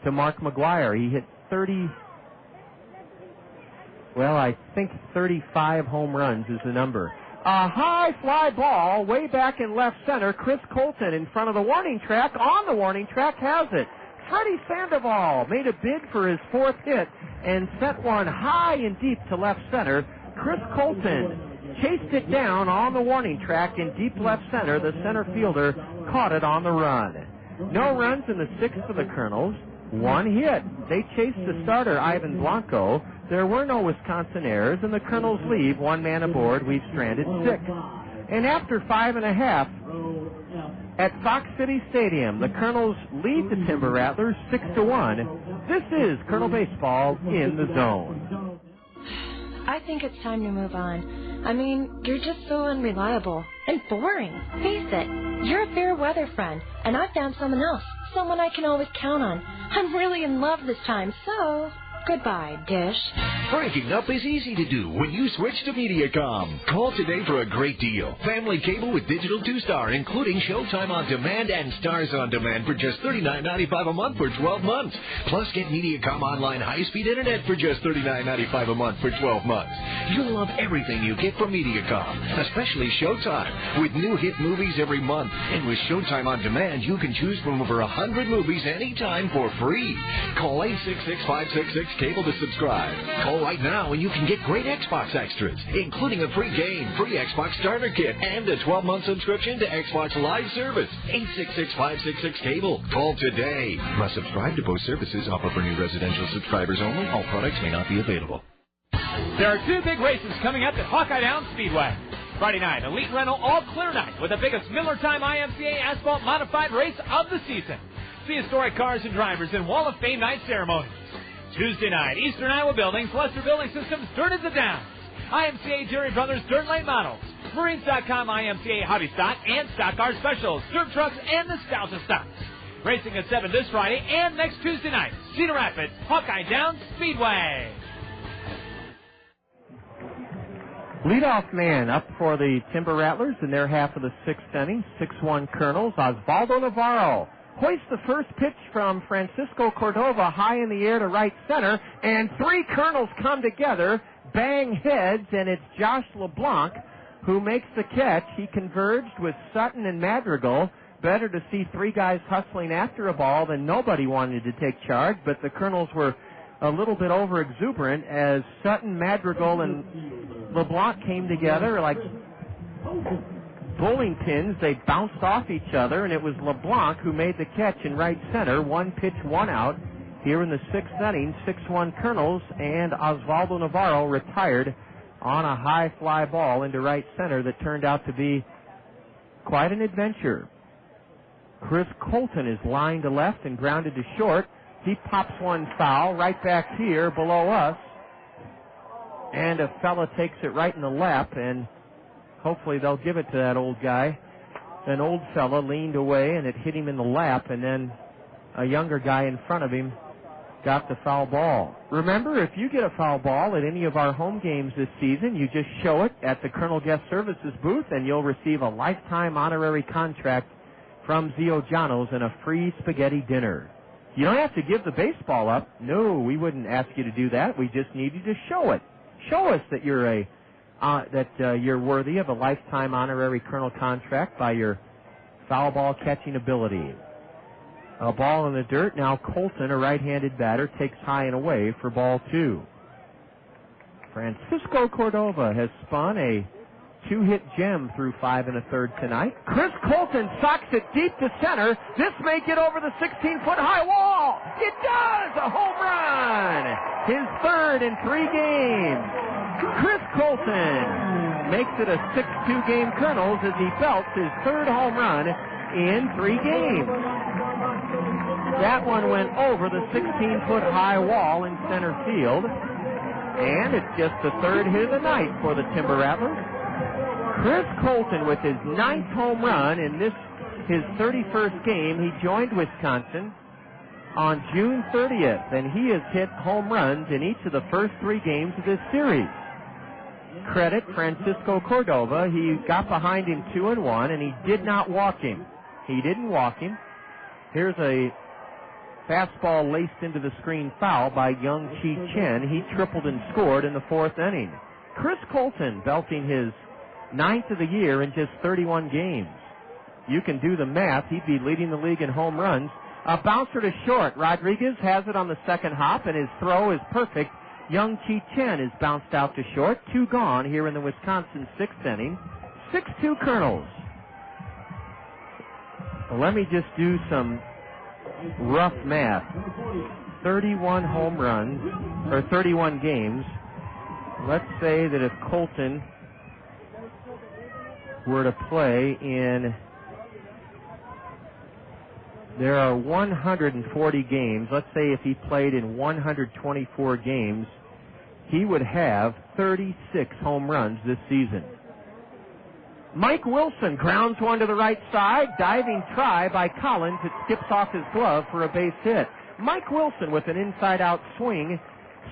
to Mark McGuire. He hit 35 home runs is the number. A high fly ball way back in left center. Chris Colton in front of the warning track. On the warning track has it. Freddy Sandoval made a bid for his 4th hit and sent one high and deep to left center. Chris Colton chased it down on the warning track in deep left center. The center fielder caught it on the run. No runs in the 6th for the Kernels. 1 hit. They chased the starter, Ivan Blanco. There were no Wisconsin errors, and the Kernels leave 1 man aboard. We've stranded 6. And after 5.5, at Fox City Stadium, the Kernels lead the Timber Rattlers 6-1. This is Colonel Baseball in the Zone. I think it's time to move on. I mean, you're just so unreliable. and boring. Face it, you're a fair weather friend, and I found someone else, someone I can always count on. I'm really in love this time, so goodbye, Dish. Breaking up is easy to do when you switch to Mediacom. Call today for a great deal. Family cable with digital 2-star, including Showtime On Demand and Stars On Demand for just $39.95 a month for 12 months. Plus, get Mediacom Online high-speed internet for just $39.95 a month for 12 months. You'll love everything you get from Mediacom, especially Showtime, with new hit movies every month. And with Showtime On Demand, you can choose from over 100 movies anytime for free. Call 866-566-CABLE to subscribe. Call right now and you can get great Xbox extras, including a free game, free Xbox starter kit, and a 12-month subscription to Xbox Live Service. 866-566-CABLE. Call today. Must subscribe to both services. Offer for new residential subscribers only. All products may not be available. There are two big races coming up at Hawkeye Downs Speedway. Friday night, Elite Rental All-Clear Night with the biggest Miller Time IMCA Asphalt Modified race of the season. See historic cars and drivers in Wall of Fame night ceremonies. Tuesday night, Eastern Iowa Buildings, Lester Building Systems, Dirt at the Downs. IMCA Jerry Brothers Dirt Lane Models. Marines.com IMCA Hobby Stock and Stock Car Specials. Dirt Trucks and Nostalgia Stocks. Racing at 7 this Friday and next Tuesday night. Cedar Rapids, Hawkeye Downs Speedway. Leadoff man up for the Timber Rattlers in their half of the sixth inning. 6-1 Kernels. Oswaldo Navarro hoists the first pitch from Francisco Cordova high in the air to right center, and three Kernels come together, bang heads, and it's Josh LeBlanc who makes the catch. He converged with Sutton and Madrigal. Better to see three guys hustling after a ball than nobody wanted to take charge, but the Kernels were a little bit over-exuberant as Sutton, Madrigal, and LeBlanc came together like bowling pins. They bounced off each other, and it was LeBlanc who made the catch in right center. One pitch, one out here in the sixth inning. 6-1 Kernels, and Oswaldo Navarro retired on a high fly ball into right center that turned out to be quite an adventure. Chris Colton is lined to left and grounded to short. He pops one foul right back here below us, and a fella takes it right in the lap, and hopefully they'll give it to that old guy. An old fella leaned away, and it hit him in the lap, and then a younger guy in front of him got the foul ball. Remember, if you get a foul ball at any of our home games this season, you just show it at the Colonel Guest Services booth, and you'll receive a lifetime honorary contract from Zio Giano's and a free spaghetti dinner. You don't have to give the baseball up. No, we wouldn't ask you to do that. We just need you to show it. Show us that you're you're worthy of a lifetime honorary Colonel contract by your foul ball catching ability. A ball in the dirt. Now Colton, a right-handed batter, takes high and away for ball two. Francisco Cordova has spun a two-hit gem through 5 1/3 tonight. Chris Colton socks it deep to center. This may get over the 16-foot high wall. It does! A home run! His third in 3 games. Chris Colton makes it a 6-2 game Kernels as he belts his third home run in 3 games. That one went over the 16-foot high wall in center field. And it's just the third hit of the night for the Timber Rattlers. Chris Colton with his 9th home run in this, his 31st game. He joined Wisconsin on June 30th, and he has hit home runs in each of the first 3 games of this series. Credit Francisco Cordova. He got behind him 2-1, and he did not walk him. He didn't walk him. Here's a fastball laced into the screen foul by Young Chi Chen. He tripled and scored in the 4th inning. Chris Colton belting his 9th of the year in just 31 games. You can do the math. He'd be leading the league in home runs. A bouncer to short. Rodriguez has it on the second hop, and his throw is perfect. Young Chi Chen is bounced out to short. 2 gone here in the Wisconsin 6th inning. 6-2 Kernels. Well, let me just do some rough math. 31 home runs, or 31 games. Let's say that if Colton were to play in, there are 140 games. Let's say if he played in 124 games, he would have 36 home runs this season. Mike Wilson grounds one to the right side. Diving try by Collins. It skips off his glove for a base hit. Mike Wilson with an inside-out swing.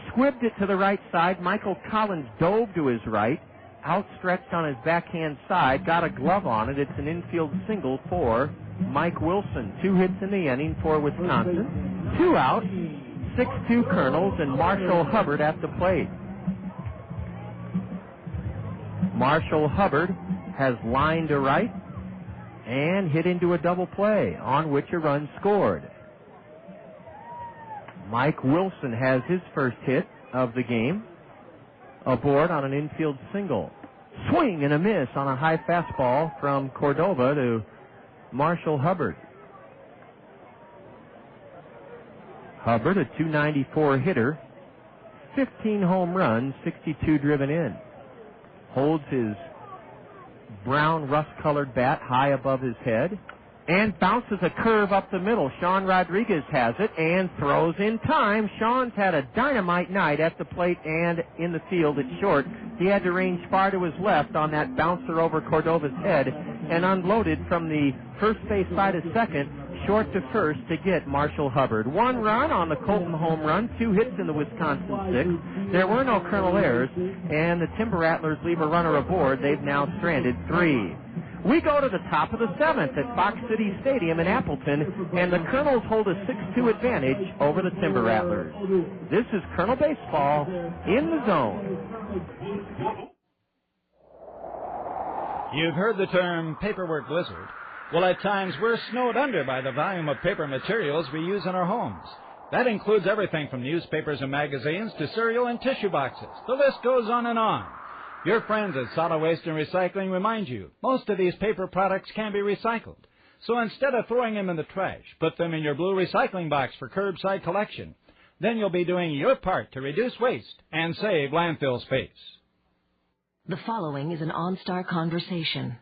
Squibbed it to the right side. Michael Collins dove to his right. Outstretched on his backhand side. Got a glove on it. It's an infield single for Mike Wilson. 2 hits in the inning for Wisconsin. 2 out. 6-2 Kernels and Marshall Hubbard at the plate. Marshall Hubbard has lined to right and hit into a double play on which a run scored. Mike Wilson has his first hit of the game aboard on an infield single. Swing and a miss on a high fastball from Cordova to Marshall Hubbard. Hubbard, a .294 hitter, 15 home runs, 62 driven in. Holds his brown rust-colored bat high above his head and bounces a curve up the middle. Sean Rodriguez has it and throws in time. Sean's had a dynamite night at the plate and in the field at short. He had to range far to his left on that bouncer over Cordova's head and unloaded from the first base side of second, short to first to get Marshall Hubbard. 1 run on the Colton home run, 2 hits in the Wisconsin 6. There were no Kernel errors, and the Timber Rattlers leave a runner aboard. They've now stranded 3. We go to the top of the 7th at Fox City Stadium in Appleton, and the Kernels hold a 6-2 advantage over the Timber Rattlers. This is Kernel Baseball in the Zone. You've heard the term paperwork blizzard. Well, at times we're snowed under by the volume of paper materials we use in our homes. That includes everything from newspapers and magazines to cereal and tissue boxes. The list goes on and on. Your friends at Solid Waste and Recycling remind you most of these paper products can be recycled. So instead of throwing them in the trash, put them in your blue recycling box for curbside collection. Then you'll be doing your part to reduce waste and save landfill space. The following is an OnStar conversation.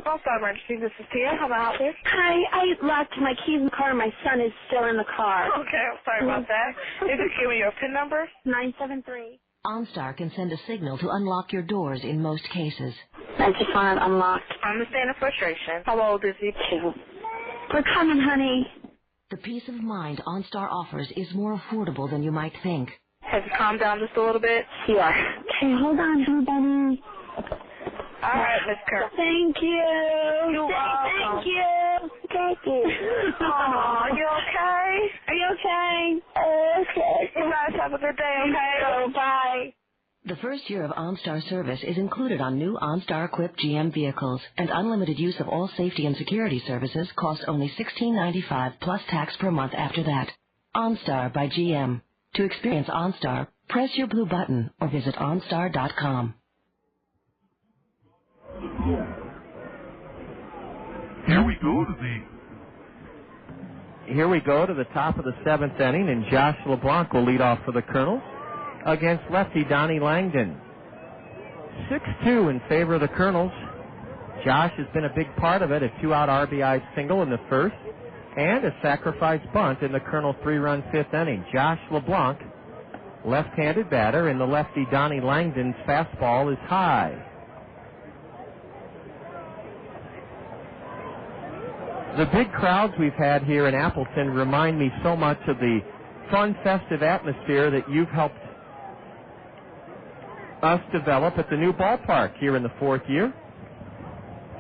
OnStar Emergency, this is Tia. How may I help you? Hi, I locked my keys in the car. My son is still in the car. Okay, I'm sorry about that. You just give me your PIN number? 973. OnStar can send a signal to unlock your doors in most cases. I just want it unlocked. I understand the frustration. How old is he? 2. We're coming, honey. The peace of mind OnStar offers is more affordable than you might think. Has it calmed down just a little bit? Yeah. Okay, hold on, everybody. All right, Miss Kerr. Thank you. You're welcome. Thank you. Thank you. Aw, you okay? Are you okay? Okay. You guys have a good day, okay? So, bye. The first year of OnStar service is included on new OnStar-equipped GM vehicles, and unlimited use of all safety and security services costs only $16.95 plus tax per month after that. OnStar by GM. To experience OnStar, press your blue button or visit OnStar.com. Here we go to the top of the 7th inning, and Josh LeBlanc will lead off for the Kernels against lefty Donnie Langdon. 6-2 in favor of the Kernels. Josh has been a big part of it, a 2-out RBI single in the first and a sacrifice bunt in the Kernel 3-run 5th inning. Josh LeBlanc, left-handed batter, and the lefty Donnie Langdon's fastball is high. The big crowds we've had here in Appleton remind me so much of the fun, festive atmosphere that you've helped us develop at the new ballpark here in the 4th year.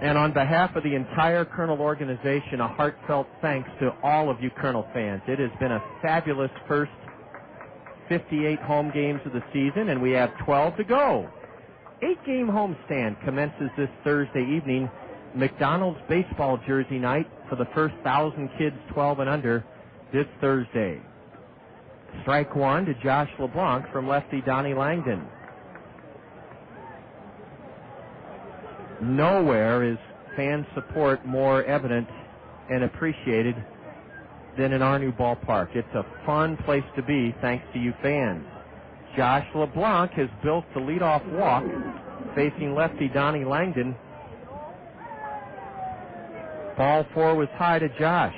And on behalf of the entire Kernel organization, a heartfelt thanks to all of you Kernel fans. It has been a fabulous first 58 home games of the season, and we have 12 to go. 8-game homestand commences this Thursday evening. McDonald's baseball jersey night for the first 1,000 kids 12 and under this Thursday. Strike one to Josh LeBlanc from lefty Donnie Langdon. Nowhere is fan support more evident and appreciated than in our new ballpark. It's a fun place to be thanks to you fans. Josh LeBlanc has built the leadoff walk facing lefty Donnie Langdon. Ball 4 was high to Josh.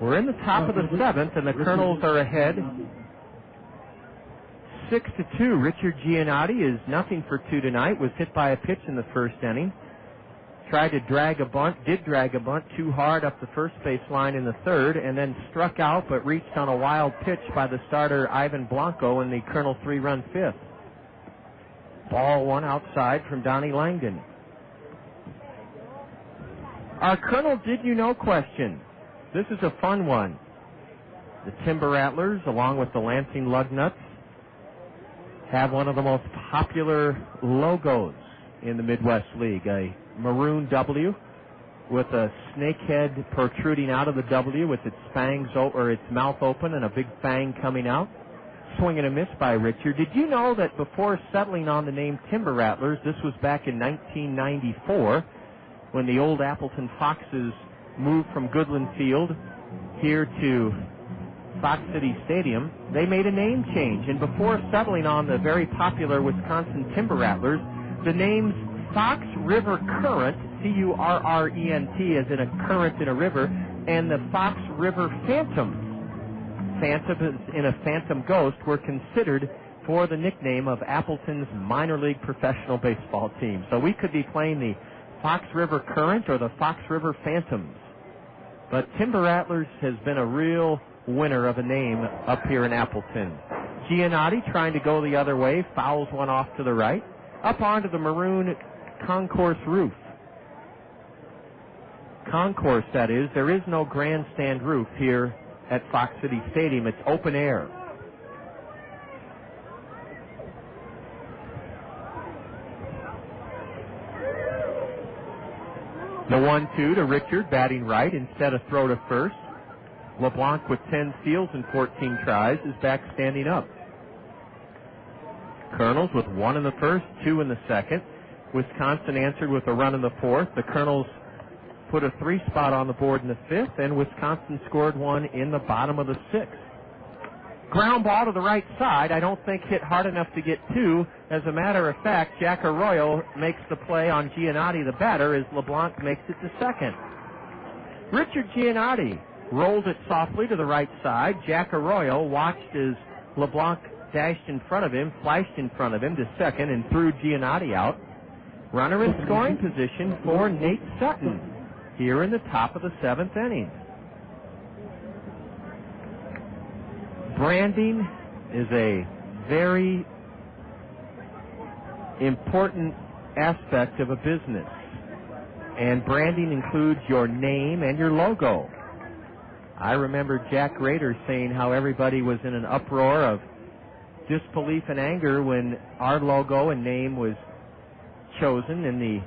We're in the top of the 7th, and the Kernels are ahead 6-2. Richard Giannotti is nothing for 2 tonight. Was hit by a pitch in the first inning. Tried to drag a bunt, did drag a bunt too hard up the first base line in the third, and then struck out but reached on a wild pitch by the starter Ivan Blanco in the Kernel 3-run fifth. Ball 1 outside from Donnie Langdon. Our Kernel Did You Know question. This is a fun one. The Timber Rattlers, along with the Lansing Lugnuts, have one of the most popular logos in the Midwest League, a maroon W with a snake head protruding out of the W with its fangs or its mouth open and a big fang coming out. Swing and a miss by Richard. Did you know that before settling on the name Timber Rattlers, this was back in 1994 when the old Appleton Foxes moved from Goodland Field here to Fox City Stadium, they made a name change, and before settling on the very popular Wisconsin Timber Rattlers, the names Fox River Current, C-U-R-R-E-N-T, as in a current in a river, and the Fox River Phantoms, Phantom in a phantom ghost, were considered for the nickname of Appleton's minor league professional baseball team. So we could be playing the Fox River Current or the Fox River Phantoms. But Timber Rattlers has been a real winner of a name up here in Appleton. Giannotti trying to go the other way, fouls one off to the right, up onto the maroon concourse roof. Concourse, that is. There is no grandstand roof here at Fox City Stadium. It's open air. The 1-2 to Richard, batting right instead of throw to first. LeBlanc with 10 steals and 14 tries is back standing up. Kernels with 1 in the first, 2 in the second. Wisconsin answered with a run in the fourth. The Kernels put a 3 spot on the board in the fifth, and Wisconsin scored 1 in the bottom of the sixth. Ground ball to the right side. I don't think hit hard enough to get 2. As a matter of fact, Jack Arroyo makes the play on Giannotti, the batter, as LeBlanc makes it to second. Richard Giannotti rolled it softly to the right side. Jack Arroyo watched as LeBlanc dashed in front of him, flashed in front of him to second, and threw Giannotti out. Runner in scoring position for Nate Sutton here in the top of the 7th inning. Branding is a very important aspect of a business, and branding includes your name and your logo. I remember Jack Rader saying how everybody was in an uproar of disbelief and anger when our logo and name was chosen in the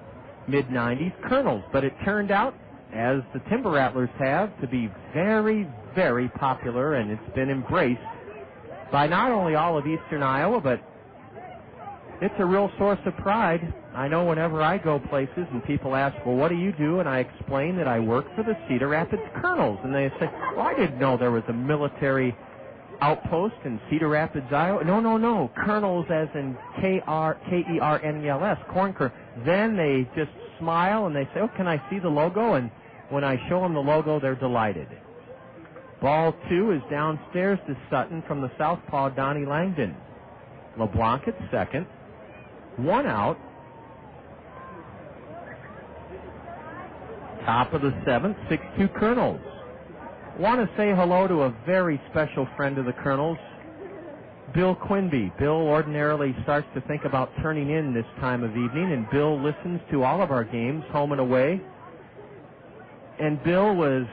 mid-90s, Kernels. But it turned out, as the Timber Rattlers have, to be very, very popular, and it's been embraced by not only all of Eastern Iowa, but it's a real source of pride. I know whenever I go places and people ask, well, what do you do? And I explain that I work for the Cedar Rapids Kernels. And they say, well, I didn't know there was a military outpost in Cedar Rapids, Iowa. No. Kernels as in K-E-R-N-E-L-S, corn kernel. Then they just smile and they say, oh, can I see the logo? And when I show them the logo, they're delighted. Ball 2 is downstairs to Sutton from the southpaw, Donnie Langdon. LeBlanc at second. 1 out. Top of the 7th, 6-2 Kernels. Want to say hello to a very special friend of the Kernels, Bill Quinby. Bill ordinarily starts to think about turning in this time of evening, and Bill listens to all of our games, home and away. And Bill was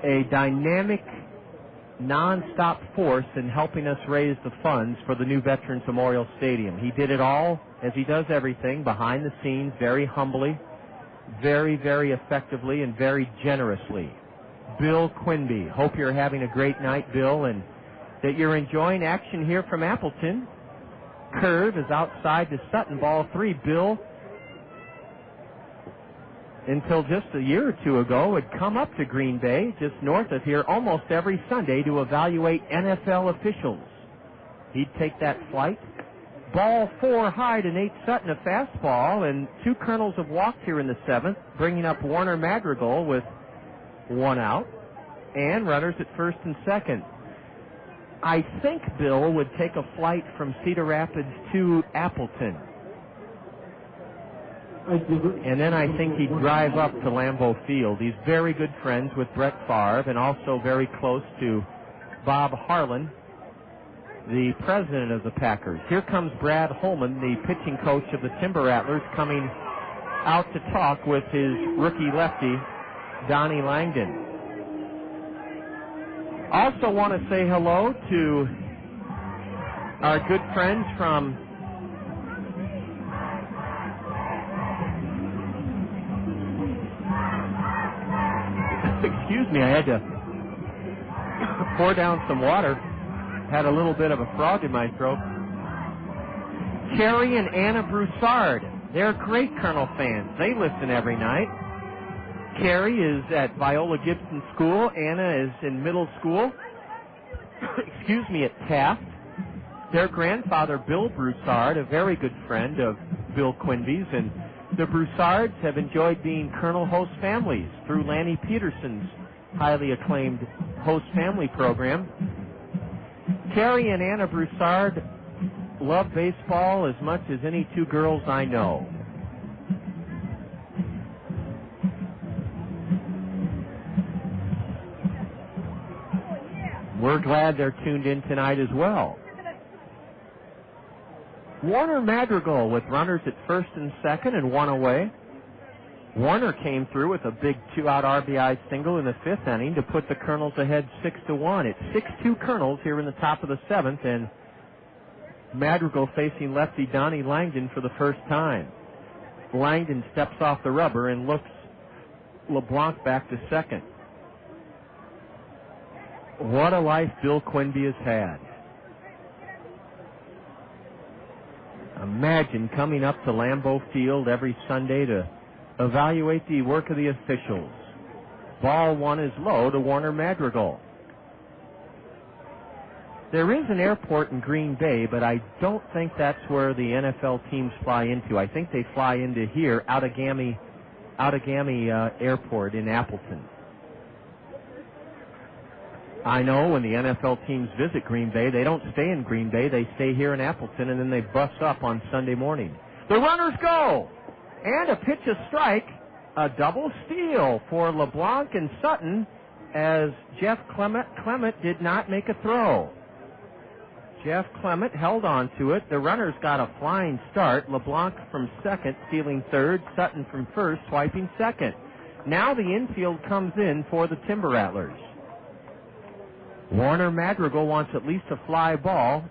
a dynamic, non-stop force in helping us raise the funds for the new Veterans Memorial Stadium. He did it all, as he does everything, behind the scenes, very humbly, very, very effectively, and very generously. Bill Quinby. Hope you're having a great night, Bill, and that you're enjoying action here from Appleton. Curve is outside to Sutton, ball 3. Bill, until just a year or two ago, would come up to Green Bay, just north of here, almost every Sunday to evaluate NFL officials. He'd take that flight. Ball 4 high to Nate Sutton, a fastball, and 2 Kernels have walked here in the 7th, bringing up Warner Madrigal with 1 out, and runners at first and second. I think Bill would take a flight from Cedar Rapids to Appleton. And then I think he'd drive up to Lambeau Field. He's very good friends with Brett Favre and also very close to Bob Harlan, the president of the Packers. Here comes Brad Holman, the pitching coach of the Timber Rattlers, coming out to talk with his rookie lefty, Donnie Langdon. Also want to say hello to our good friends from excuse me, I had to pour down some water. Had a little bit of a frog in my throat. Carrie and Anna Broussard. They're great Kernel fans. They listen every night. Carrie is at Viola Gibson School. Anna is in middle school. Excuse me, at Taft. Their grandfather, Bill Broussard, a very good friend of Bill Quinby's, and the Broussards have enjoyed being Kernel host families through Lanny Peterson's highly acclaimed host family program. Carrie and Anna Broussard love baseball as much as any two girls I know. We're glad they're tuned in tonight as well. Warner Madrigal with runners at first and second and one away. Warner came through with a big 2-out RBI single in the fifth inning to put the Kernels ahead 6-1. It's 6-2 Kernels here in the top of the seventh, and Madrigal facing lefty Donnie Langdon for the first time. Langdon steps off the rubber and looks LeBlanc back to second. What a life Bill Quinby has had. Imagine coming up to Lambeau Field every Sunday to evaluate the work of the officials. Ball one is low to Warner Madrigal. There is an airport in Green Bay, but I don't think that's where the NFL teams fly into. I think they fly into here, Outagamie Airport in Appleton. I know when the NFL teams visit Green Bay, they don't stay in Green Bay. They stay here in Appleton, and then they bus up on Sunday morning. The runners go! And a pitch, a strike, a double steal for LeBlanc and Sutton as Jeff Clement did not make a throw. Jeff Clement held on to it. The runners got a flying start. LeBlanc from second, stealing third. Sutton from first, swiping second. Now the infield comes in for the Timber Rattlers. Warner Madrigal wants at least a fly ball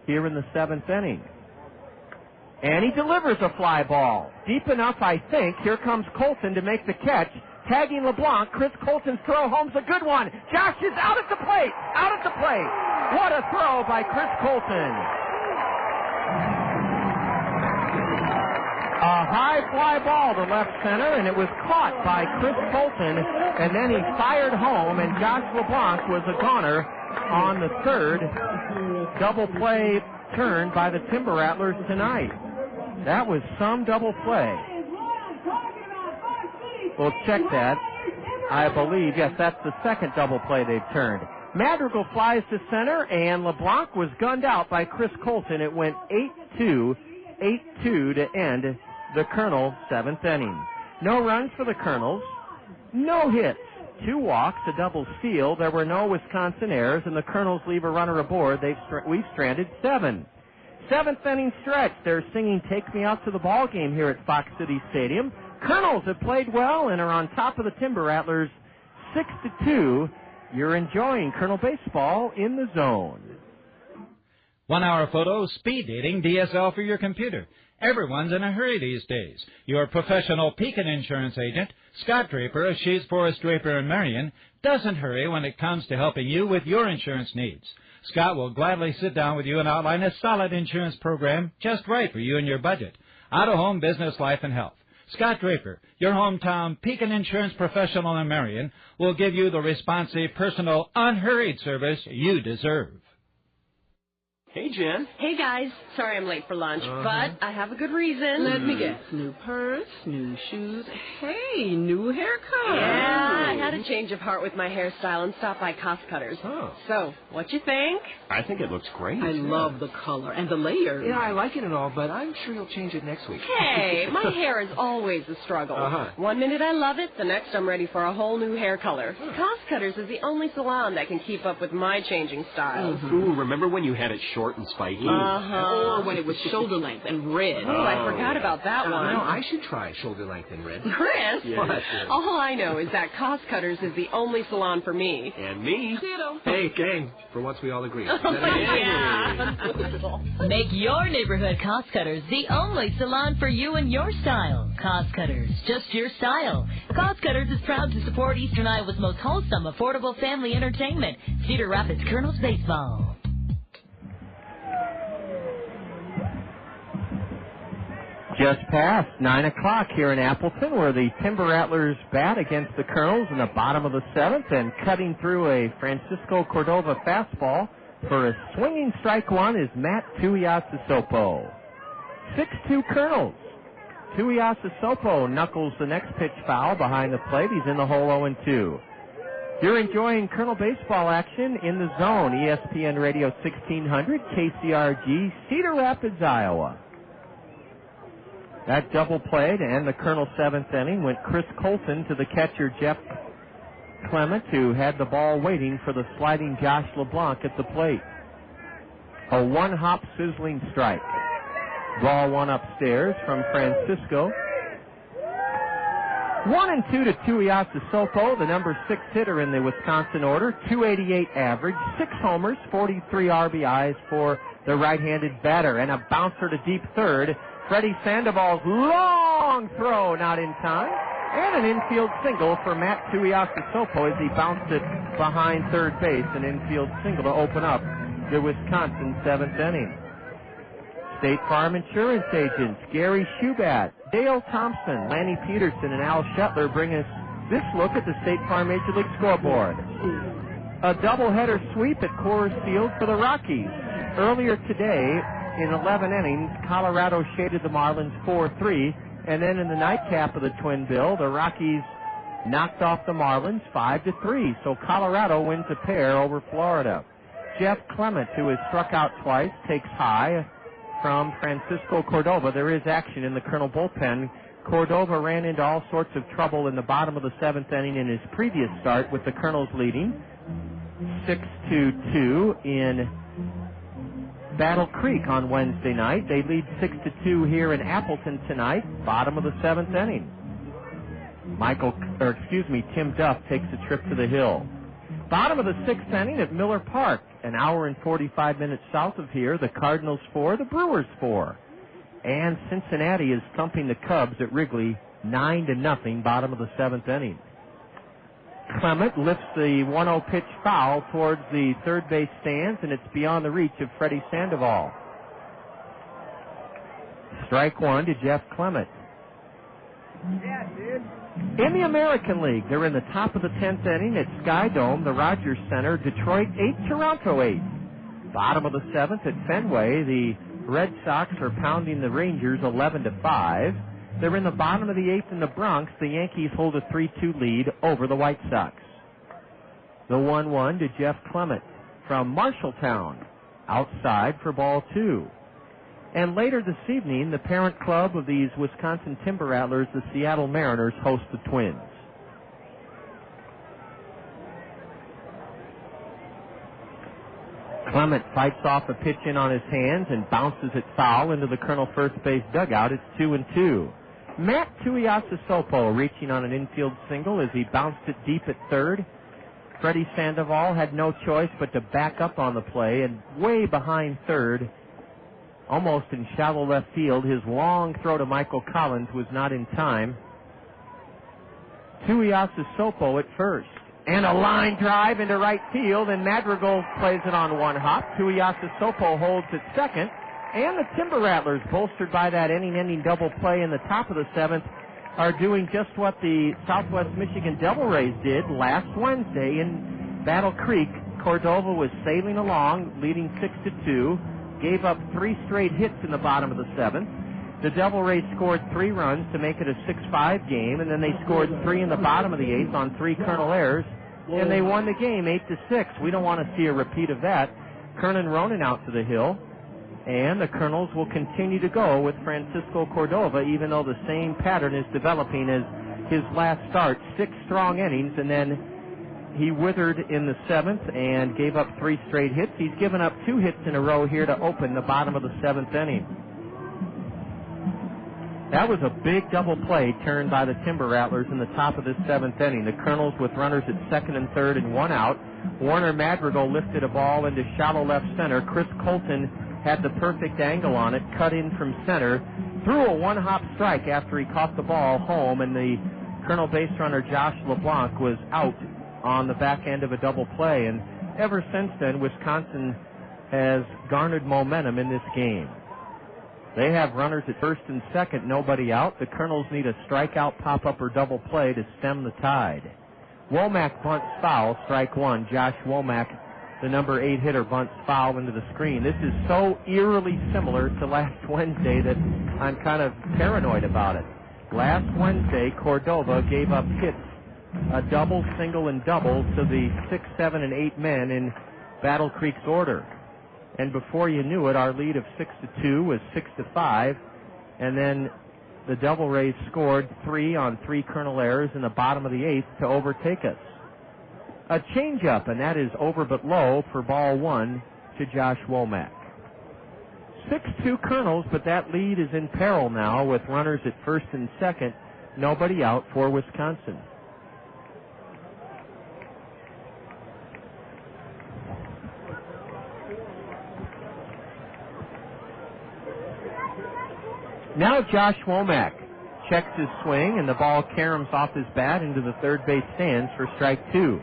here in the seventh inning. And he delivers a fly ball. Deep enough, I think. Here comes Colton to make the catch. Tagging LeBlanc. Chris Colton's throw home's a good one. Josh is out at the plate. Out at the plate. What a throw by Chris Colton. A high fly ball to left center, and it was caught by Chris Colton, and then he fired home, and Josh LeBlanc was a goner on the third double play turn by the Timber Rattlers tonight. That was some double play. We'll check that. I believe, yes, that's the second double play they've turned. Madrigal flies to center, and LeBlanc was gunned out by Chris Colton. It went 8-2 to end the Kernels' seventh inning. No runs for the Kernels, no hits, 2 walks, a double steal. There were no Wisconsin errors, and the Kernels leave a runner aboard. We've stranded 7. Seventh inning stretch. They're singing "Take Me Out to the Ball Game" here at Fox City Stadium. Kernels have played well and are on top of the Timber Rattlers 6-2. You're enjoying Kernel baseball in the zone. 1 hour photo, speed dating, DSL for your computer. Everyone's in a hurry these days. Your professional Pekin insurance agent, Scott Draper of Sheets Forest Draper and Marion, doesn't hurry when it comes to helping you with your insurance needs. Scott will gladly sit down with you and outline a solid insurance program just right for you and your budget. Auto, home, business, life, and health. Scott Draper, your hometown Pekin insurance professional in Marion, will give you the responsive, personal, unhurried service you deserve. Hey, Jen. Hey, guys. Sorry I'm late for lunch, but I have a good reason. Let me guess. New purse, new shoes. Hey, new haircut. Yeah, I had a change of heart with my hairstyle and stopped by Cost Cutters. Oh. So, what you think? I think it looks great. I love the color and the layers. Yeah, I like it and all, but I'm sure you'll change it next week. Hey, my hair is always a struggle. 1 minute I love it, the next I'm ready for a whole new hair color. Cost Cutters is the only salon that can keep up with my changing style. Ooh, remember when you had it short and spiky? Or when it was shoulder length and red. Oh, I forgot about that one. You know, I should try shoulder length and red. Chris? Yes. All I know is that Cost Cutters is the only salon for me. And me. Ditto. Hey, gang, for once we all agree. Yeah. Make your neighborhood Cost Cutters the only salon for you and your style. Cost Cutters, just your style. Cost Cutters is proud to support Eastern Iowa's most wholesome, affordable family entertainment, Cedar Rapids Kernels Baseball. Just past 9 o'clock here in Appleton, where the Timber Rattlers bat against the Kernels in the bottom of the seventh, and cutting through a Francisco Cordova fastball for a swinging strike one is Matt Tuiasosopo. 6-2 Kernels. Tuiasosopo knuckles the next pitch foul behind the plate. He's in the hole 0-2. You're enjoying Kernel baseball action in the zone. ESPN Radio 1600, KCRG, Cedar Rapids, Iowa. That double play to end the Kernel seventh inning went Chris Colton to the catcher Jeff Clement, who had the ball waiting for the sliding Josh LeBlanc at the plate. A one-hop sizzling strike. Ball one upstairs from Francisco. 1-2 to Tuiasosopo, the number 6 hitter in the Wisconsin order. 288 average, 6 homers, 43 RBIs for the right-handed batter, and a bouncer to deep third. Freddy Sandoval's long throw not in time, and an infield single for Matt Tuiasosopo as he bounced it behind third base, an infield single to open up the Wisconsin seventh inning. State Farm Insurance agents Gary Shubat, Dale Thompson, Lanny Peterson, and Al Shetler bring us this look at the State Farm Major League scoreboard. A doubleheader sweep at Coors Field for the Rockies. Earlier today, in 11 innings, Colorado shaded the Marlins 4-3, and then in the nightcap of the Twin Bill, the Rockies knocked off the Marlins 5-3, so Colorado wins a pair over Florida. Jeff Clement, who has struck out twice, takes high from Francisco Cordova. There is action in the Kernel bullpen. Cordova ran into all sorts of trouble in the bottom of the seventh inning in his previous start, with the Kernels leading 6-2 in Battle Creek on Wednesday night. They lead 6-2 here in Appleton tonight, bottom of the seventh inning. Tim Duff takes a trip to the Hill. Bottom of the sixth inning at Miller Park, an hour and 45 minutes south of here. The Cardinals 4, the Brewers 4. And Cincinnati is thumping the Cubs at Wrigley 9-0, bottom of the seventh inning. Clement lifts the 1-0 pitch foul towards the third base stands, and it's beyond the reach of Freddy Sandoval. Strike one to Jeff Clement. Yeah, dude. In the American League, they're in the top of the 10th inning at Sky Dome, the Rogers Center. Detroit 8, Toronto 8. Bottom of the 7th at Fenway, the Red Sox are pounding the Rangers 11-5. They're in the bottom of the 8th in the Bronx. The Yankees hold a 3-2 lead over the White Sox. The 1-1 to Jeff Clement from Marshalltown, outside for ball 2. And later this evening, the parent club of these Wisconsin Timber Rattlers, the Seattle Mariners, host the Twins. Clement fights off a pitch in on his hands and bounces it foul into the Kernel first base dugout. It's 2-2. Matt Tuiasosopo reaching on an infield single as he bounced it deep at third. Freddy Sandoval had no choice but to back up on the play, and way behind third, almost in shallow left field, his long throw to Michael Collins was not in time. Tuiasosopo at first. And a line drive into right field, and Madrigal plays it on one hop. Tuiasosopo holds at second. And the Timber Rattlers, bolstered by that inning-ending double play in the top of the 7th, are doing just what the Southwest Michigan Devil Rays did last Wednesday in Battle Creek. Cordova was sailing along, leading 6-2. gave up 3 straight hits in the bottom of the 7th. The Devil Rays scored 3 runs to make it a 6-5 game, and then they scored 3 in the bottom of the 8th on 3 Kernel errors, and they won the game 8-6. We don't want to see a repeat of that. Kernan Ronan out to the hill, and the Kernels will continue to go with Francisco Cordova, even though the same pattern is developing as his last start. 6 strong innings, and then he withered in the 7th and gave up 3 straight hits. He's given up 2 hits in a row here to open the bottom of the 7th inning. That was a big double play turned by the Timber Rattlers in the top of this 7th inning. The Kernels with runners at 2nd and 3rd and 1 out. Warner Madrigal lifted a ball into shallow left center. Chris Colton had the perfect angle on it, cut in from center, threw a one-hop strike after he caught the ball home, and the Kernel base runner Josh LeBlanc was out on the back end of a double play. And ever since then, Wisconsin has garnered momentum in this game. They have runners at 1st and 2nd, nobody out. The Kernels need a strikeout, pop-up, or double play to stem the tide. Womack bunts foul, strike 1. Josh Womack, the number 8 hitter, bunts foul into the screen. This is so eerily similar to last Wednesday that I'm kind of paranoid about it. Last Wednesday, Cordova gave up hits, a double, single, and double to the 6, 7, and 8 men in Battle Creek's order. And before you knew it, our lead of 6-2 was 6-5, and then the Devil Rays scored 3 on 3 Kernel errors in the bottom of the 8th to overtake us. A changeup, and that is over but low for ball 1 to Josh Womack. 6-2 Kernels, but that lead is in peril now with runners at 1st and 2nd, nobody out for Wisconsin. Now Josh Womack checks his swing, and the ball caroms off his bat into the third base stands for strike 2.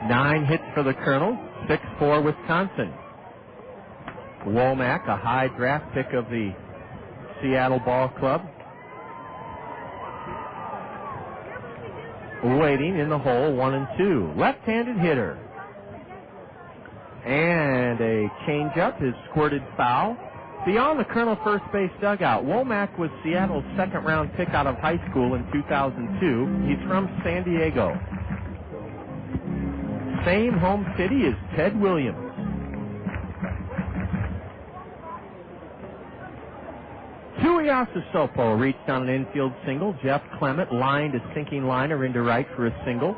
Nine hits for the Kernels, 6-4 Wisconsin. Womack, a high draft pick of the Seattle Ball Club, waiting in the hole, 1-2. Left-handed hitter. And a changeup is squirted foul beyond the Kernel first base dugout. Womack was Seattle's second-round pick out of high school in 2002. He's from San Diego. Same home city as Ted Williams. Tuiasosopo reached on an infield single. Jeff Clement lined a sinking liner into right for a single.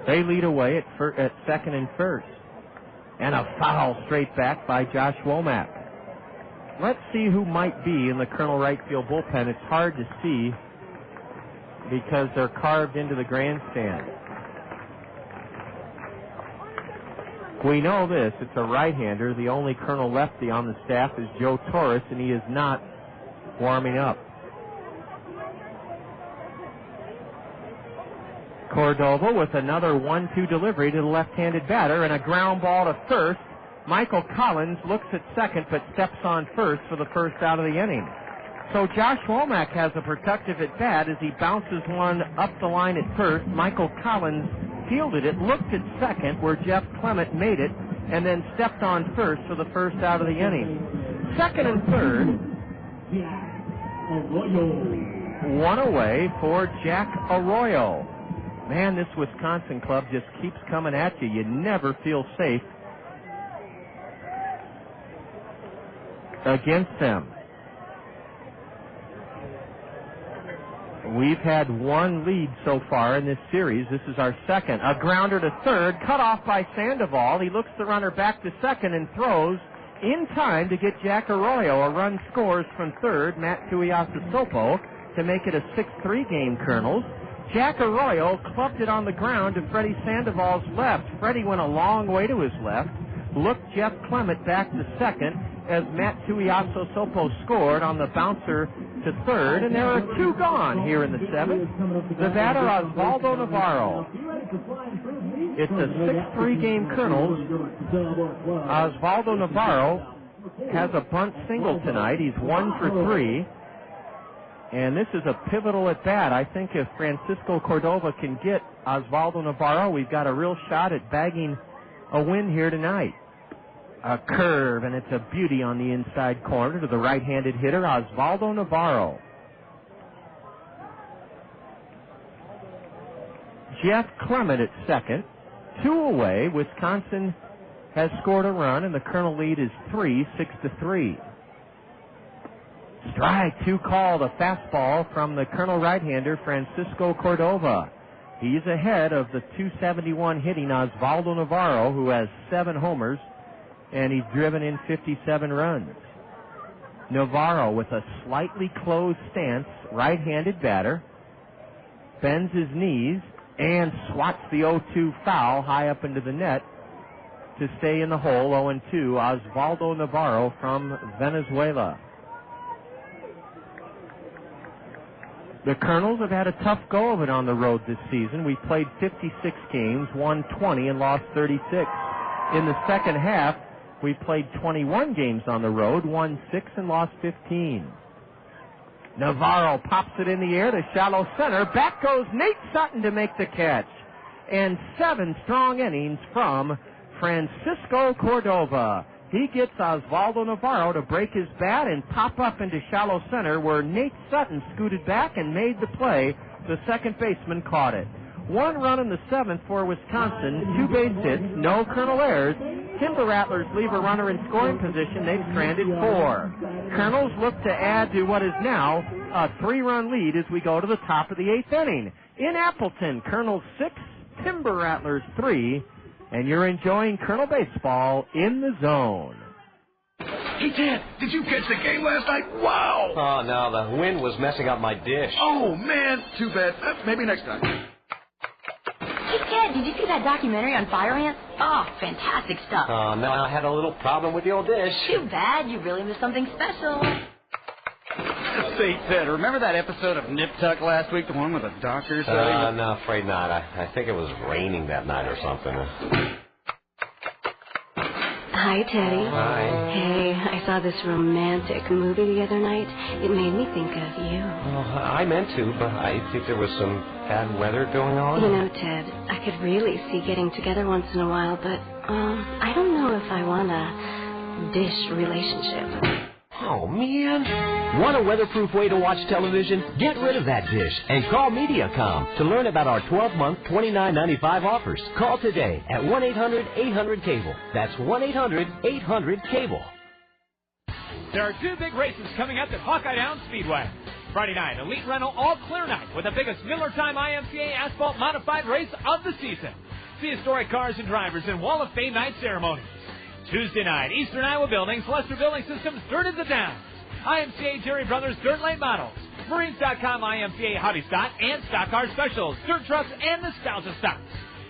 They lead away at 2nd and 1st. And a foul straight back by Josh Womack. Let's see who might be in the Kernel right field bullpen. It's hard to see because they're carved into the grandstand. We know this. It's a right-hander. The only Kernel lefty on the staff is Joe Torres, and he is not warming up. Cordova with another 1-2 delivery to the left-handed batter and a ground ball to first. Michael Collins looks at second but steps on first for the first out of the inning. So Josh Womack has a productive at bat as he bounces one up the line at first. Michael Collins fielded it, looked at second where Jeff Clement made it, and then stepped on first for the first out of the inning. 2nd and 3rd. One away for Jack Arroyo. Man, this Wisconsin club just keeps coming at you. You never feel safe against them. We've had one lead so far in this series. This is our second. A grounder to third, cut off by Sandoval. He looks the runner back to second and throws in time to get Jack Arroyo. A run scores from third, Matt Tuiasosopo, to make it a 6-3 game, Kernels. Jack Arroyo clubbed it on the ground to Freddy Sandoval's left. Freddy went a long way to his left, looked Jeff Clement back to second as Matt Tuiasosopo scored on the bouncer to third, and there are 2 gone here in the 7th. The batter, Oswaldo Navarro. It's a 6-3 game Kernels. Oswaldo Navarro has a bunt single tonight. He's 1 for 3. And this is a pivotal at bat. I think if Francisco Cordova can get Oswaldo Navarro, we've got a real shot at bagging a win here tonight. A curve, and it's a beauty on the inside corner to the right-handed hitter, Oswaldo Navarro. Jeff Clement at second. 2 away. Wisconsin has scored a run, and the Colonel lead is 6-3. Strike 2 called, a fastball from the Colonel right-hander, Francisco Cordova. He's ahead of the 271 hitting Oswaldo Navarro, who has 7 homers, and he's driven in 57 runs. Navarro with a slightly closed stance, right-handed batter, bends his knees, and swats the 0-2 foul high up into the net to stay in the hole. 0-2, Oswaldo Navarro from Venezuela. The Kernels have had a tough go of it on the road this season. We played 56 games, won 20, and lost 36. In the second half, we played 21 games on the road, won 6, and lost 15. Navarro pops it in the air to shallow center. Back goes Nate Sutton to make the catch. And 7 strong innings from Francisco Cordova. He gets Oswaldo Navarro to break his bat and pop up into shallow center, where Nate Sutton scooted back and made the play. The second baseman caught it. 1 run in the 7th for Wisconsin, 2 base hits, no Colonel errors. Timber Rattlers leave a runner in scoring position. They've stranded 4. Kernels look to add to what is now a 3-run lead as we go to the top of the 8th inning. In Appleton, Kernels 6, Timber Rattlers 3, and you're enjoying Colonel Baseball in the Zone. Hey, Dad, did you catch the game last night? Wow! Oh, no, the wind was messing up my dish. Oh, man, too bad. Maybe next time. Hey, Ted, did you see that documentary on fire ants? Oh, fantastic stuff. Oh, no, I had a little problem with the old dish. Too bad. You really missed something special. Say, Ted, remember that episode of Nip Tuck last week, the one with the doctor? No, afraid not. I think it was raining that night or something. Hi, Teddy. Hi. Hey, I saw this romantic movie the other night. It made me think of you. Well, I meant to, but I think there was some bad weather going on. You know, Ted, I could really see getting together once in a while, but I don't know if I want a dish relationship. Oh, man. Want a weatherproof way to watch television? Get rid of that dish and call Mediacom to learn about our 12-month, $29.95 offers. Call today at 1-800-800-CABLE. That's 1-800-800-CABLE. There are 2 big races coming up at Hawkeye Downs Speedway. Friday night, Elite Rental All Clear Night with the biggest Miller Time IMCA Asphalt Modified race of the season. See historic cars and drivers in Wall of Fame night ceremonies. Tuesday night, Eastern Iowa Buildings, Lester Building Systems, Dirt in the Downs. IMCA Jerry Brothers Dirt Late Models. Marines.com IMCA Hobby Stock and Stock Car Specials. Dirt Trucks and Nostalgia Stocks.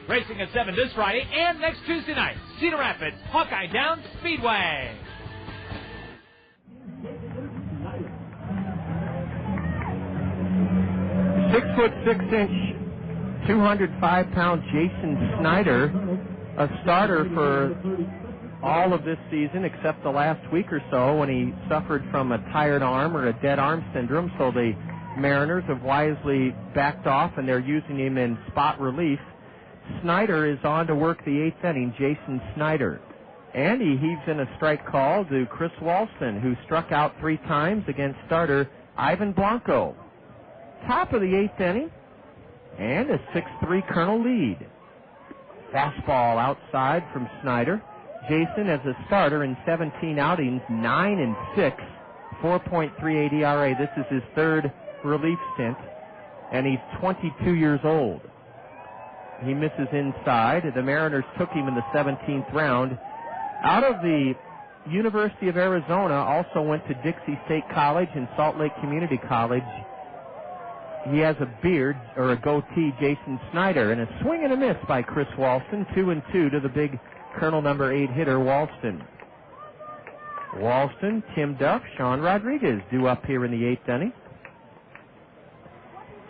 Racing at 7 this Friday and next Tuesday night. Cedar Rapids, Hawkeye Downs Speedway. 6'6", 205-pound Jason Snyder, a starter for all of this season except the last week or so when he suffered from a tired arm or a dead arm syndrome. So the Mariners have wisely backed off, and they're using him in spot relief. Snyder is on to work the 8th inning, Jason Snyder. And he heaves in a strike call to Chris Walston, who struck out 3 times against starter Ivan Blanco. Top of the 8th inning, and a 6-3 Colonel lead. Fastball outside from Snyder. Jason, as a starter in 17 outings, 9-6, 4.38 ERA. This is his 3rd relief stint, and he's 22 years old. He misses inside. The Mariners took him in the 17th round. Out of the University of Arizona, also went to Dixie State College and Salt Lake Community College. He has a beard, or a goatee, Jason Snyder, and a swing and a miss by Chris Walston, 2-2 to the big Colonel number 8 hitter, Walston. Walston, Tim Duff, Sean Rodriguez due up here in the 8th inning.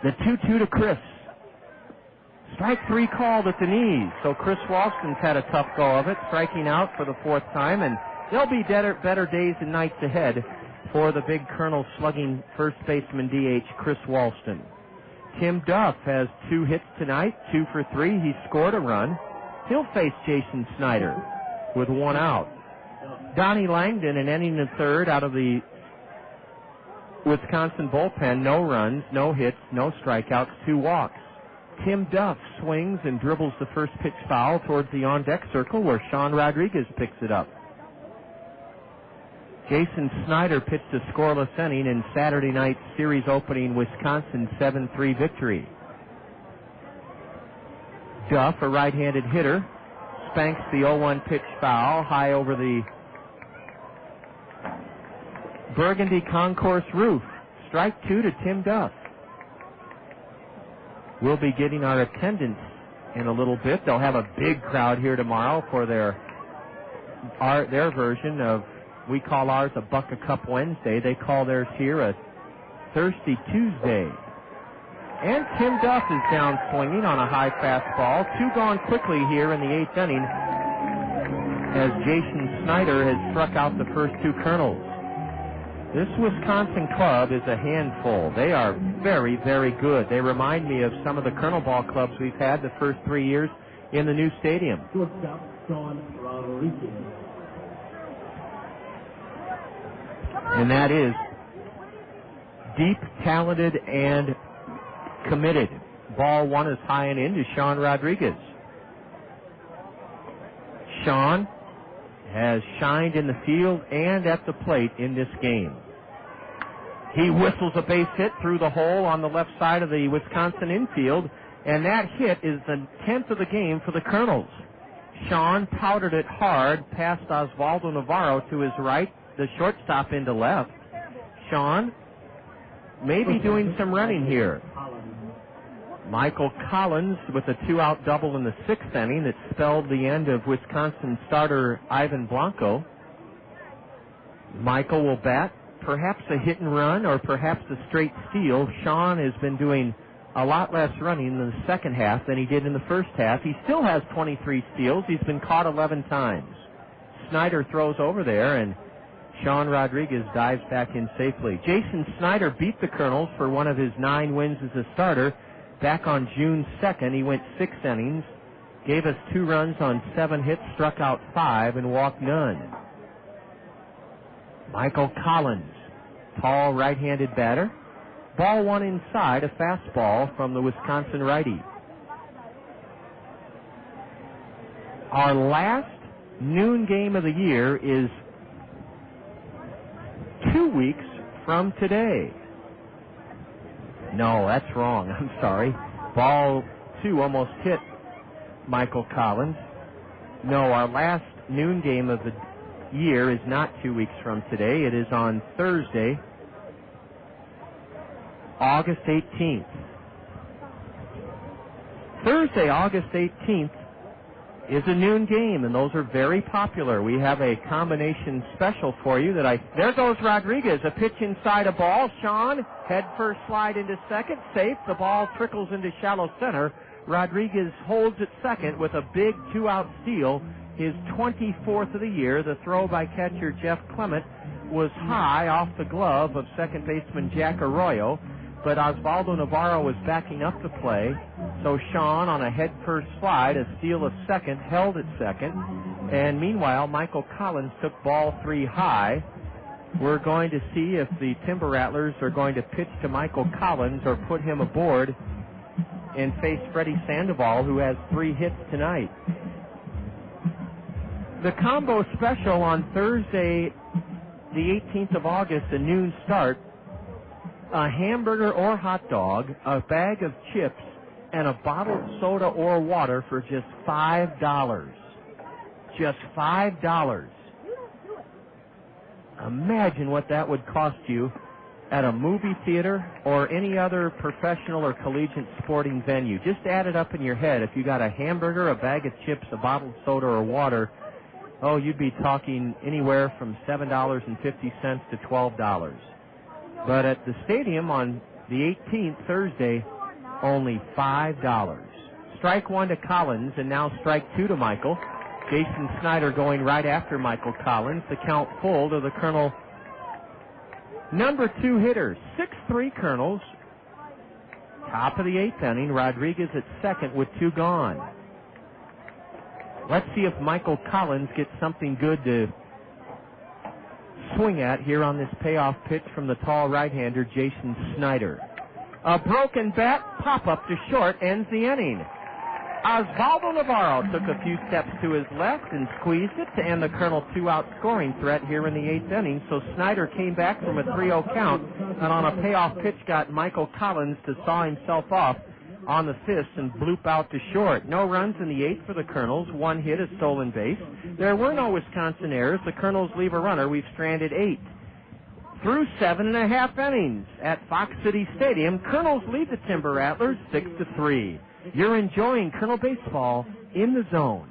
The 2-2 to Chris. Strike 3 called at the knees, so Chris Walston's had a tough go of it, striking out for the 4th time, and there'll be better days and nights ahead for the big Kernel slugging first baseman DH Chris Walston. Tim Duff has 2 hits tonight, 2 for 3. He scored a run. He'll face Jason Snyder with 1 out. Donnie Langdon, an inning and third out of the Wisconsin bullpen. No runs, no hits, no strikeouts, 2 walks. Tim Duff swings and dribbles the first pitch foul towards the on-deck circle where Sean Rodriguez picks it up. Jason Snyder pitched a scoreless inning in Saturday night's series opening Wisconsin 7-3 victory. Duff, a right-handed hitter, spanks the 0-1 pitch foul high over the burgundy concourse roof. Strike 2 to Tim Duff. We'll be getting our attendance in a little bit. They'll have a big crowd here tomorrow for their version of, we call ours a Buck a Cup Wednesday. They call theirs here a Thirsty Tuesday. And Tim Duff is down swinging on a high fastball. 2 gone quickly here in the 8th inning as Jason Snyder has struck out the first 2 Kernels. This Wisconsin club is a handful. They are very, very good. They remind me of some of the Kernel ball clubs we've had the first 3 years in the new stadium. And that is deep, talented, and committed. Ball 1 is high and in to Sean Rodriguez. Sean has shined in the field and at the plate in this game. He whistles a base hit through the hole on the left side of the Wisconsin infield, and that hit is the 10th of the game for the Kernels. Sean powdered it hard past Oswaldo Navarro to his right, the shortstop into left. Sean may be doing some running here. Michael Collins with a 2-out double in the 6th inning that spelled the end of Wisconsin starter Ivan Blanco. Michael will bat perhaps a hit and run or perhaps a straight steal. Sean has been doing a lot less running in the second half than he did in the first half. He still has 23 steals. He's been caught 11 times. Snyder throws over there, and Sean Rodriguez dives back in safely. Jason Snyder beat the Kernels for one of his 9 wins as a starter. Back on June 2nd, he went 6 innings, gave us 2 runs on 7 hits, struck out 5, and walked none. Michael Collins, tall right-handed batter. Ball 1 inside, a fastball from the Wisconsin righty. Our last noon game of the year is 2 weeks from today. No, that's wrong. I'm sorry. Ball 2 almost hit Michael Collins. No, our last noon game of the year is not 2 weeks from today. It is on Thursday, August 18th. Thursday, August 18th is a noon game, and those are very popular. We have a combination special for you there goes Rodriguez, a pitch inside a ball. Sean, head first slide into second, safe. The ball trickles into shallow center. Rodriguez holds at second with a big 2-out steal, his 24th of the year. The throw by catcher Jeff Clement was high off the glove of second baseman Jack Arroyo, but Oswaldo Navarro was backing up the play, so Sean on a head-first slide, a steal of second, held at second, and meanwhile Michael Collins took ball 3 high. We're going to see if the Timber Rattlers are going to pitch to Michael Collins or put him aboard and face Freddy Sandoval, who has 3 hits tonight. The combo special on Thursday, the 18th of August, a noon start, a hamburger or hot dog, a bag of chips, and a bottled soda or water for just $5. Just $5. Imagine what that would cost you at a movie theater or any other professional or collegiate sporting venue. Just add it up in your head. If you got a hamburger, a bag of chips, a bottled soda or water, oh, you'd be talking anywhere from $7.50 to $12. But at the stadium on the 18th, Thursday, only $5. Strike 1 to Collins, and now strike 2 to Michael. Jason Snyder going right after Michael Collins. The count full to the Kernel Number 2 hitter, 6'3" Kernels. Top of the 8th inning, Rodriguez at second with 2 gone. Let's see if Michael Collins gets something good to swing at here on this payoff pitch from the tall right-hander, Jason Snyder. A broken bat, pop-up to short, ends the inning. Oswaldo Navarro took a few steps to his left and squeezed it to end the Kernel 2-out scoring threat here in the 8th inning. So Snyder came back from a 3-0 count and on a payoff pitch got Michael Collins to saw himself off on the fist and bloop out to short. No runs in the 8th for the Kernels. 1 hit, a stolen base. There were no Wisconsin errors. The Kernels leave a runner. We've stranded 8. Through 7.5 innings at Fox City Stadium, Kernels lead the Timber Rattlers 6-3. You're enjoying Kernel baseball in the zone.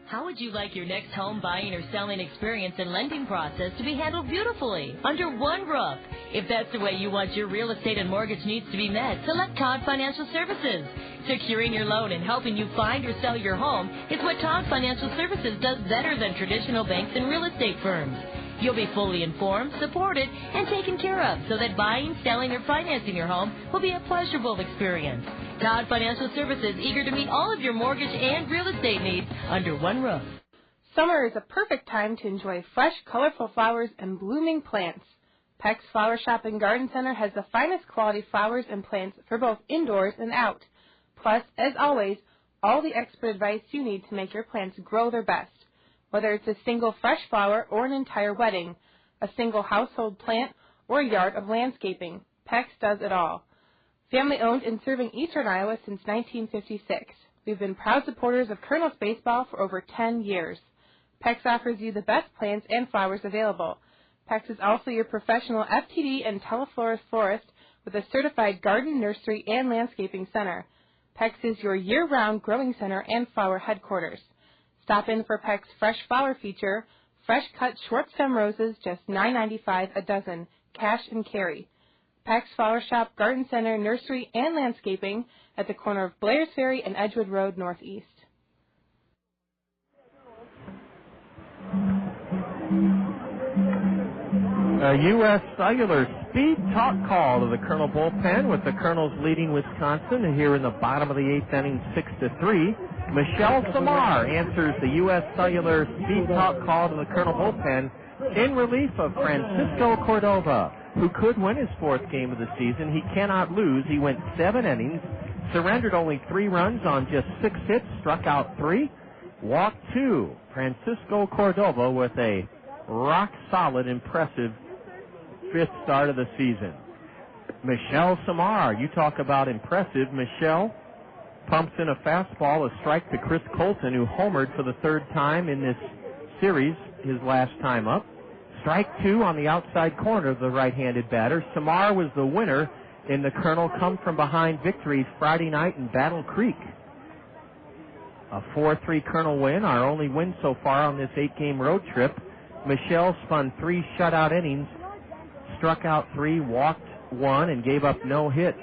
How would you like your next home buying or selling experience and lending process to be handled beautifully under one roof? If that's the way you want your real estate and mortgage needs to be met, select Todd Financial Services. Securing your loan and helping you find or sell your home is what Todd Financial Services does better than traditional banks and real estate firms. You'll be fully informed, supported, and taken care of so that buying, selling, or financing your home will be a pleasurable experience. Todd Financial Services, eager to meet all of your mortgage and real estate needs under one roof. Summer is a perfect time to enjoy fresh, colorful flowers and blooming plants. Peck's Flower Shop and Garden Center has the finest quality flowers and plants for both indoors and out. Plus, as always, all the expert advice you need to make your plants grow their best. Whether it's a single fresh flower or an entire wedding, a single household plant, or a yard of landscaping, Peck's does it all. Family-owned and serving eastern Iowa since 1956. We've been proud supporters of Kernels baseball for over 10 years. Peck's offers you the best plants and flowers available. Peck's is also your professional FTD and teleflorist florist with a certified garden, nursery, and landscaping center. Peck's is your year-round growing center and flower headquarters. Stop in for Peck's Fresh Flower feature, fresh-cut short-stem roses, just $9.95 a dozen, cash and carry. Peck's Flower Shop, Garden Center, Nursery, and Landscaping at the corner of Blair's Ferry and Edgewood Road Northeast. A U.S. Cellular speed talk call to the Kernel bullpen with the Kernels leading Wisconsin here in the bottom of the 8th inning, 6-3. Michelle Samar answers the U.S. Cellular speed talk call to the Kernel bullpen in relief of Francisco Cordova, who could win his 4th game of the season. He cannot lose. He went 7 innings, surrendered only 3 runs on just 6 hits, struck out 3, walked 2. Francisco Cordova with a rock-solid, impressive 5th start of the season. Michelle Samar, you talk about impressive. Michelle pumps in a fastball, a strike to Chris Colton, who homered for the 3rd time in this series, his last time up. Strike 2 on the outside corner of the right-handed batter. Samar was the winner in the Kernel come-from-behind victory Friday night in Battle Creek. A 4-3 Kernel win, our only win so far on this 8-game road trip. Michelle spun 3 shutout innings, struck out 3, walked 1, and gave up no hits.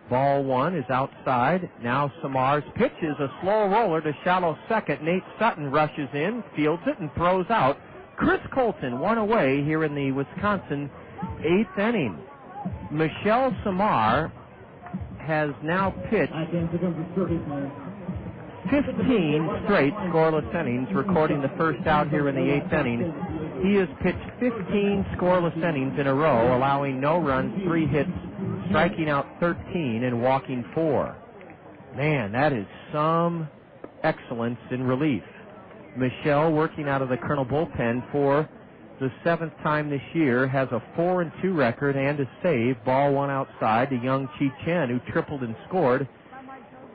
Ball 1 is outside. Now Samar's pitch is a slow roller to shallow second. Nate Sutton rushes in, fields it, and throws out. Chris Colton, 1 away here in the Wisconsin 8th inning. Michelle Samar has now pitched 15 straight scoreless innings, recording the first out here in the 8th inning. He has pitched 15 scoreless innings in a row, allowing no runs, 3 hits, striking out 13 and walking 4. Man, that is some excellence in relief. Michelle, working out of the Kernel bullpen for the 7th time this year, has a 4-2 record and a save. Ball 1 outside to Young Chi Chen, who tripled and scored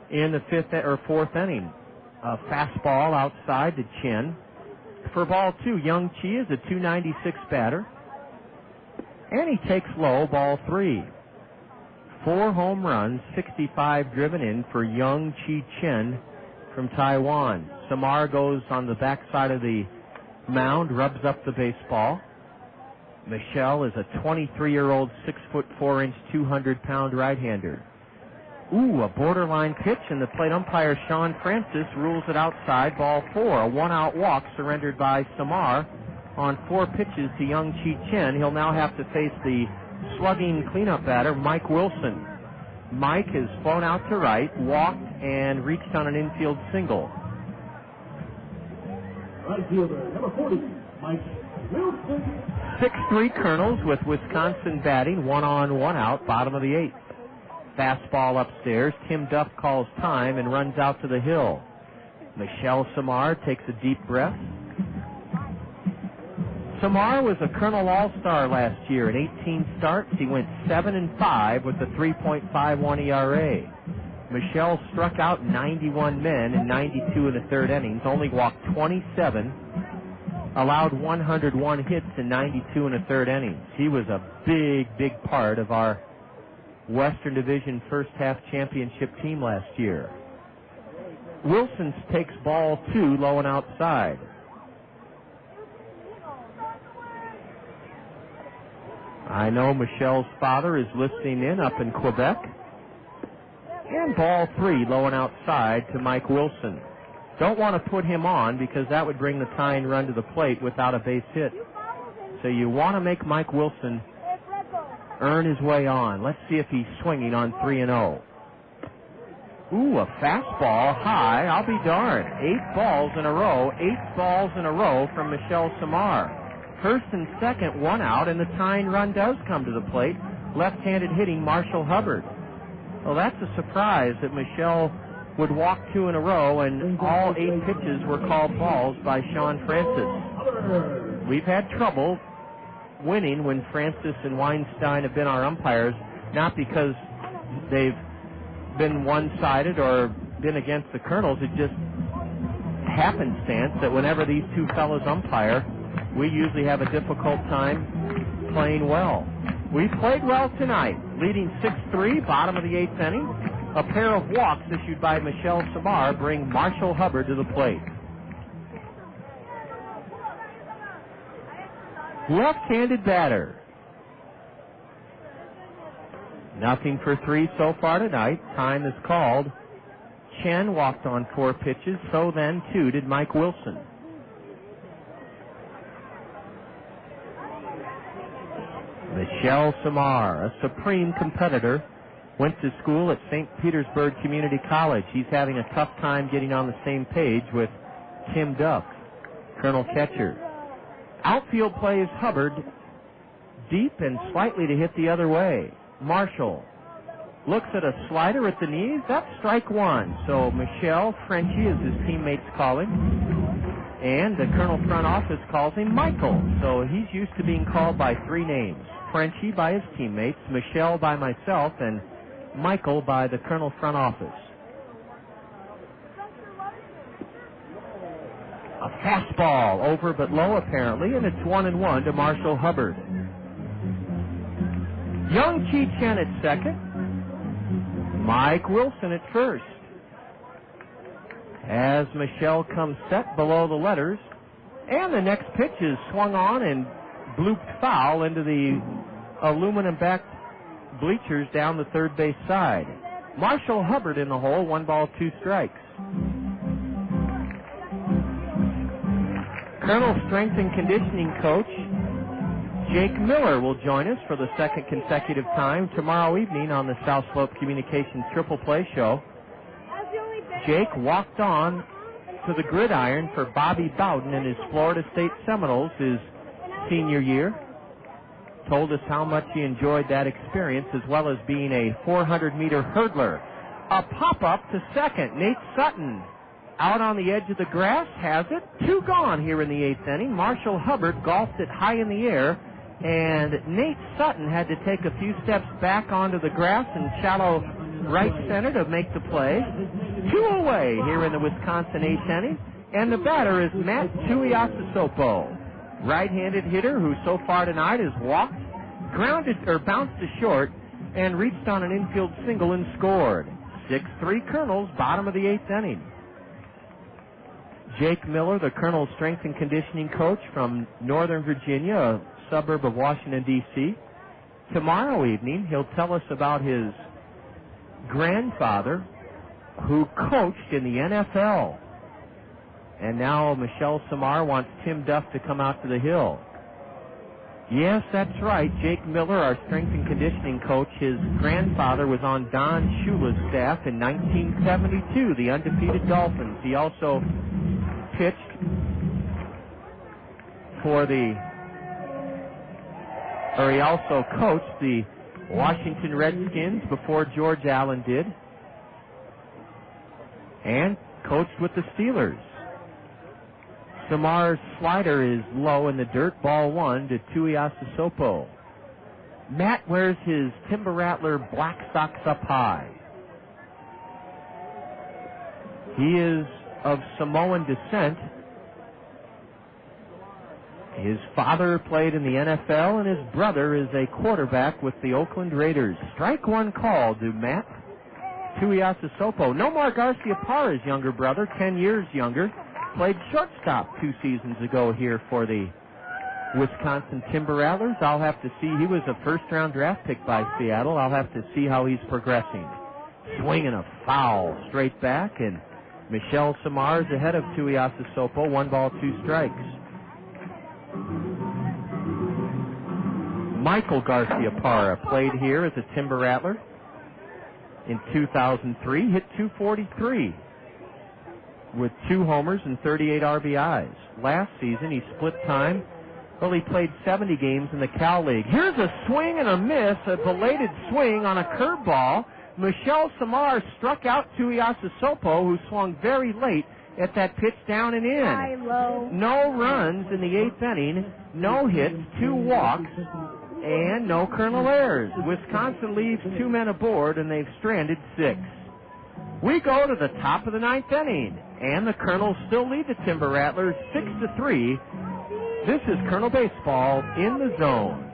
in the 4th inning. A fastball outside to Chen. For ball 2, Young Chi is a .296 batter, and he takes low, ball 3. 4 home runs, 65 driven in for Young Chi Chen from Taiwan. Samar goes on the backside of the mound, rubs up the baseball. Michelle is a 23-year-old, 6'4", 200-pound right-hander. Ooh, a borderline pitch, and the plate umpire, Sean Francis, rules it outside, ball 4. A 1-out walk surrendered by Samar on 4 pitches to Young Chi Chen. He'll now have to face the slugging cleanup batter, Mike Wilson. Mike has flown out to right, walked, and reached on an infield single. Right fielder, number 40, Mike Wilson. 6-3 Kernels with Wisconsin batting, 1 on, 1 out, bottom of the 8th. Fastball upstairs. Tim Duff calls time and runs out to the hill. Michelle Samar takes a deep breath. Samar was a Kernel All-Star last year. In 18 starts, he went 7-5 with a 3.51 ERA. Michelle struck out 91 men in 92 in the third innings, only walked 27, allowed 101 hits in 92 in the third innings. He was a big part of our Western Division first half championship team last year. Wilson takes ball 2, low and outside. I know Michelle's father is listening in up in Quebec. And ball 3, low and outside to Mike Wilson. Don't want to put him on because that would bring the tying run to the plate without a base hit. So you want to make Mike Wilson earn his way on. Let's see if he's swinging on 3-0. Ooh, a fastball high. I'll be darned. 8 balls in a row. 8 balls in a row from Michelle Samar. First and second, 1 out, and the tying run does come to the plate. Left-handed hitting Marshall Hubbard. Well, that's a surprise that Michelle would walk 2 in a row, and all 8 pitches were called balls by Sean Francis. We've had trouble winning when Francis and Weinstein have been our umpires, not because they've been one-sided or been against the Kernels. It just happenstance that whenever these two fellows umpire, we usually have a difficult time playing well. We played well tonight, leading 6-3, bottom of the 8th inning. A pair of walks issued by Michelle Samar bring Marshall Hubbard to the plate. Left-handed batter. Nothing for 3 so far tonight. Time is called. Chen walked on 4 pitches, so then 2 did Mike Wilson. Michelle Samar, a supreme competitor, went to school at St. Petersburg Community College. He's having a tough time getting on the same page with Tim Duff, Colonel catcher. Outfield plays Hubbard deep and slightly to hit the other way. Marshall looks at a slider at the knees. That's strike 1. So Michelle, Frenchie, as his teammates call him, and the Colonel front office calls him Michael. So he's used to being called by 3 names. Frenchie by his teammates, Michelle by myself, and Michael by the Colonel front office. A fastball, over but low apparently, and it's 1-1 to Marshall Hubbard. Young Chi Chen at second. Mike Wilson at first. As Michelle comes set below the letters, and the next pitch is swung on and blooped foul into the aluminum-backed bleachers down the third base side. Marshall Hubbard in the hole, 1 ball, 2 strikes. Colonel strength and conditioning coach Jake Miller will join us for the second consecutive time tomorrow evening on the South Slope Communications Triple Play Show. Jake walked on to the gridiron for Bobby Bowden and his Florida State Seminoles his senior year. Told us how much he enjoyed that experience, as well as being a 400-meter hurdler. A pop-up to second. Nate Sutton out on the edge of the grass has it. 2 gone here in the 8th inning. Marshall Hubbard golfed it high in the air, and Nate Sutton had to take a few steps back onto the grass and shallow right center to make the play. 2 away here in the Wisconsin 8th inning, and the batter is Matt Tuiasosopo, right-handed hitter who so far tonight has walked, grounded or bounced to short, and reached on an infield single and scored. 6-3 Kernels, bottom of the 8th inning. Jake Miller, the Colonel strength and conditioning coach from Northern Virginia, a suburb of Washington, D.C. Tomorrow evening, he'll tell us about his grandfather who coached in the NFL. And now Michelle Samar wants Tim Duff to come out to the hill. Yes, that's right. Jake Miller, our strength and conditioning coach, his grandfather was on Don Shula's staff in 1972, the undefeated Dolphins. He also pitched he also coached the Washington Redskins before George Allen did, and coached with the Steelers. Samar's slider is low in the dirt. Ball 1 to Tuiasosopo. Matt wears his Timber Rattler black socks up high. He is of Samoan descent. His father played in the NFL, and his brother is a quarterback with the Oakland Raiders. Strike one call to Matt Tuiasosopo. Nomar Garcia-Parra's younger brother, 10 years younger, played shortstop 2 seasons ago here for the Wisconsin Timber Rattlers. I'll have to see. He was a first-round draft pick by Seattle. I'll have to see how he's progressing. Swinging a foul straight back, and Michelle Samar is ahead of Tuiasosopo. 1 ball, 2 strikes. Michael Garcia-Parra played here as a Timber Rattler in 2003. Hit .243 with 2 homers and 38 RBIs. Last season, he split time. Well, he played 70 games in the Cal League. Here's a swing and a miss, a belated swing on a curveball. Michelle Samar struck out Tuiasosopo, who swung very late at that pitch down and in. High, low. No runs in the 8th inning, no hits, 2 walks, and no Kernel errors. Wisconsin leaves 2 men aboard, and they've stranded 6. We go to the top of the 9th inning, and the Kernels still lead the Timber Rattlers 6-3. This is Kernel Baseball in the zone.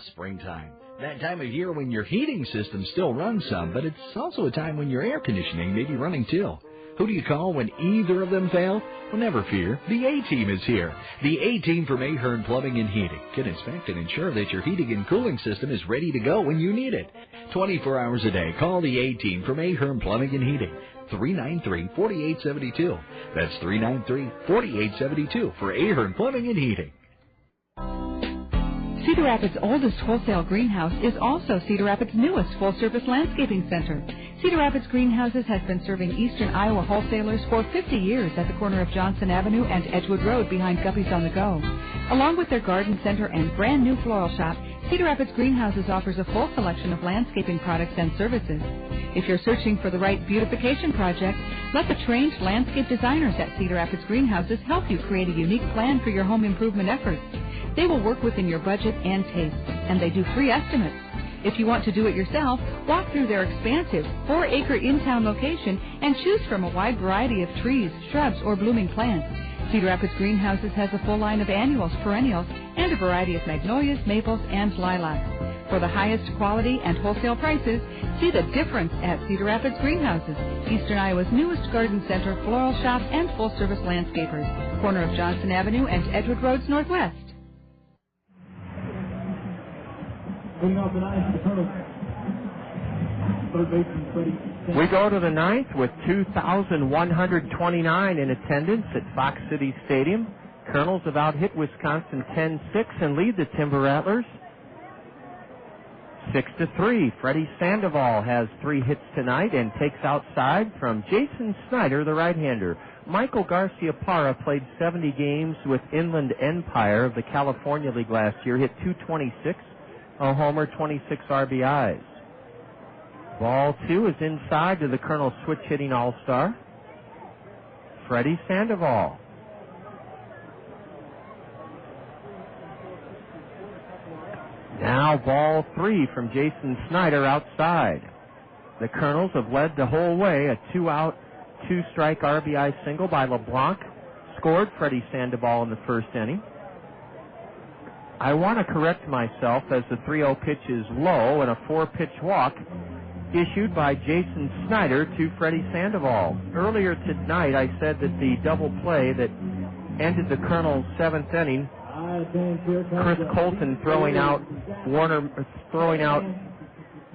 Springtime. That time of year when your heating system still runs some, but it's also a time when your air conditioning may be running too. Who do you call when either of them fail? Well, never fear. The A-Team is here. The A-Team from Ahern Plumbing and Heating can inspect and ensure that your heating and cooling system is ready to go when you need it. 24 hours a day, call the A-Team from Ahern Plumbing and Heating. 393-4872. That's 393-4872 for Ahern Plumbing and Heating. Cedar Rapids' oldest wholesale greenhouse is also Cedar Rapids' newest full-service landscaping center. Cedar Rapids Greenhouses has been serving eastern Iowa wholesalers for 50 years at the corner of Johnson Avenue and Edgewood Road behind Guppy's on the Go. Along with their garden center and brand new floral shop, Cedar Rapids Greenhouses offers a full selection of landscaping products and services. If you're searching for the right beautification project, let the trained landscape designers at Cedar Rapids Greenhouses help you create a unique plan for your home improvement efforts. They will work within your budget and taste, and they do free estimates. If you want to do it yourself, walk through their expansive 4-acre in-town location and choose from a wide variety of trees, shrubs, or blooming plants. Cedar Rapids Greenhouses has a full line of annuals, perennials, and a variety of magnolias, maples, and lilacs. For the highest quality and wholesale prices, see the difference at Cedar Rapids Greenhouses, Eastern Iowa's newest garden center, floral shop, and full-service landscapers, corner of Johnson Avenue and Edgewood Roads Northwest. We go to the 9th with 2,129 in attendance at Fox City Stadium. Kernels have out-hit Wisconsin 10-6 and lead the Timber Rattlers 6-3. Freddy Sandoval has 3 hits tonight and takes outside from Jason Snyder, the right-hander. Michael Garcia-Parra played 70 games with Inland Empire of the California League last year, hit .226, a homer, 26 RBIs. Ball 2 is inside to the Kernel switch-hitting all-star, Freddy Sandoval. Now ball 3 from Jason Snyder outside. The Kernels have led the whole way, a 2-out, 2-strike RBI single by LeBlanc. Scored Freddy Sandoval in the first inning. I want to correct myself as the 3-0 pitch is low and a 4-pitch walk issued by Jason Snyder to Freddy Sandoval. Earlier tonight I said that the double play that ended the Kernel's 7th inning, Chris Colton throwing out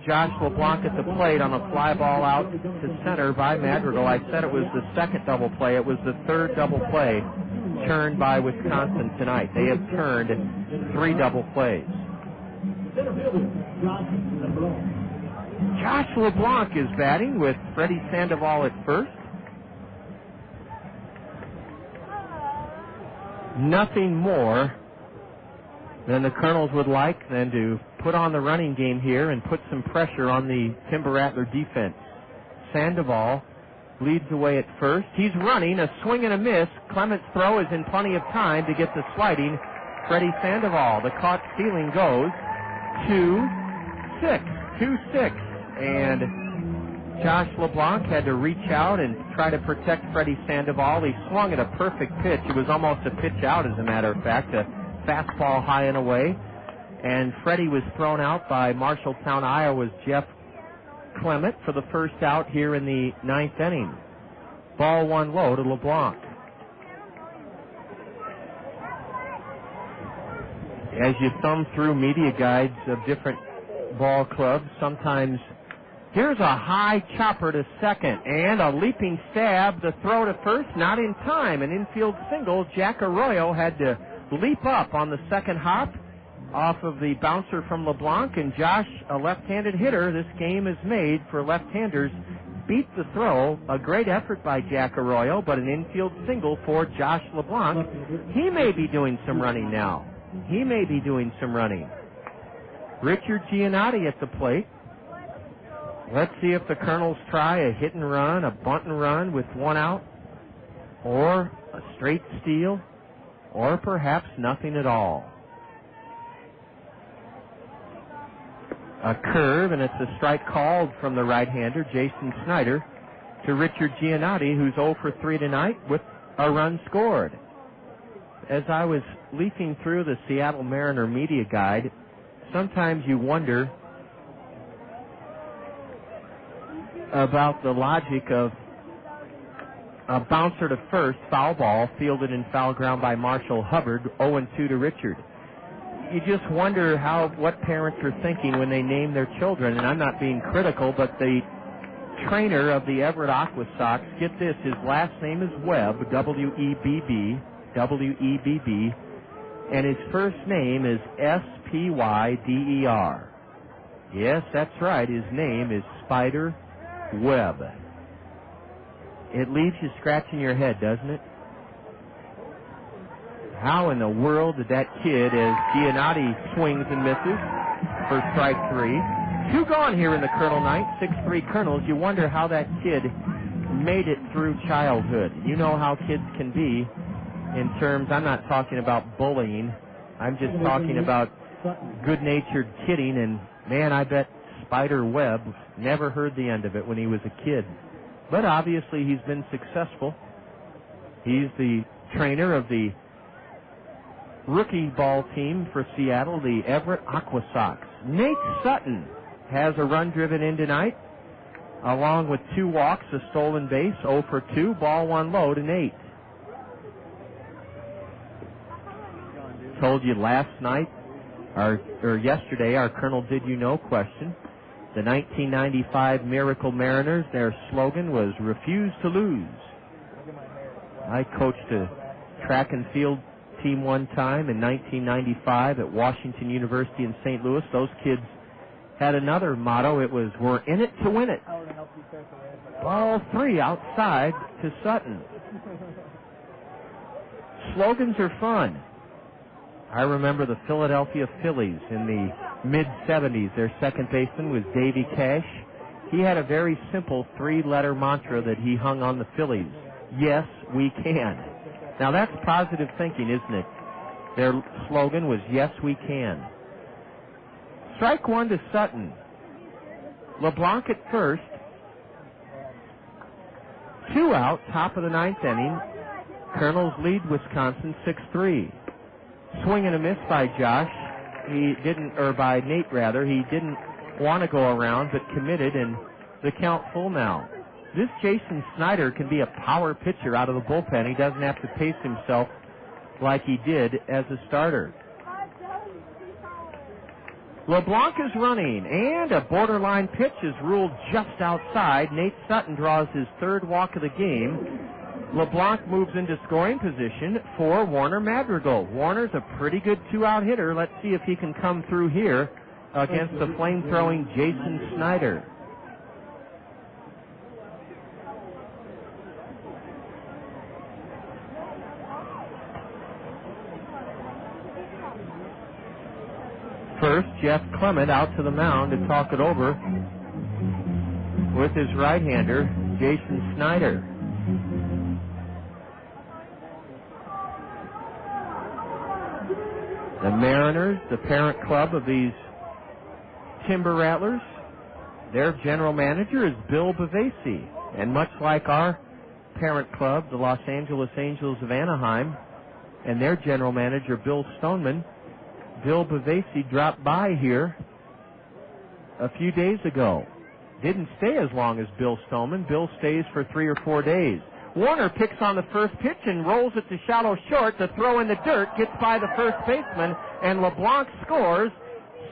Josh LeBlanc at the plate on a fly ball out to center by Madrigal. I said it was the second double play. It was the third double play turned by Wisconsin tonight. They have turned 3 double plays. Josh LeBlanc is batting with Freddy Sandoval at first. Nothing more than the Kernels would like than to put on the running game here and put some pressure on the Timber Rattler defense. Sandoval leads away at first. He's running, a swing and a miss. Clement's throw is in plenty of time to get the sliding Freddy Sandoval. The caught stealing goes 2-6. And Josh LeBlanc had to reach out and try to protect Freddy Sandoval. He swung at a perfect pitch. It was almost a pitch out, as a matter of fact, a fastball high and away. And Freddy was thrown out by Marshalltown, Iowa's Jeff Clement for the first out here in the 9th inning. Ball 1 low to LeBlanc. As you thumb through media guides of different ball clubs, sometimes here's a high chopper to second and a leaping stab. The throw to first, not in time. An infield single. Jack Arroyo had to leap up on the second hop off of the bouncer from LeBlanc, and Josh, a left-handed hitter, this game is made for left-handers, beat the throw. A great effort by Jack Arroyo, but an infield single for Josh LeBlanc. He may be doing some running now. Richard Giannotti at the plate. Let's see if the Kernels try a hit and run, a bunt and run with 1 out, or a straight steal, or perhaps nothing at all. A curve, and it's a strike called from the right-hander, Jason Snyder, to Richard Giannotti, who's 0 for 3 tonight with a run scored. As I was leafing through the Seattle Mariner media guide, sometimes you wonder about the logic of a bouncer to first, foul ball, fielded in foul ground by Marshall Hubbard, 0-2 to Richard. You just wonder what parents are thinking when they name their children, and I'm not being critical, but the trainer of the Everett Aqua Sox, get this, his last name is Webb, W-E-B-B, and his first name is S-P-Y-D-E-R. Yes, that's right, his name is Spider Webb. It leaves you scratching your head, doesn't it? How in the world did that kid, as Giannotti swings and misses for strike 3. 2 gone here in the Kernel night, 6-3 Kernels. You wonder how that kid made it through childhood. You know how kids can be in terms, I'm not talking about bullying, I'm just talking about good-natured kidding, and man, I bet Spider Webb never heard the end of it when he was a kid. But obviously he's been successful. He's the trainer of the rookie ball team for Seattle, the Everett Aqua Sox. Nate Sutton has a run driven in tonight, along with 2 walks, a stolen base, 0 for 2, ball 1 low to Nate. Told you last night, or yesterday, our Colonel Did You Know question. The 1995 Miracle Mariners, their slogan was "Refuse to Lose." I coached a track and field team one time in 1995 at Washington University in St. Louis. Those kids had another motto. It was, "We're in it to win it." Ball 3 outside to Sutton. Slogans are fun. I remember the Philadelphia Phillies in the mid-'70s. Their second baseman was Davy Cash. He had a very simple 3-letter mantra that he hung on the Phillies. Yes, we can. Now that's positive thinking, isn't it? Their slogan was, yes, we can. Strike 1 to Sutton. LeBlanc at first. 2 out, top of the 9th inning. Kernels lead Wisconsin 6-3. Swing and a miss by Josh. By Nate rather. He didn't want to go around, but committed, and the count full now. This Jason Snyder can be a power pitcher out of the bullpen. He doesn't have to pace himself like he did as a starter. LeBlanc is running, and a borderline pitch is ruled just outside. Nate Sutton draws his third walk of the game. LeBlanc moves into scoring position for Warner Madrigal. Warner's a pretty good two-out hitter. Let's see if he can come through here against the flame-throwing Jason Snyder. First, Jeff Clement out to the mound to talk it over with his right-hander, Jason Snyder. The Mariners, the parent club of these Timber Rattlers, their general manager is Bill Bavasi. And much like our parent club, the Los Angeles Angels of Anaheim, and their general manager, Bill Stoneman, Bill Bavasi dropped by here a few days ago. Didn't stay as long as Bill Stoneman. Bill stays for 3 or 4 days. Warner picks on the first pitch and rolls it to shallow short. The throw in the dirt gets by the first baseman, and LeBlanc scores.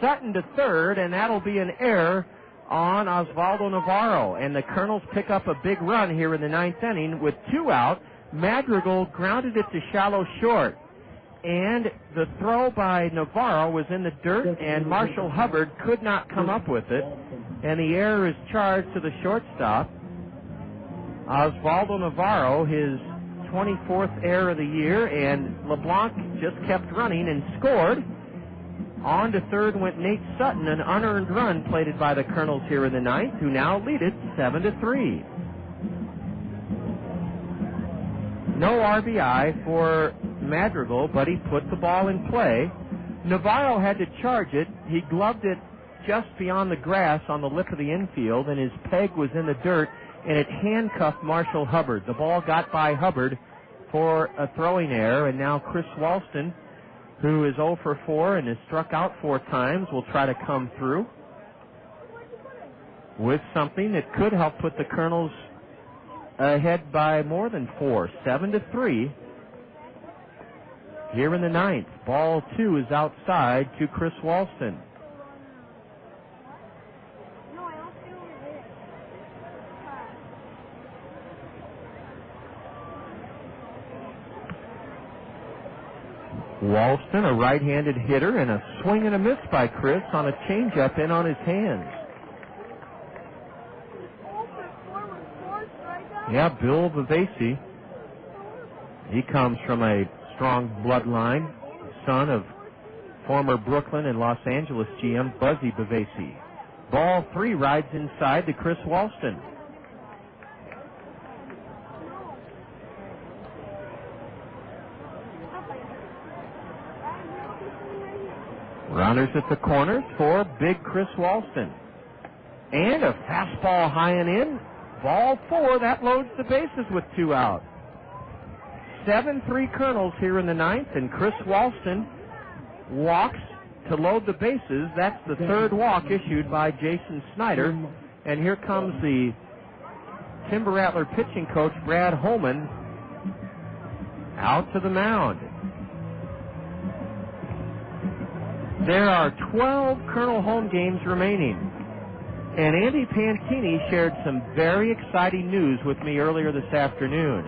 Sutton to third, and that'll be an error on Oswaldo Navarro. And the Kernels pick up a big run here in the ninth inning with 2 out. Madrigal grounded it to shallow short. And the throw by Navarro was in the dirt, and Marshall Hubbard could not come up with it. And the error is charged to the shortstop. Oswaldo Navarro, his 24th error of the year, and LeBlanc just kept running and scored. On to third went Nate Sutton, an unearned run plated by the Kernels here in the ninth, who now lead it 7-3. No RBI for Madrigal, but he put the ball in play. Navarro had to charge it. He gloved it just beyond the grass on the lip of the infield, and his peg was in the dirt, and it handcuffed Marshall Hubbard. The ball got by Hubbard for a throwing error, and now Chris Walston, who is 0 for 4 and has struck out 4 times, will try to come through with something that could help put the Kernels ahead by more than 4, 7-3. Here in the ninth, ball 2 is outside to Chris Walston. Walston, a right-handed hitter, and a swing and a miss by Chris on a changeup in on his hands. Yeah, Bill Bavasi. He comes from a strong bloodline, son of former Brooklyn and Los Angeles GM Buzzy Bavasi. Ball 3 rides inside to Chris Walston. Runners at the corners for big Chris Walston. And a fastball high and in. Ball 4, that loads the bases with 2 out. 7-3 Kernels here in the ninth, and Chris Walston walks to load the bases. That's the third walk issued by Jason Snyder. And here comes the Timber Rattler pitching coach, Brad Holman, out to the mound. There are 12 Kernel home games remaining. And Andy Pantini shared some very exciting news with me earlier this afternoon.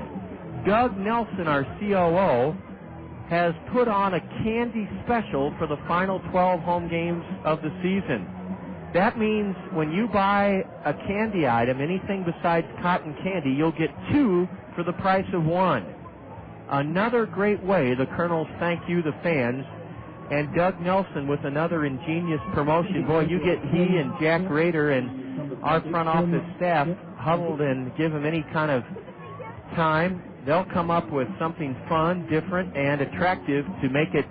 Doug Nelson, our COO, has put on a candy special for the final 12 home games of the season. That means when you buy a candy item, anything besides cotton candy, you'll get 2 for the price of 1. Another great way the Kernels thank you, the fans. And Doug Nelson with another ingenious promotion. Boy, you get he and Jack Rader and our front office staff huddled and give them any kind of time. They'll come up with something fun, different, and attractive to make it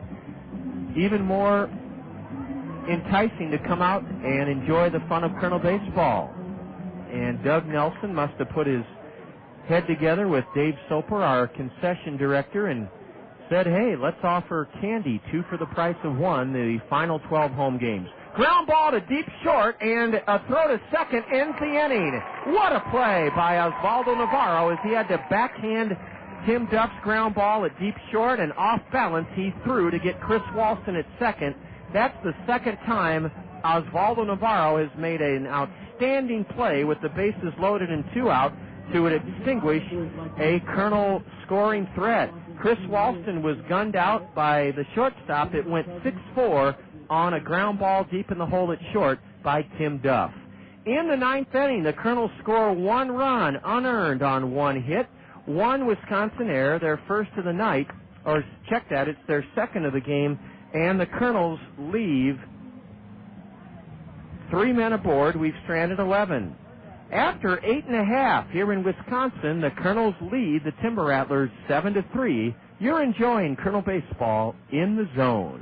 even more enticing to come out and enjoy the fun of Kernel baseball. And Doug Nelson must have put his head together with Dave Soper, our concession director, and said, hey, let's offer candy, 2 for the price of 1, the final 12 home games. Ground ball to deep short, and a throw to second ends the inning. What a play by Oswaldo Navarro as he had to backhand Tim Duff's ground ball at deep short, and off balance he threw to get Chris Walston at second, That's the second time Oswaldo Navarro has made an outstanding play with the bases loaded and 2 out to extinguish a Kernel scoring threat. Chris Walston was gunned out by the shortstop. It went 6-4 on a ground ball deep in the hole at short by Tim Duff. In the 9th inning, the Kernels score 1 run unearned on 1 hit. 1 Wisconsin error, their first of the night, or check that, it's their second of the game, and the Kernels leave 3 men aboard. We've stranded 11. After 8.5 here in Wisconsin, the Kernels lead the Timber Rattlers 7-3. You're enjoying Kernel baseball in the zone.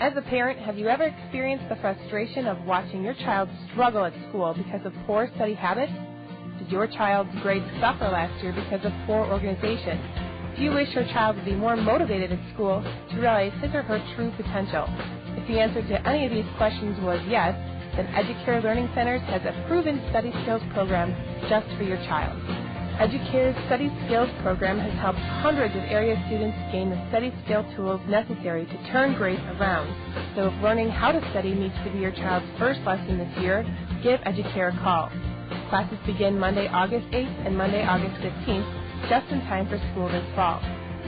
As a parent, have you ever experienced the frustration of watching your child struggle at school because of poor study habits? Did your child's grades suffer last year because of poor organization? Do you wish your child would be more motivated at school to realize his or her true potential? If the answer to any of these questions was yes, then Educare Learning Centers has a proven study skills program just for your child. Educare's Study Skills program has helped hundreds of area students gain the study skill tools necessary to turn grades around. So if learning how to study needs to be your child's first lesson this year, give Educare a call. Classes begin Monday, August 8th and Monday, August 15th, just in time for school this fall.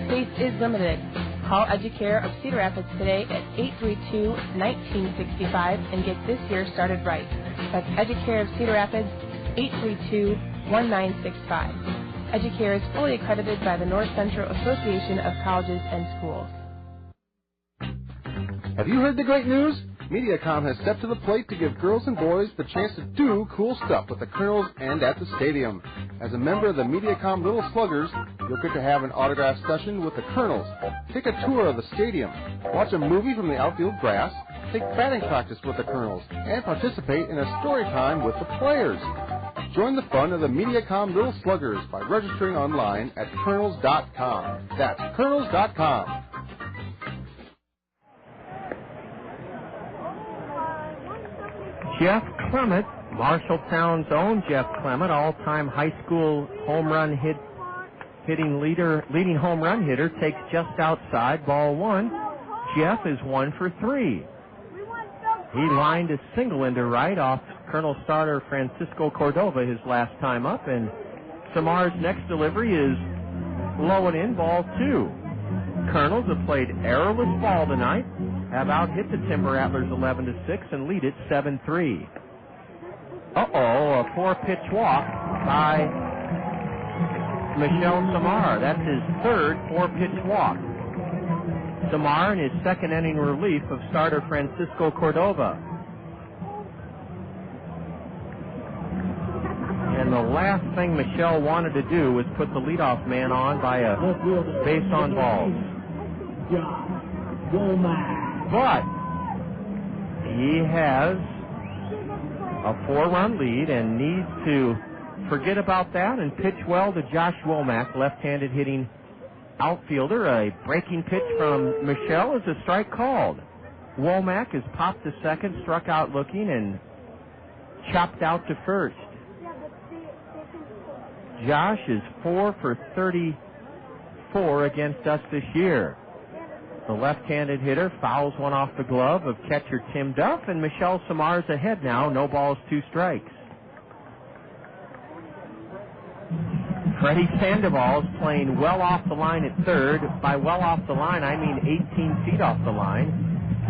Space is limited. Call Educare of Cedar Rapids today at 832-1965 and get this year started right. That's Educare of Cedar Rapids, 832-1965. Educare is fully accredited by the North Central Association of Colleges and Schools. Have you heard the great news? Mediacom has stepped to the plate to give girls and boys the chance to do cool stuff with the Kernels and at the stadium. As a member of the Mediacom Little Sluggers, you'll get to have an autograph session with the Kernels, take a tour of the stadium, watch a movie from the outfield grass, take batting practice with the Kernels, and participate in a story time with the players. Join the fun of the Mediacom Little Sluggers by registering online at Kernels.com. That's Kernels.com. Jeff Clement, Marshalltown's own Jeff Clement, all-time high school home run leading home run hitter, takes just outside, ball 1. Jeff is 1 for 3. He lined a single into right off Kernel starter Francisco Cordova his last time up, and Samar's next delivery is low and in, ball 2. Kernels have played errorless ball tonight, have out-hit the Timber Rattlers 11-6 and lead it 7-3. A 4-pitch walk by Michel Samar. That's his third 4-pitch walk. Samar in his second inning relief of starter Francisco Cordova. And the last thing Michel wanted to do was put the leadoff man on by a base on balls. But he has a 4-run lead and needs to forget about that and pitch well to Josh Womack, left-handed hitting outfielder. A breaking pitch from Michel is a strike called. Womack has popped to second, struck out looking, and chopped out to first. Josh is 4 for 34 against us this year. The left-handed hitter fouls one off the glove of catcher Tim Duff, and Michel Samar's ahead now, no balls, 2 strikes. Freddy Sandoval is playing well off the line at third. By well off the line, I mean 18 feet off the line,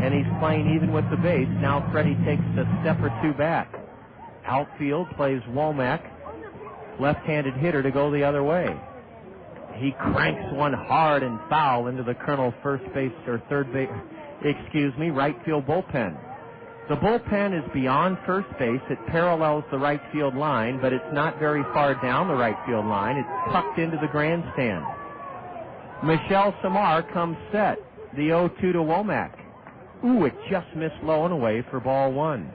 and he's playing even with the base. Now Freddy takes a step or 2 back. Outfield plays Womack, left-handed hitter, to go the other way. He cranks one hard and foul into the Kernel first base or right field bullpen. The bullpen is beyond first base. It parallels the right field line, but it's not very far down the right field line. It's tucked into the grandstand. Michel Samar comes set. The 0-2 to Womack. It just missed low and away for ball 1.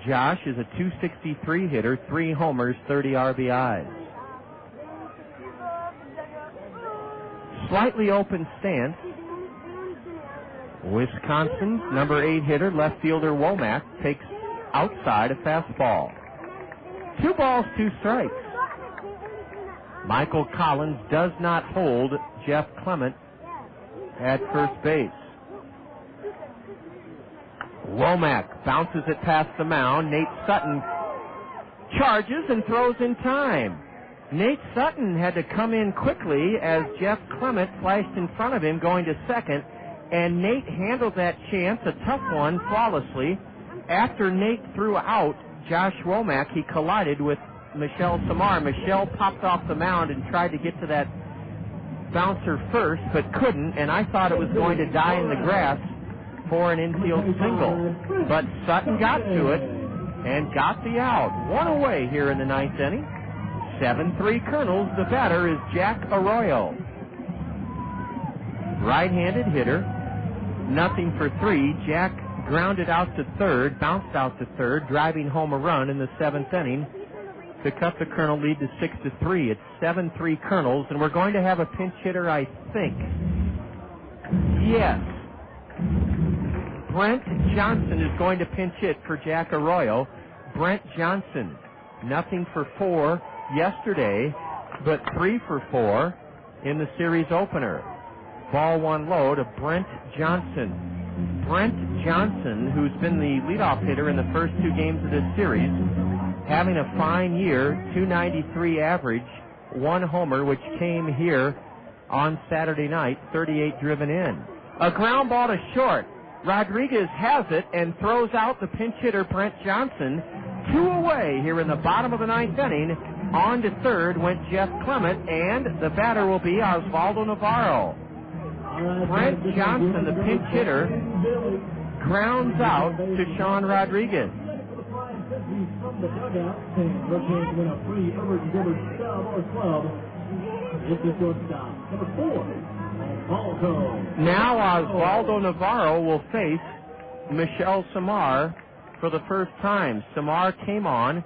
Josh is a .263 hitter, 3 homers, 30 RBIs. Slightly open stance. Wisconsin's number 8 hitter, left fielder Womack, takes outside a fastball. 2 balls, 2 strikes. Michael Collins does not hold Jeff Clement at first base. Womack bounces it past the mound. Nate Sutton charges and throws in time. Nate Sutton had to come in quickly as Jeff Clement flashed in front of him going to second, and Nate handled that chance, a tough one, flawlessly. After Nate threw out Josh Womack, he collided with Michelle Samar. Michelle popped off the mound and tried to get to that bouncer first, but couldn't, and I thought it was going to die in the grass for an infield single. But Sutton got to it and got the out. One away here in the ninth inning. 7-3 Kernels. The batter is Jack Arroyo. Right-handed hitter. Nothing for 3. Jack grounded out to third, bounced out to third, driving home a run in the 7th inning to cut the Kernel lead to 6-3. It's 7-3 Kernels, and we're going to have a pinch hitter, I think. Yes. Brent Johnson is going to pinch hit for Jack Arroyo. Brent Johnson, nothing for 4 yesterday, but 3 for 4 in the series opener. Ball 1 low to Brent Johnson. Brent Johnson, who's been the leadoff hitter in the first 2 games of this series, having a fine year, .293 average, 1 homer, which came here on Saturday night, 38 driven in. A ground ball to short. Rodriguez has it and throws out the pinch hitter, Brent Johnson. 2 away here in the bottom of the 9th inning. On to third went Jeff Clement, and the batter will be Oswaldo Navarro. Brent Johnson, the pinch hitter, grounds out to Sean Rodriguez. Now Oswaldo Navarro will face Michelle Samar for the first time. Samar came on,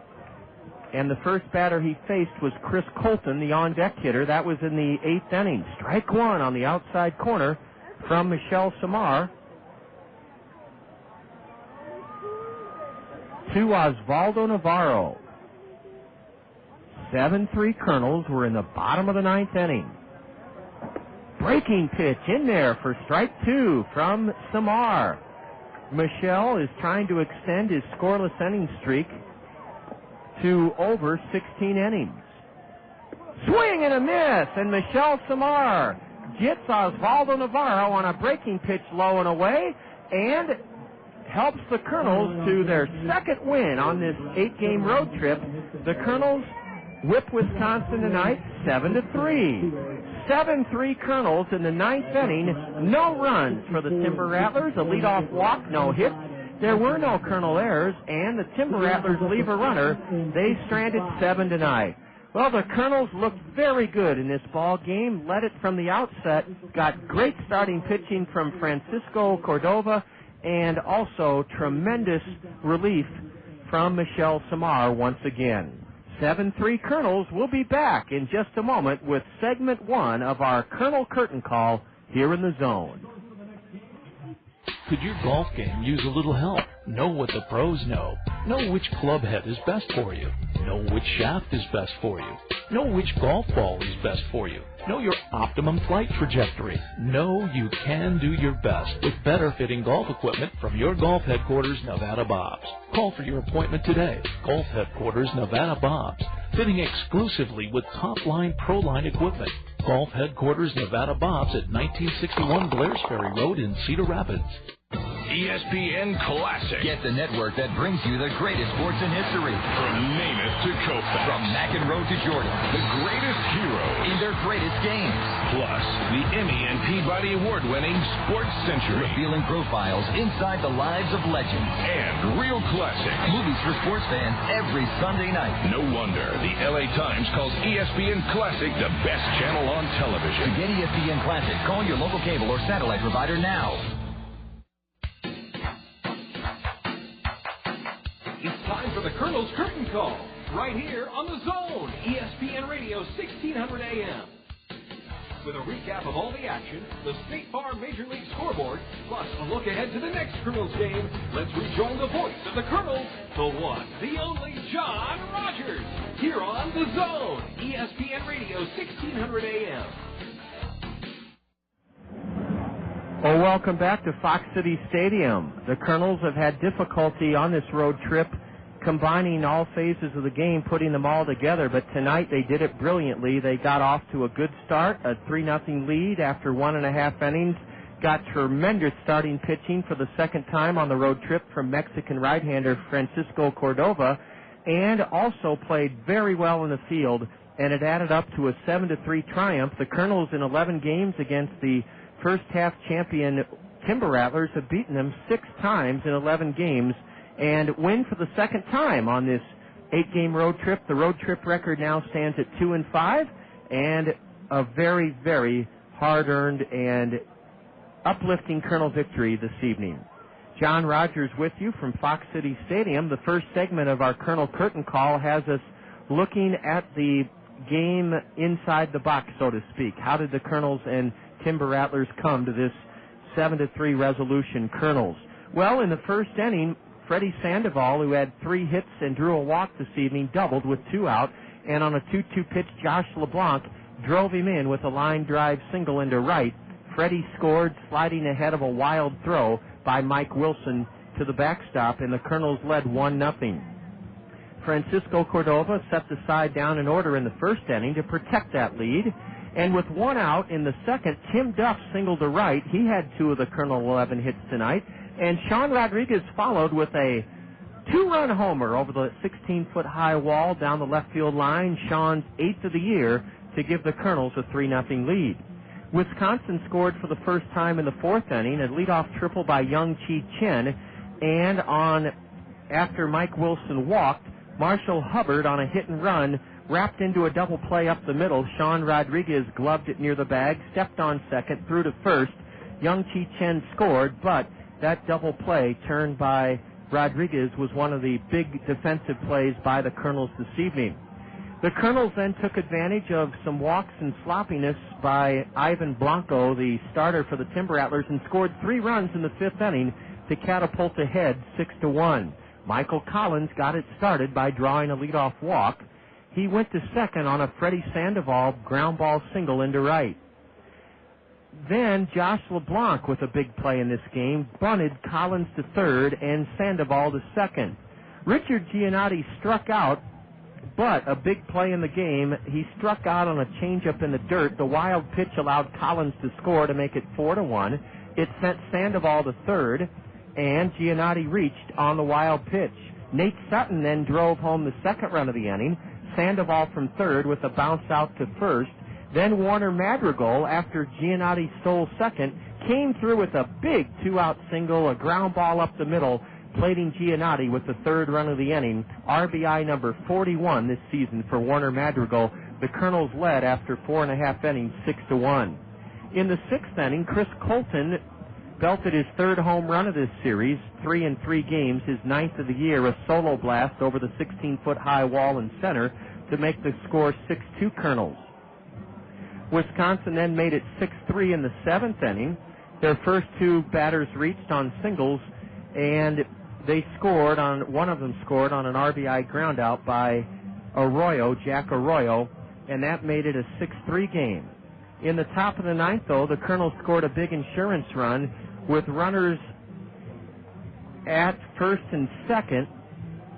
and the first batter he faced was Chris Colton, the on-deck hitter. That was in the 8th inning. Strike 1 on the outside corner from Michelle Samar to Oswaldo Navarro. 7-3 Kernels. We're in the bottom of the 9th inning. Breaking pitch in there for strike 2 from Samar. Michelle is trying to extend his scoreless inning streak to over 16 innings. Swing and a miss, and Michelle Samar gets Oswaldo Navarro on a breaking pitch low and away, and helps the Kernels to their 2nd win on this 8-game road trip. The Kernels whip Wisconsin tonight 7-3. 7-3 Kernels in the 9th inning. No runs for the Timber Rattlers. A leadoff walk, no hits. There were no Kernel errors, and the Timber Rattlers leave a runner. They stranded 7 tonight. Well, the Kernels looked very good in this ball game. Led it from the outset. Got great starting pitching from Francisco Cordova, and also tremendous relief from Michelle Samar once again. 7-3 Kernels. Will be back in just a moment with segment 1 of our Kernel Curtain Call here in the Zone. Could your golf game use a little help? Know what the pros know. Know which club head is best for you. Know which shaft is best for you. Know which golf ball is best for you. Know your optimum flight trajectory. Know you can do your best with better fitting golf equipment from your Golf Headquarters Nevada Bobs. Call for your appointment today. Golf Headquarters Nevada Bobs. Fitting exclusively with top-line, pro-line equipment. Golf Headquarters Nevada Bobs at 1961 Blair's Ferry Road in Cedar Rapids. ESPN Classic. Get the network that brings you the greatest sports in history. From Namath to Koufax. From McEnroe to Jordan. The greatest heroes. In their greatest games. Plus, the Emmy and Peabody Award-winning Sports Century. Revealing profiles inside the lives of legends. And real classics. Movies for sports fans every Sunday night. No wonder the LA Times calls ESPN Classic the best channel on television. To get ESPN Classic, call your local cable or satellite provider now. It's time for the Kernels Curtain Call, right here on the Zone, ESPN Radio 1600 AM. With a recap of all the action, the State Farm Major League scoreboard, plus a look ahead to the next Kernels game, let's rejoin the voice of the Kernels, the one, the only John Rogers, here on the Zone, ESPN Radio 1600 AM. Well, welcome back to Fox City Stadium. The Kernels have had difficulty on this road trip combining all phases of the game, putting them all together, but tonight they did it brilliantly. They got off to a good start, a 3-0 lead after 1.5 innings, got tremendous starting pitching for the second time on the road trip from Mexican right-hander Francisco Cordova, and also played very well in the field, and it added up to a 7-3 triumph. The Kernels in 11 games against the first-half champion Timber Rattlers have beaten them 6 times in 11 games and win for the second time on this 8-game road trip. The road trip record now stands at 2-5, and a very, very hard-earned and uplifting Kernel victory this evening. John Rogers with you from Fox City Stadium. The first segment of our Kernel Curtain Call has us looking at the game inside the box, so to speak. How did the Kernels and Timber Rattlers come to this 7-3 resolution? Kernels. Well, in the first inning, Freddy Sandoval, who had 3 hits and drew a walk this evening, doubled with 2 out, and on a 2-2 pitch, Josh LeBlanc drove him in with a line drive single into right. Freddy scored, sliding ahead of a wild throw by Mike Wilson to the backstop, and the Kernels led 1-0. Francisco Cordova set the side down in order in the first inning to protect that lead. And with 1 out in the second, Tim Duff singled to right. He had 2 of the Kernel 11 hits tonight. And Sean Rodriguez followed with a 2-run homer over the 16-foot high wall down the left field line, Sean's 8th of the year, to give the Kernels a 3-0 lead. Wisconsin scored for the first time in the fourth inning, a leadoff triple by Young Chi Chen, and after Mike Wilson walked, Marshall Hubbard on a hit and run wrapped into a double play up the middle. Sean Rodriguez gloved it near the bag, stepped on second, threw to first. Young Chi Chen scored, but that double play turned by Rodriguez was one of the big defensive plays by the Kernels this evening. The Kernels then took advantage of some walks and sloppiness by Ivan Blanco, the starter for the Timber Rattlers, and scored 3 runs in the fifth inning to catapult ahead 6-1. Michael Collins got it started by drawing a leadoff walk. He went to second on a Freddy Sandoval ground ball single into right. Then Josh LeBlanc, with a big play in this game, bunted Collins to third and Sandoval to second. Richard Giannotti struck out, but a big play in the game, he struck out on a changeup in the dirt. The wild pitch allowed Collins to score to make it 4-1. It sent Sandoval to third, and Giannotti reached on the wild pitch. Nate Sutton then drove home the second run of the inning. Sandoval from third with a bounce out to first. Then Warner Madrigal, after Giannotti stole second, came through with a big 2-out single, a ground ball up the middle, plating Giannotti with the third run of the inning. RBI number 41 this season for Warner Madrigal. The Kernels led after 4.5 innings, 6-1. In the sixth inning, Chris Colton belted his third home run of this series, 3 in 3 games, his 9th of the year, a solo blast over the 16-foot high wall in center to make the score 6-2 Kernels. Wisconsin then made it 6-3 in the seventh inning. Their first 2 batters reached on singles, and they scored on, one of them scored on an RBI groundout by Arroyo, Jack Arroyo, and that made it a 6-3 game. In the top of the ninth, though, the Kernels scored a big insurance run with runners at first and second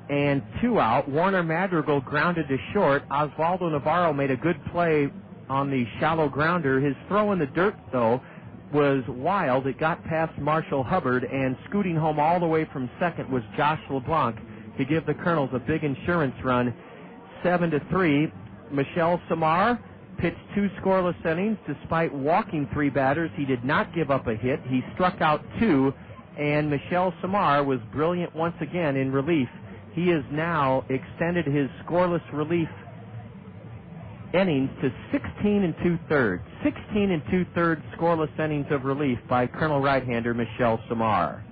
and 2 out. Warner Madrigal grounded to short. Oswaldo Navarro made a good play on the shallow grounder. His throw in the dirt, though, was wild. It got past Marshall Hubbard, and scooting home all the way from second was Josh LeBlanc to give the Kernels a big insurance run, 7-3. Michel Samar pitched 2 scoreless innings. Despite walking 3 batters, he did not give up a hit. He struck out 2, and Michel Samar was brilliant once again in relief. He has now extended his scoreless relief innings to 16 2/3. 16 2/3 scoreless innings of relief by Kernel right-hander Michel Samar.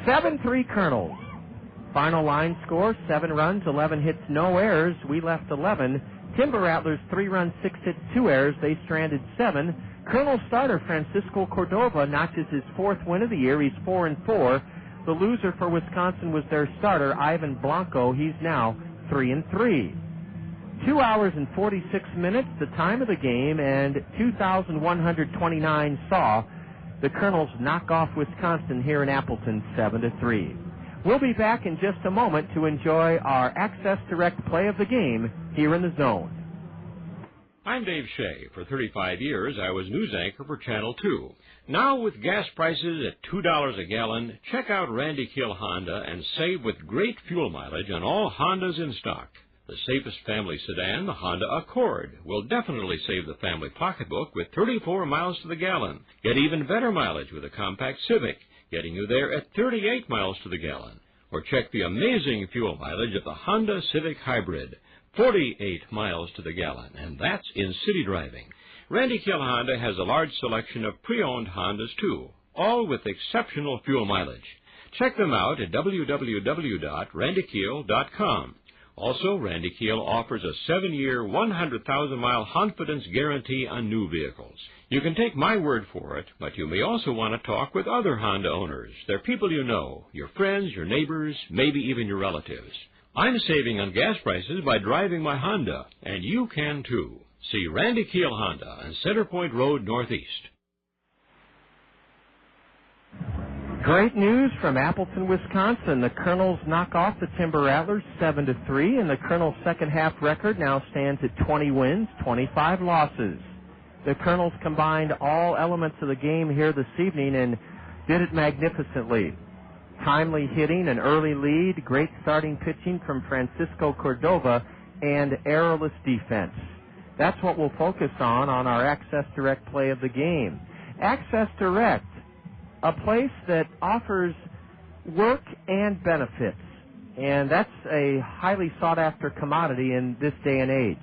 7-3 Kernels. Final line score, 7 runs, 11 hits, no errors. We left 11. Timber Rattlers, 3 runs, 6 hits, 2 errors. They stranded 7. Kernel starter Francisco Cordova notches his 4th win of the year. He's 4-4. The loser for Wisconsin was their starter, Ivan Blanco. He's now 3-3. 2 hours and 46 minutes, the time of the game, and 2,129 saw The Kernels knock off Wisconsin here in Appleton 7-3. We'll be back in just a moment to enjoy our Access Direct play of the game here in the Zone. I'm Dave Shea. For 35 years, I was news anchor for Channel 2. Now, with gas prices at $2 a gallon, check out Randy Kill Honda and save with great fuel mileage on all Hondas in stock. The safest family sedan, the Honda Accord, will definitely save the family pocketbook with 34 miles to the gallon. Get even better mileage with a compact Civic, getting you there at 38 miles to the gallon. Or check the amazing fuel mileage of the Honda Civic Hybrid, 48 miles to the gallon, and that's in city driving. Randy Kill Honda has a large selection of pre-owned Hondas, too, all with exceptional fuel mileage. Check them out at www.randykiel.com. Also, Randy Kiel offers a 7-year, 100,000-mile confidence guarantee on new vehicles. You can take my word for it, but you may also want to talk with other Honda owners. They're people you know, your friends, your neighbors, maybe even your relatives. I'm saving on gas prices by driving my Honda, and you can too. See Randy Kiel Honda on Center Point Road, Northeast. Great news from Appleton, Wisconsin. The Kernels knock off the Timber Rattlers 7-3, and the Kernels' second-half record now stands at 20 wins, 25 losses. The Kernels combined all elements of the game here this evening and did it magnificently. Timely hitting, an early lead, great starting pitching from Francisco Cordova, and errorless defense. That's what we'll focus on our Access Direct play of the game. Access Direct, a place that offers work and benefits, and that's a highly sought-after commodity in this day and age.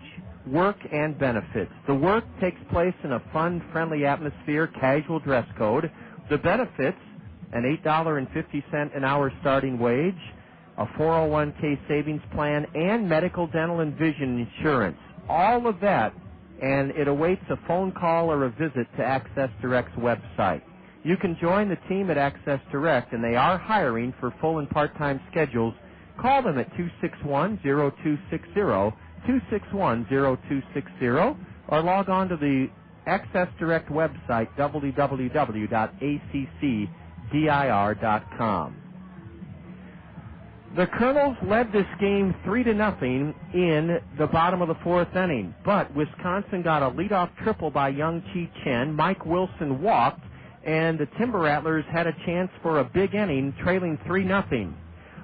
Work and benefits. The work takes place in a fun, friendly atmosphere, casual dress code. The benefits, an $8.50 an hour starting wage, a 401k savings plan, and medical, dental, and vision insurance. All of that, and it awaits a phone call or a visit to Access Direct's website. You can join the team at Access Direct, and they are hiring for full and part-time schedules. Call them at 261-0260, 261-0260, or log on to the Access Direct website, www.accdir.com. The Kernels led this game 3-0 in the bottom of the fourth inning, but Wisconsin got a leadoff triple by Young Chi Chen. Mike Wilson walked, and the Timber Rattlers had a chance for a big inning, trailing 3-0.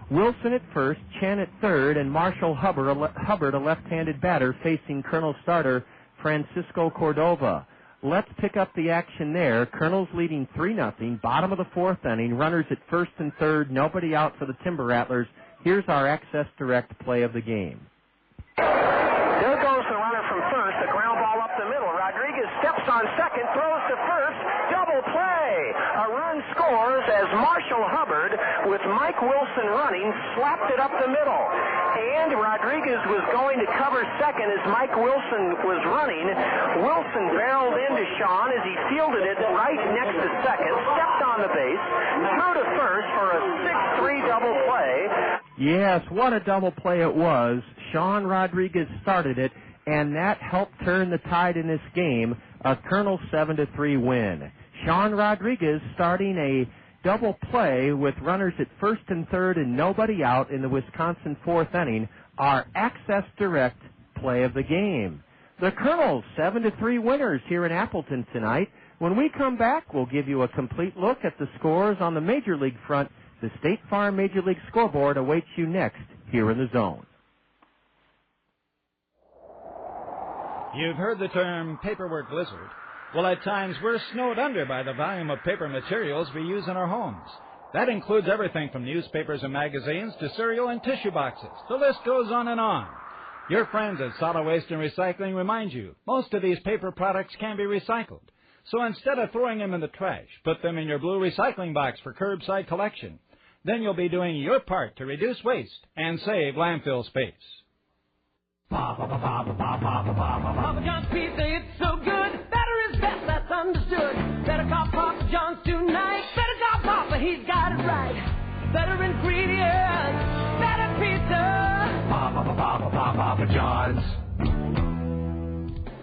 Wilson at first, Chen at third, and Marshall Hubbard, a left-handed batter, facing Kernel starter Francisco Cordova. Let's pick up the action there. Kernels leading 3-0, bottom of the fourth inning, runners at first and third, nobody out for the Timber Rattlers. Here's our Access Direct play of the game. There goes the runner from first, a ground ball up the middle. Rodriguez steps on second, throws to first, double play. A run scores as Marshall Hubbard, with Mike Wilson running, slapped it up the middle. And Rodriguez was going to cover second as Mike Wilson was running. Wilson barreled into Sean as he fielded it right next to second, stepped on the base, threw to first for a 6-3 double play. Yes, what a double play it was. Sean Rodriguez started it, and that helped turn the tide in this game, a Kernel 7-3 win. Sean Rodriguez starting a double play with runners at first and third and nobody out in the Wisconsin fourth inning, our Access Direct play of the game. The Kernels 7-3 winners here in Appleton tonight. When we come back, we'll give you a complete look at the scores on the Major League front. The State Farm Major League scoreboard awaits you next here in the Zone. You've heard the term paperwork blizzard. Well, at times we're snowed under by the volume of paper materials we use in our homes. That includes everything from newspapers and magazines to cereal and tissue boxes. The list goes on and on. Your friends at Solid Waste and Recycling remind you most of these paper products can be recycled. So instead of throwing them in the trash, put them in your blue recycling box for curbside collection. Then you'll be doing your part to reduce waste and save landfill space. Papa John's pizza, it's so good. Better is best, that's understood. Better call Papa John's tonight. Better call Papa, he's got it right. Better ingredients, better pizza. Papa John's.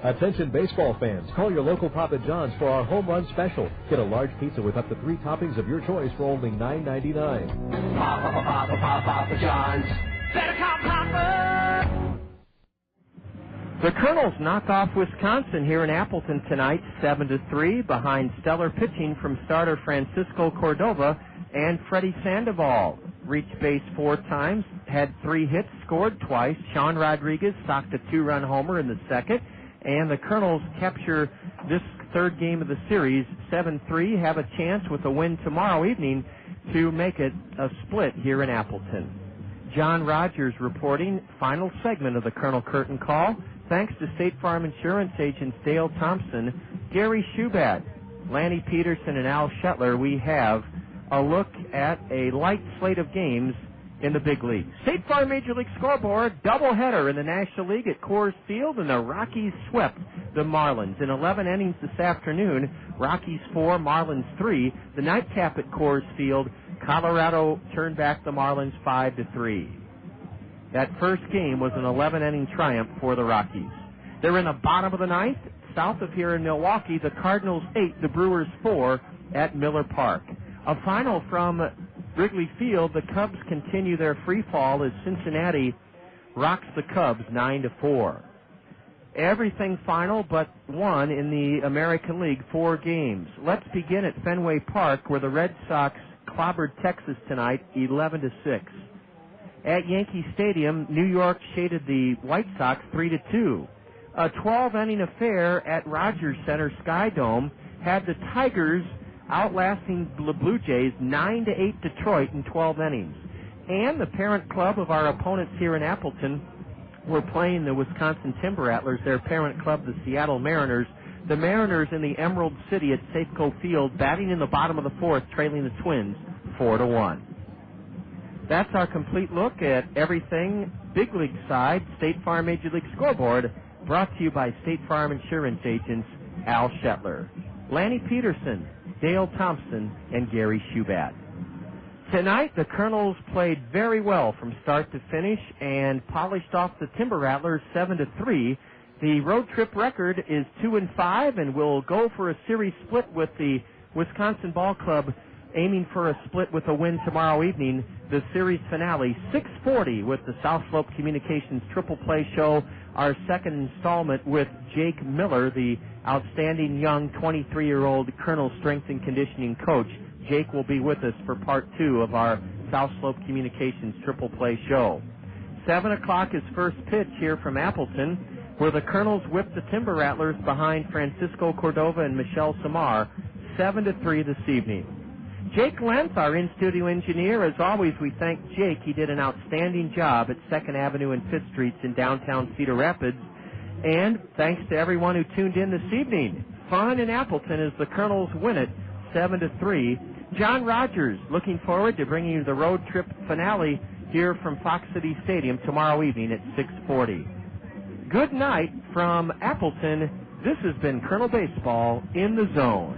Attention baseball fans, call your local Papa John's for our home run special. Get a large pizza with up to 3 toppings of your choice for only $9.99. Papa John's. Better call Papa. The Kernels knock off Wisconsin here in Appleton tonight, 7-3, behind stellar pitching from starter Francisco Cordova and Freddy Sandoval. Reached base 4 times, had 3 hits, scored twice. Sean Rodriguez socked a 2-run homer in the second, and the Kernels capture this third game of the series, 7-3, have a chance with a win tomorrow evening to make it a split here in Appleton. John Rogers reporting, final segment of the Colonel Curtain Call. Thanks to State Farm Insurance agents Dale Thompson, Gary Schubat, Lanny Peterson, and Al Shetler, we have a look at a light slate of games in the big league. State Farm Major League Scoreboard, doubleheader in the National League at Coors Field, and the Rockies swept the Marlins. In 11 innings this afternoon, Rockies 4, Marlins 3. The nightcap at Coors Field, Colorado turned back the Marlins 5-3. That first game was an 11-inning triumph for the Rockies. They're in the bottom of the ninth. South of here in Milwaukee, the Cardinals 8, the Brewers 4 at Miller Park. A final from Wrigley Field. The Cubs continue their free fall as Cincinnati rocks the Cubs 9-4. Everything final but one in the American League, 4 games. Let's begin at Fenway Park, where the Red Sox clobbered Texas tonight 11-6. At Yankee Stadium, New York shaded the White Sox 3-2. A 12-inning affair at Rogers Center Sky Dome had the Tigers outlasting the Blue Jays 9-8 Detroit in 12 innings. And the parent club of our opponents here in Appleton were playing the Wisconsin Timber Rattlers, their parent club, the Seattle Mariners. The Mariners in the Emerald City at Safeco Field, batting in the bottom of the 4th, trailing the Twins 4-1. That's our complete look at everything big league side, State Farm Major League Scoreboard, brought to you by State Farm Insurance agents Al Shetler, Lanny Peterson, Dale Thompson, and Gary Schubat. Tonight, the Kernels played very well from start to finish and polished off the Timber Rattlers 7-3. The road trip record is 2-5, and will go for a series split with the Wisconsin Ball Club, aiming for a split with a win tomorrow evening. The series finale, 6:40, with the South Slope Communications Triple Play Show, our second installment with Jake Miller, the outstanding young 23-year-old Kernel strength and conditioning coach. Jake will be with us for part 2 of our South Slope Communications Triple Play Show. 7 o'clock is first pitch here from Appleton, where the Kernels whipped the Timber Rattlers behind Francisco Cordova and Michelle Samar 7-3 this evening. Jake Lentz, our in-studio engineer. As always, we thank Jake. He did an outstanding job at 2nd Avenue and 5th Streets in downtown Cedar Rapids. And thanks to everyone who tuned in this evening. Fun in Appleton as the Kernels win it 7-3. John Rogers looking forward to bringing you the road trip finale here from Fox City Stadium tomorrow evening at 6:40. Good night from Appleton. This has been Colonel Baseball in the Zone.